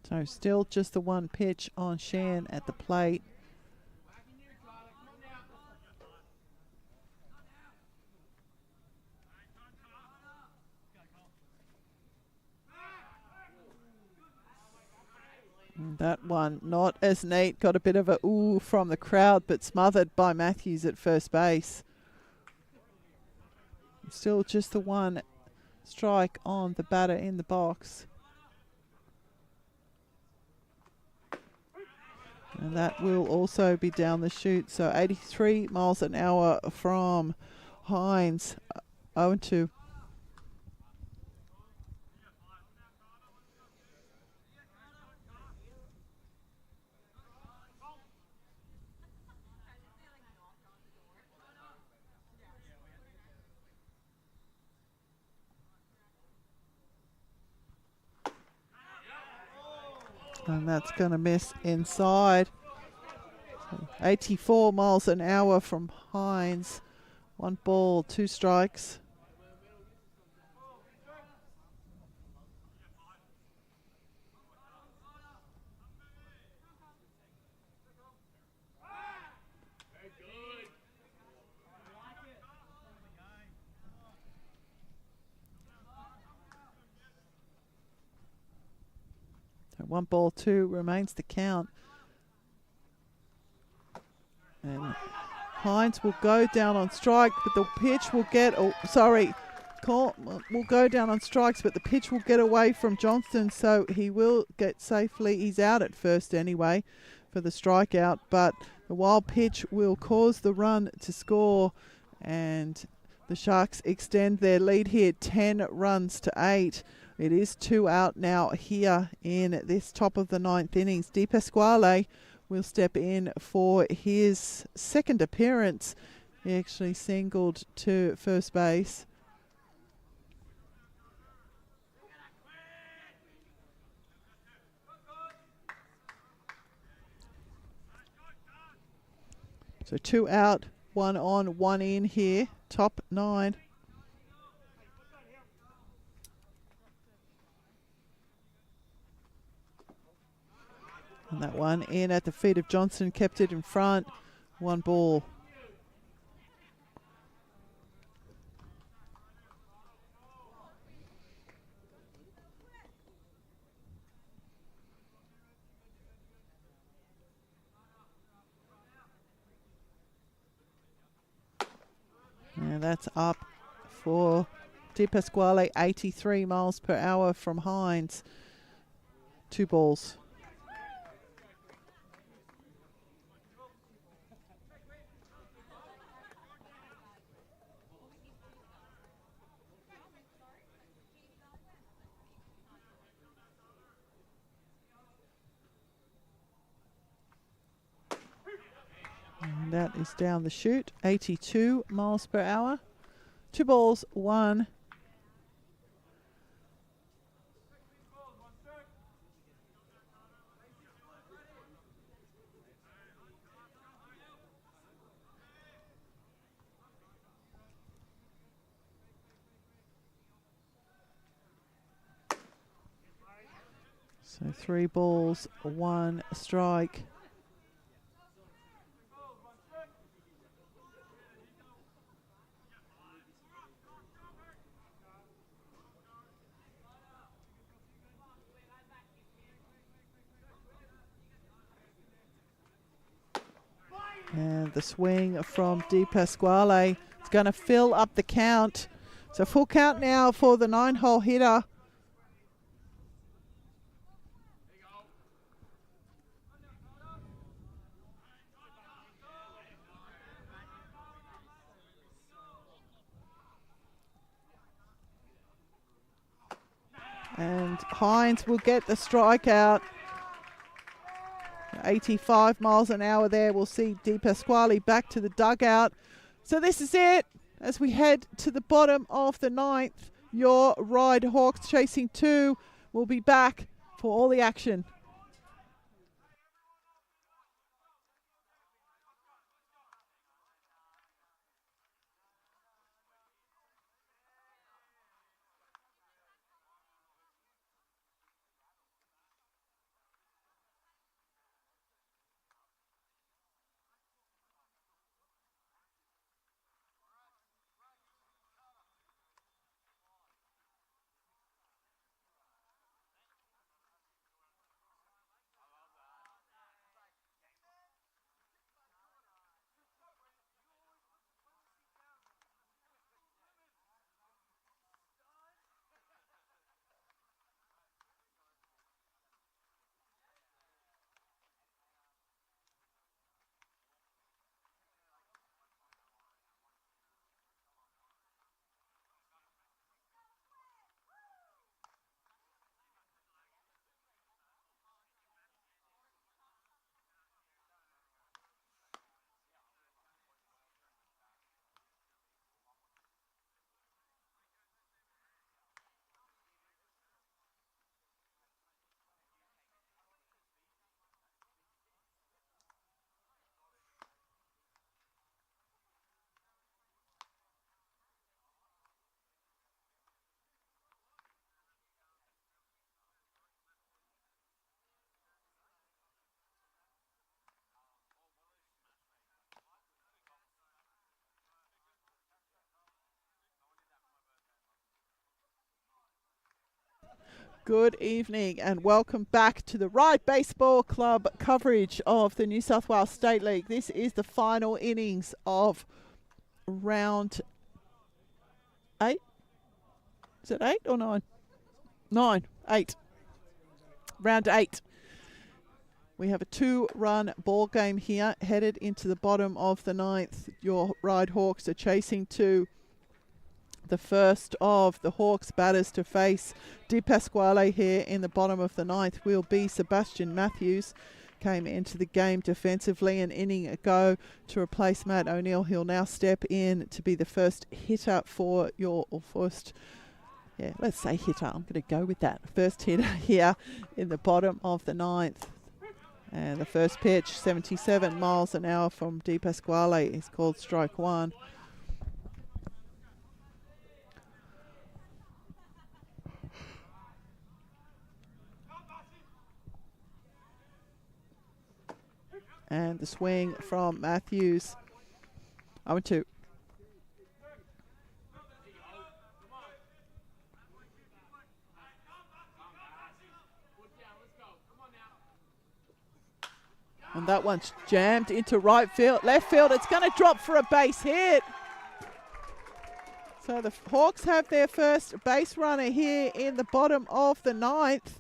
[SPEAKER 1] So still just the one pitch on Shan at the plate. And that one not as neat. Got a bit of a ooh from the crowd, but smothered by Matthews at first base. Still just the one strike on the batter in the box. And that will also be down the chute. So 83 miles an hour from Hines. 0-2. And that's going to miss inside. 84 miles an hour from Hines. 1 ball, 2 strikes. So 1 ball, 2 remains to count. And Hines will go down on strike, but the pitch will get, will go down on strikes, but the pitch will get away from Johnston, so he will get safely. He's out at first anyway for the strikeout, but the wild pitch will cause the run to score, and the Sharks extend their lead here 10 runs to 8. It is 2 out now here in this top of the 9th innings. De Pasquale will step in for his 2nd appearance. He actually singled to first base. So 2 out, 1 on, 1 in here. Top 9. And that one in at the feet of Johnson, kept it in front. 1 ball. And that's up for De Pasquale, 83 miles per hour from Hines. 2 balls. And that is down the chute, 82 miles per hour. 2 balls, 1. So 3 balls, 1 strike. And the swing from Di Pasquale is going to fill up the count. So full count now for the 9-hole hitter. And Hines will get the strikeout. 85 miles an hour there. We'll see Di Pasquale back to the dugout. So this is it as we head to the bottom of the 9th. Your Ryde Hawks chasing 2 will be back for all the action. Good evening and welcome back to the Ryde Baseball Club coverage of the New South Wales State League. This is the final innings of round 8. Is it 8 or 9? 9, 8. Round 8. We have a 2-run ball game here headed into the bottom of the 9th. Your Ryde Hawks are chasing 2. The first of the Hawks batters to face Di Pasquale here in the bottom of the 9th will be Sebastian Matthews. Came into the game defensively an inning ago to replace Matt O'Neill. He'll now step in to be the first hitter for your, or first, yeah, let's say hitter. I'm going to go with that. First hitter here in the bottom of the 9th. And the first pitch, 77 miles an hour from Di Pasquale, is called strike 1. And the swing from Matthews. 0-2. And that one's jammed into right field, left field. It's going to drop for a base hit. So the Hawks have their first base runner here in the bottom of the 9th.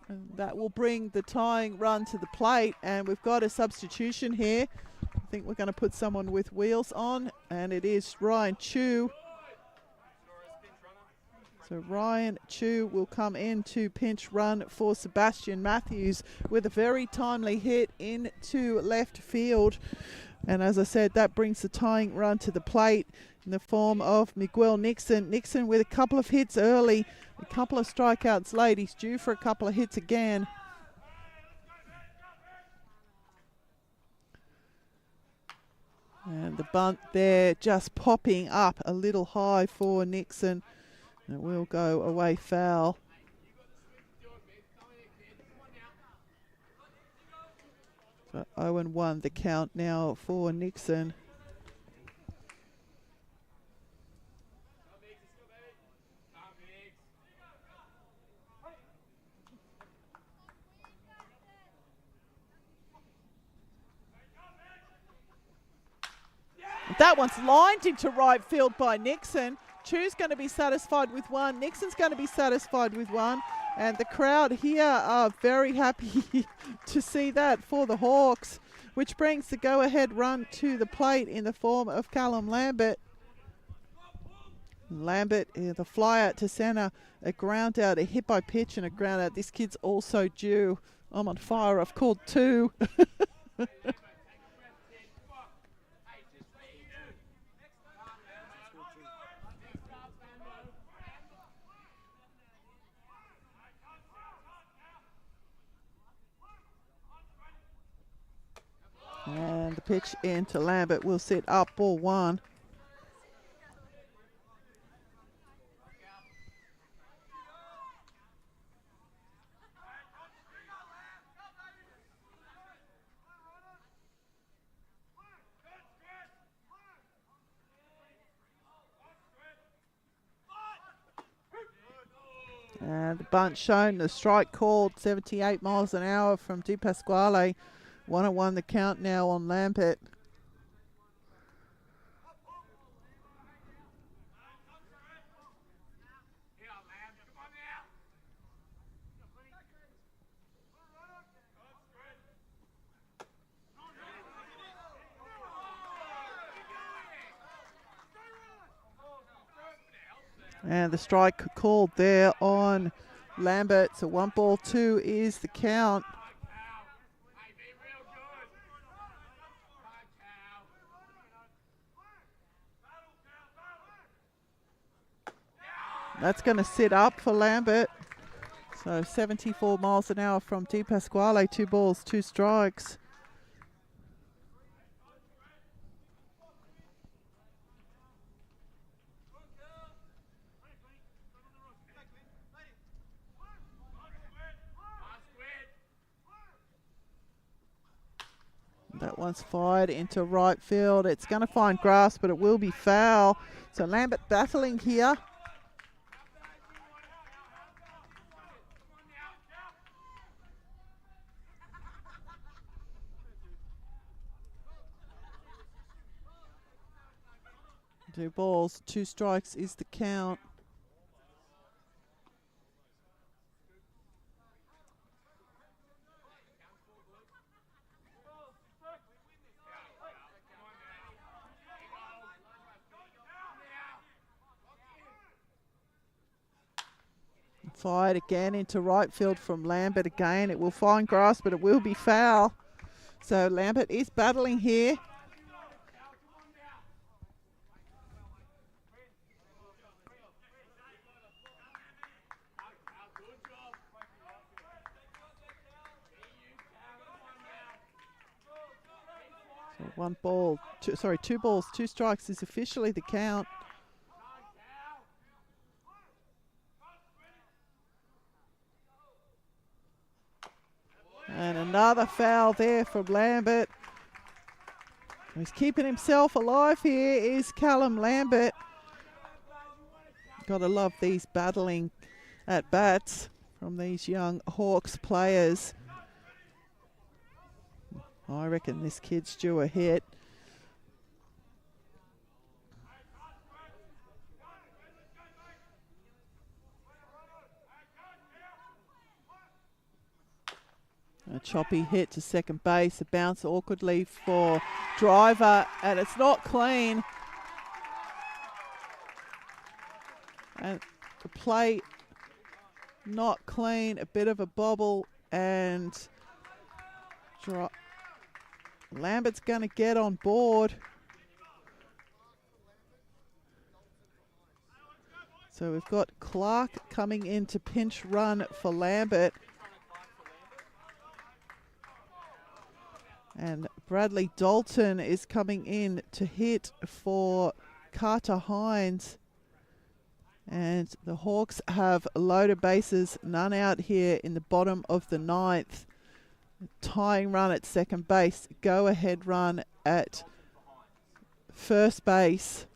[SPEAKER 1] And that will bring the tying run to the plate. And we've got a substitution here. I think we're going to put someone with wheels on. And it is Ryan Chu. So Ryan Chu will come in to pinch run for Sebastian Matthews with a very timely hit into left field. And as I said, that brings the tying run to the plate in the form of Miguel Nixon. Nixon with a couple of hits early, a couple of strikeouts late. He's due for a couple of hits again. And the bunt there just popping up a little high for Nixon. And it will go away foul. So 0-1 the count now for Nixon. that one's lined into right field by Nixon. Chu's going to be satisfied with one. Nixon's going to be satisfied with one. And the crowd here are very happy to see that for the Hawks, which brings the go-ahead run to the plate in the form of Callum Lambert. Lambert, the fly out to centre, a ground out, a hit by pitch and a ground out. This kid's also due. I'm on fire. I've called two. And the pitch into Lambert will sit up, ball one. And the bunt shown, the strike called, 78 miles an hour from Di Pasquale. 1-1 the count now on Lambert. And the strike called there on Lambert. So 1-2 is the count. That's going to sit up for Lambert. So 74 miles an hour from Di Pasquale. 2 balls, 2 strikes. That one's fired into right field. It's going to find grass, but it will be foul. So Lambert battling here. Two balls, 2 strikes is the count. Fired again into right field from Lambert again. It will find grass, but it will be foul. So Lambert is battling here. So 2 balls, 2 strikes is officially the count. And another foul there from Lambert. He's keeping himself alive here is Callum Lambert. Got to love these battling at bats from these young Hawks players. I reckon this kid's due a hit. A choppy hit to second base, a bounce awkwardly for Driver, and it's not clean. And the play not clean, a bit of a bobble, and Lambert's going to get on board. So we've got Clark coming in to pinch run for Lambert. And Bradley Dalton is coming in to hit for Carter Hines. And the Hawks have a load of bases, none out here in the bottom of the 9th. Tying run at second base, go ahead run at first base,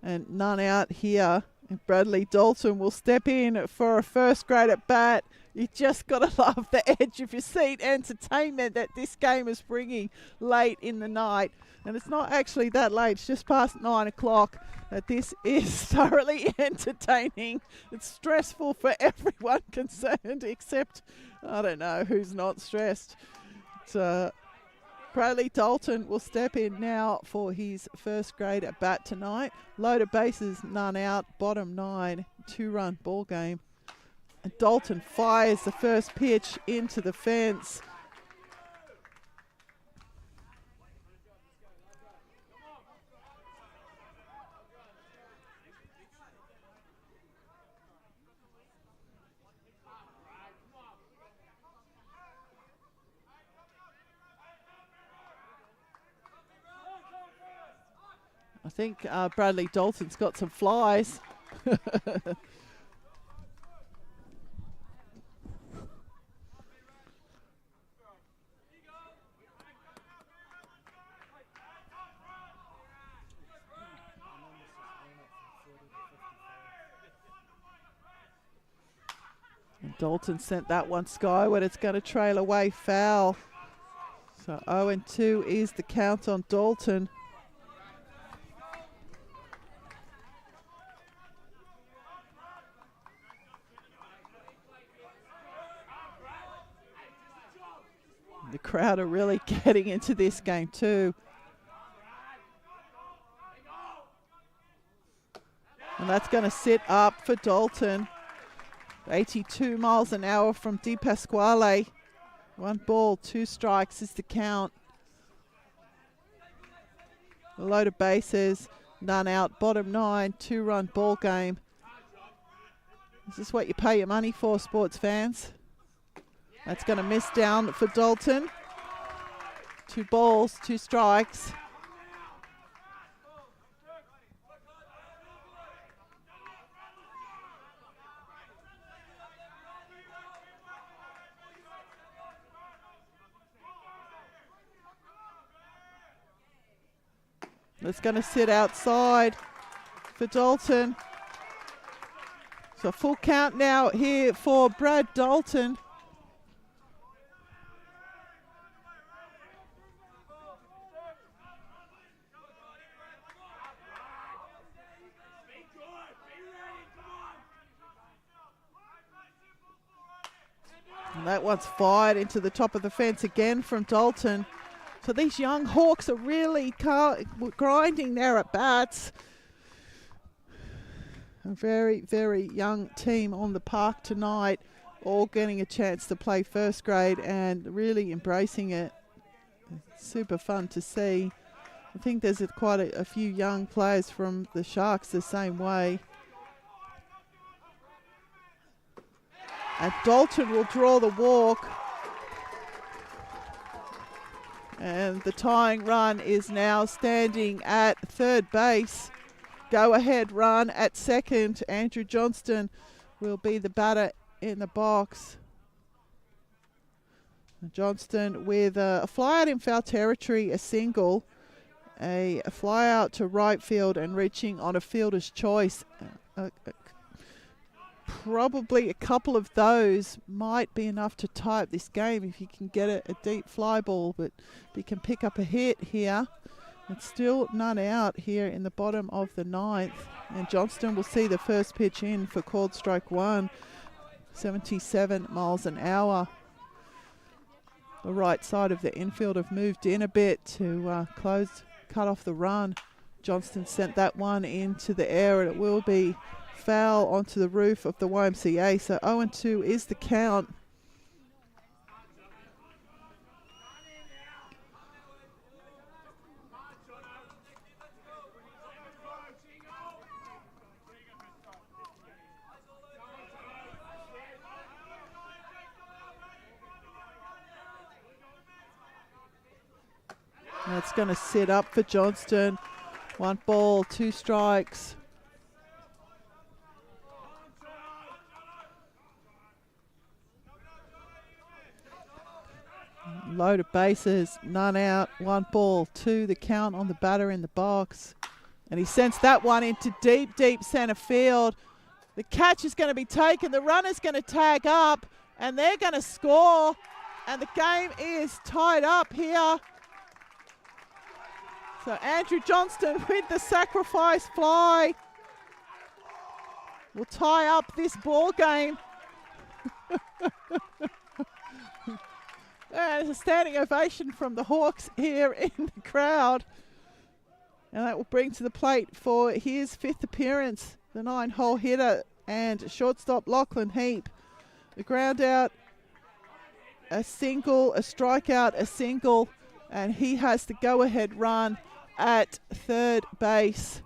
[SPEAKER 1] and none out here. And Bradley Dalton will step in for a first grade at bat. You just got to love the edge of your seat entertainment that this game is bringing late in the night. And it's not actually that late, it's just past 9 o'clock. That this is thoroughly entertaining. It's stressful for everyone concerned, except, I don't know, who's not stressed. Bradley Dalton will step in now for his first grade at bat tonight. Load of bases, none out, bottom 9, 2-run ball game. And Dalton fires the first pitch into the fence. I think Bradley Dalton's got some flies. And Dalton sent that one skyward. It's going to trail away foul. So 0-2 is the count on Dalton. The crowd are really getting into this game too. And that's going to sit up for Dalton. 82 miles an hour from Di Pasquale. 1 ball, 2 strikes is the count. A load of bases, none out, bottom 9, 2-run ball game. Is this what you pay your money for, sports fans? That's going to miss down for Dalton. 2 balls, 2 strikes. It's going to sit outside for Dalton. So full count now here for Brad Dalton. And that one's fired into the top of the fence again from Dalton. So these young Hawks are really grinding their at-bats. A very, very young team on the park tonight, all getting a chance to play first grade and really embracing it. It's super fun to see. I think there's quite a few young players from the Sharks the same way. And Dalton will draw the walk. And the tying run is now standing at third base. Go ahead run at second. Andrew Johnston will be the batter in the box. Johnston with a fly out in foul territory, a single, a fly out to right field and reaching on a fielder's choice. Probably a couple of those might be enough to tie up this game if you can get a deep fly ball, but you can pick up a hit here. It's still none out here in the bottom of the 9th, and Johnston will see the first pitch in for called strike 1, 77 miles an hour. The right side of the infield have moved in a bit to cut off the run. Johnston sent that one into the air, and it will be foul onto the roof of the YMCA. So 0-2 is the count. That's going to sit up for Johnston. 1 ball, 2 strikes. Load of bases, none out, 1 ball, 2 the count on the batter in the box. And he sends that one into deep, deep centre field. The catch is going to be taken. The runner's going to tag up. And they're going to score. And the game is tied up here. So Andrew Johnston with the sacrifice fly will tie up this ball game. There's a standing ovation from the Hawks here in the crowd. And that will bring to the plate for his 5th appearance, the 9-hole hitter and shortstop Lachlan Heap. The ground out, a single, a strikeout, a single, and he has the go-ahead run at third base.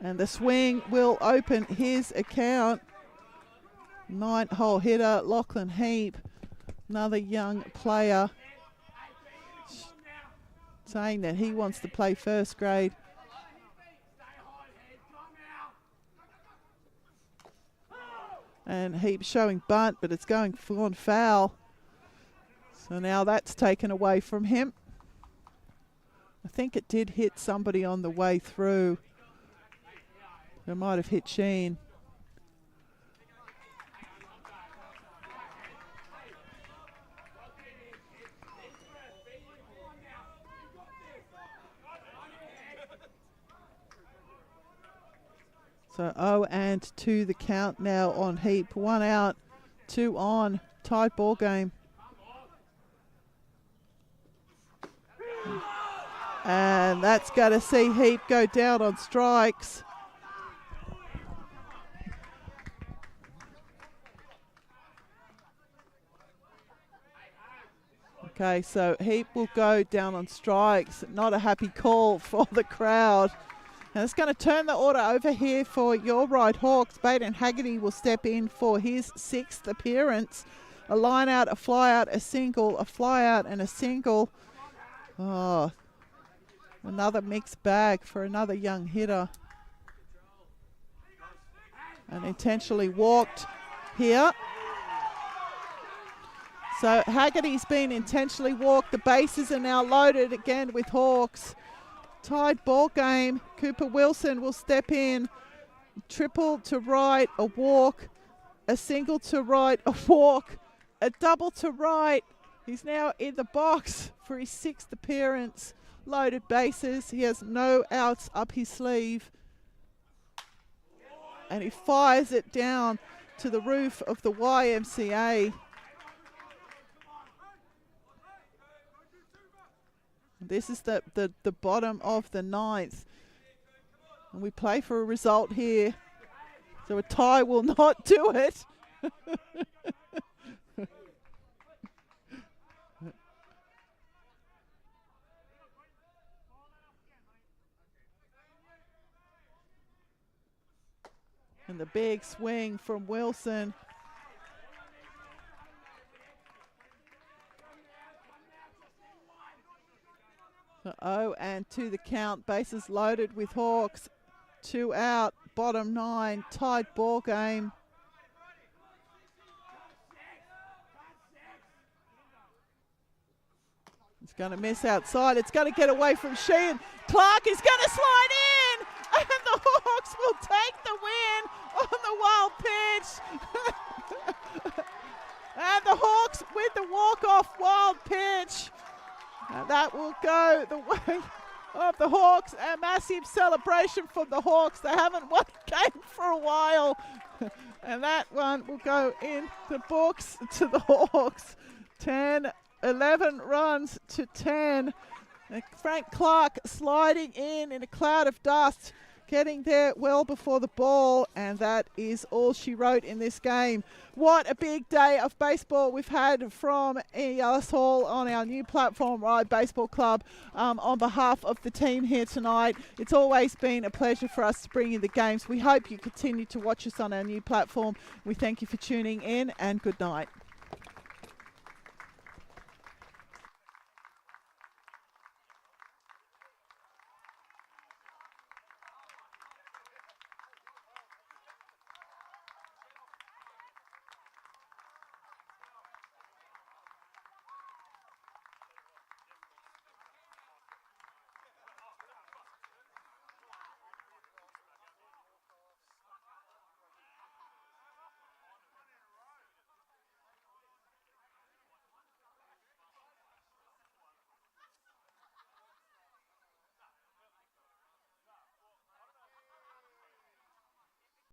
[SPEAKER 1] And the swing will open his account. 9-hole hitter Lachlan Heap, another young player, saying that he wants to play first grade. And Heap showing bunt, but it's going on foul. So now that's taken away from him. I think it did hit somebody on the way through. It might have hit Sheen. So 0-2 the count now on Heap. 1 out, 2 on. Tied ball game. And that's going to see Heap go down on strikes. Okay, so Heap will go down on strikes. Not a happy call for the crowd. Now it's going to turn the order over here for your Ryde Hawks. Baden Haggerty will step in for his 6th appearance. A line out, a fly out, a single, a fly out and a single. Oh, another mixed bag for another young hitter. And intentionally walked here. So Haggerty's been intentionally walked. The bases are now loaded again with Hawks. Tied ball game. Cooper Wilson will step in. Triple to right, a walk. A single to right, a walk. A double to right. He's now in the box for his 6th appearance. Loaded bases. He has no outs up his sleeve. And he fires it down to the roof of the YMCA. This is the bottom of the 9th. And we play for a result here. So a tie will not do it. And the big swing from Wilson. So 0-2 the count. Bases loaded with Hawks. 2 out. Bottom 9. Tied ball game. It's going to miss outside. It's going to get away from Sheehan. Clark is going to slide in. And the Hawks will take the win on the wild pitch. And the Hawks with the walk-off wild pitch. And that will go the way of the Hawks. A massive celebration from the Hawks. They haven't won a game for a while. And that one will go in the books to the Hawks. 11 runs to 10. And Frank Clark sliding in a cloud of dust, getting there well before the ball, and that is all she wrote in this game. What a big day of baseball we've had from Ellis Hall on our new platform, Ryde Baseball Club. On behalf of the team here tonight, it's always been a pleasure for us to bring you the games. We hope you continue to watch us on our new platform. We thank you for tuning in, and good night.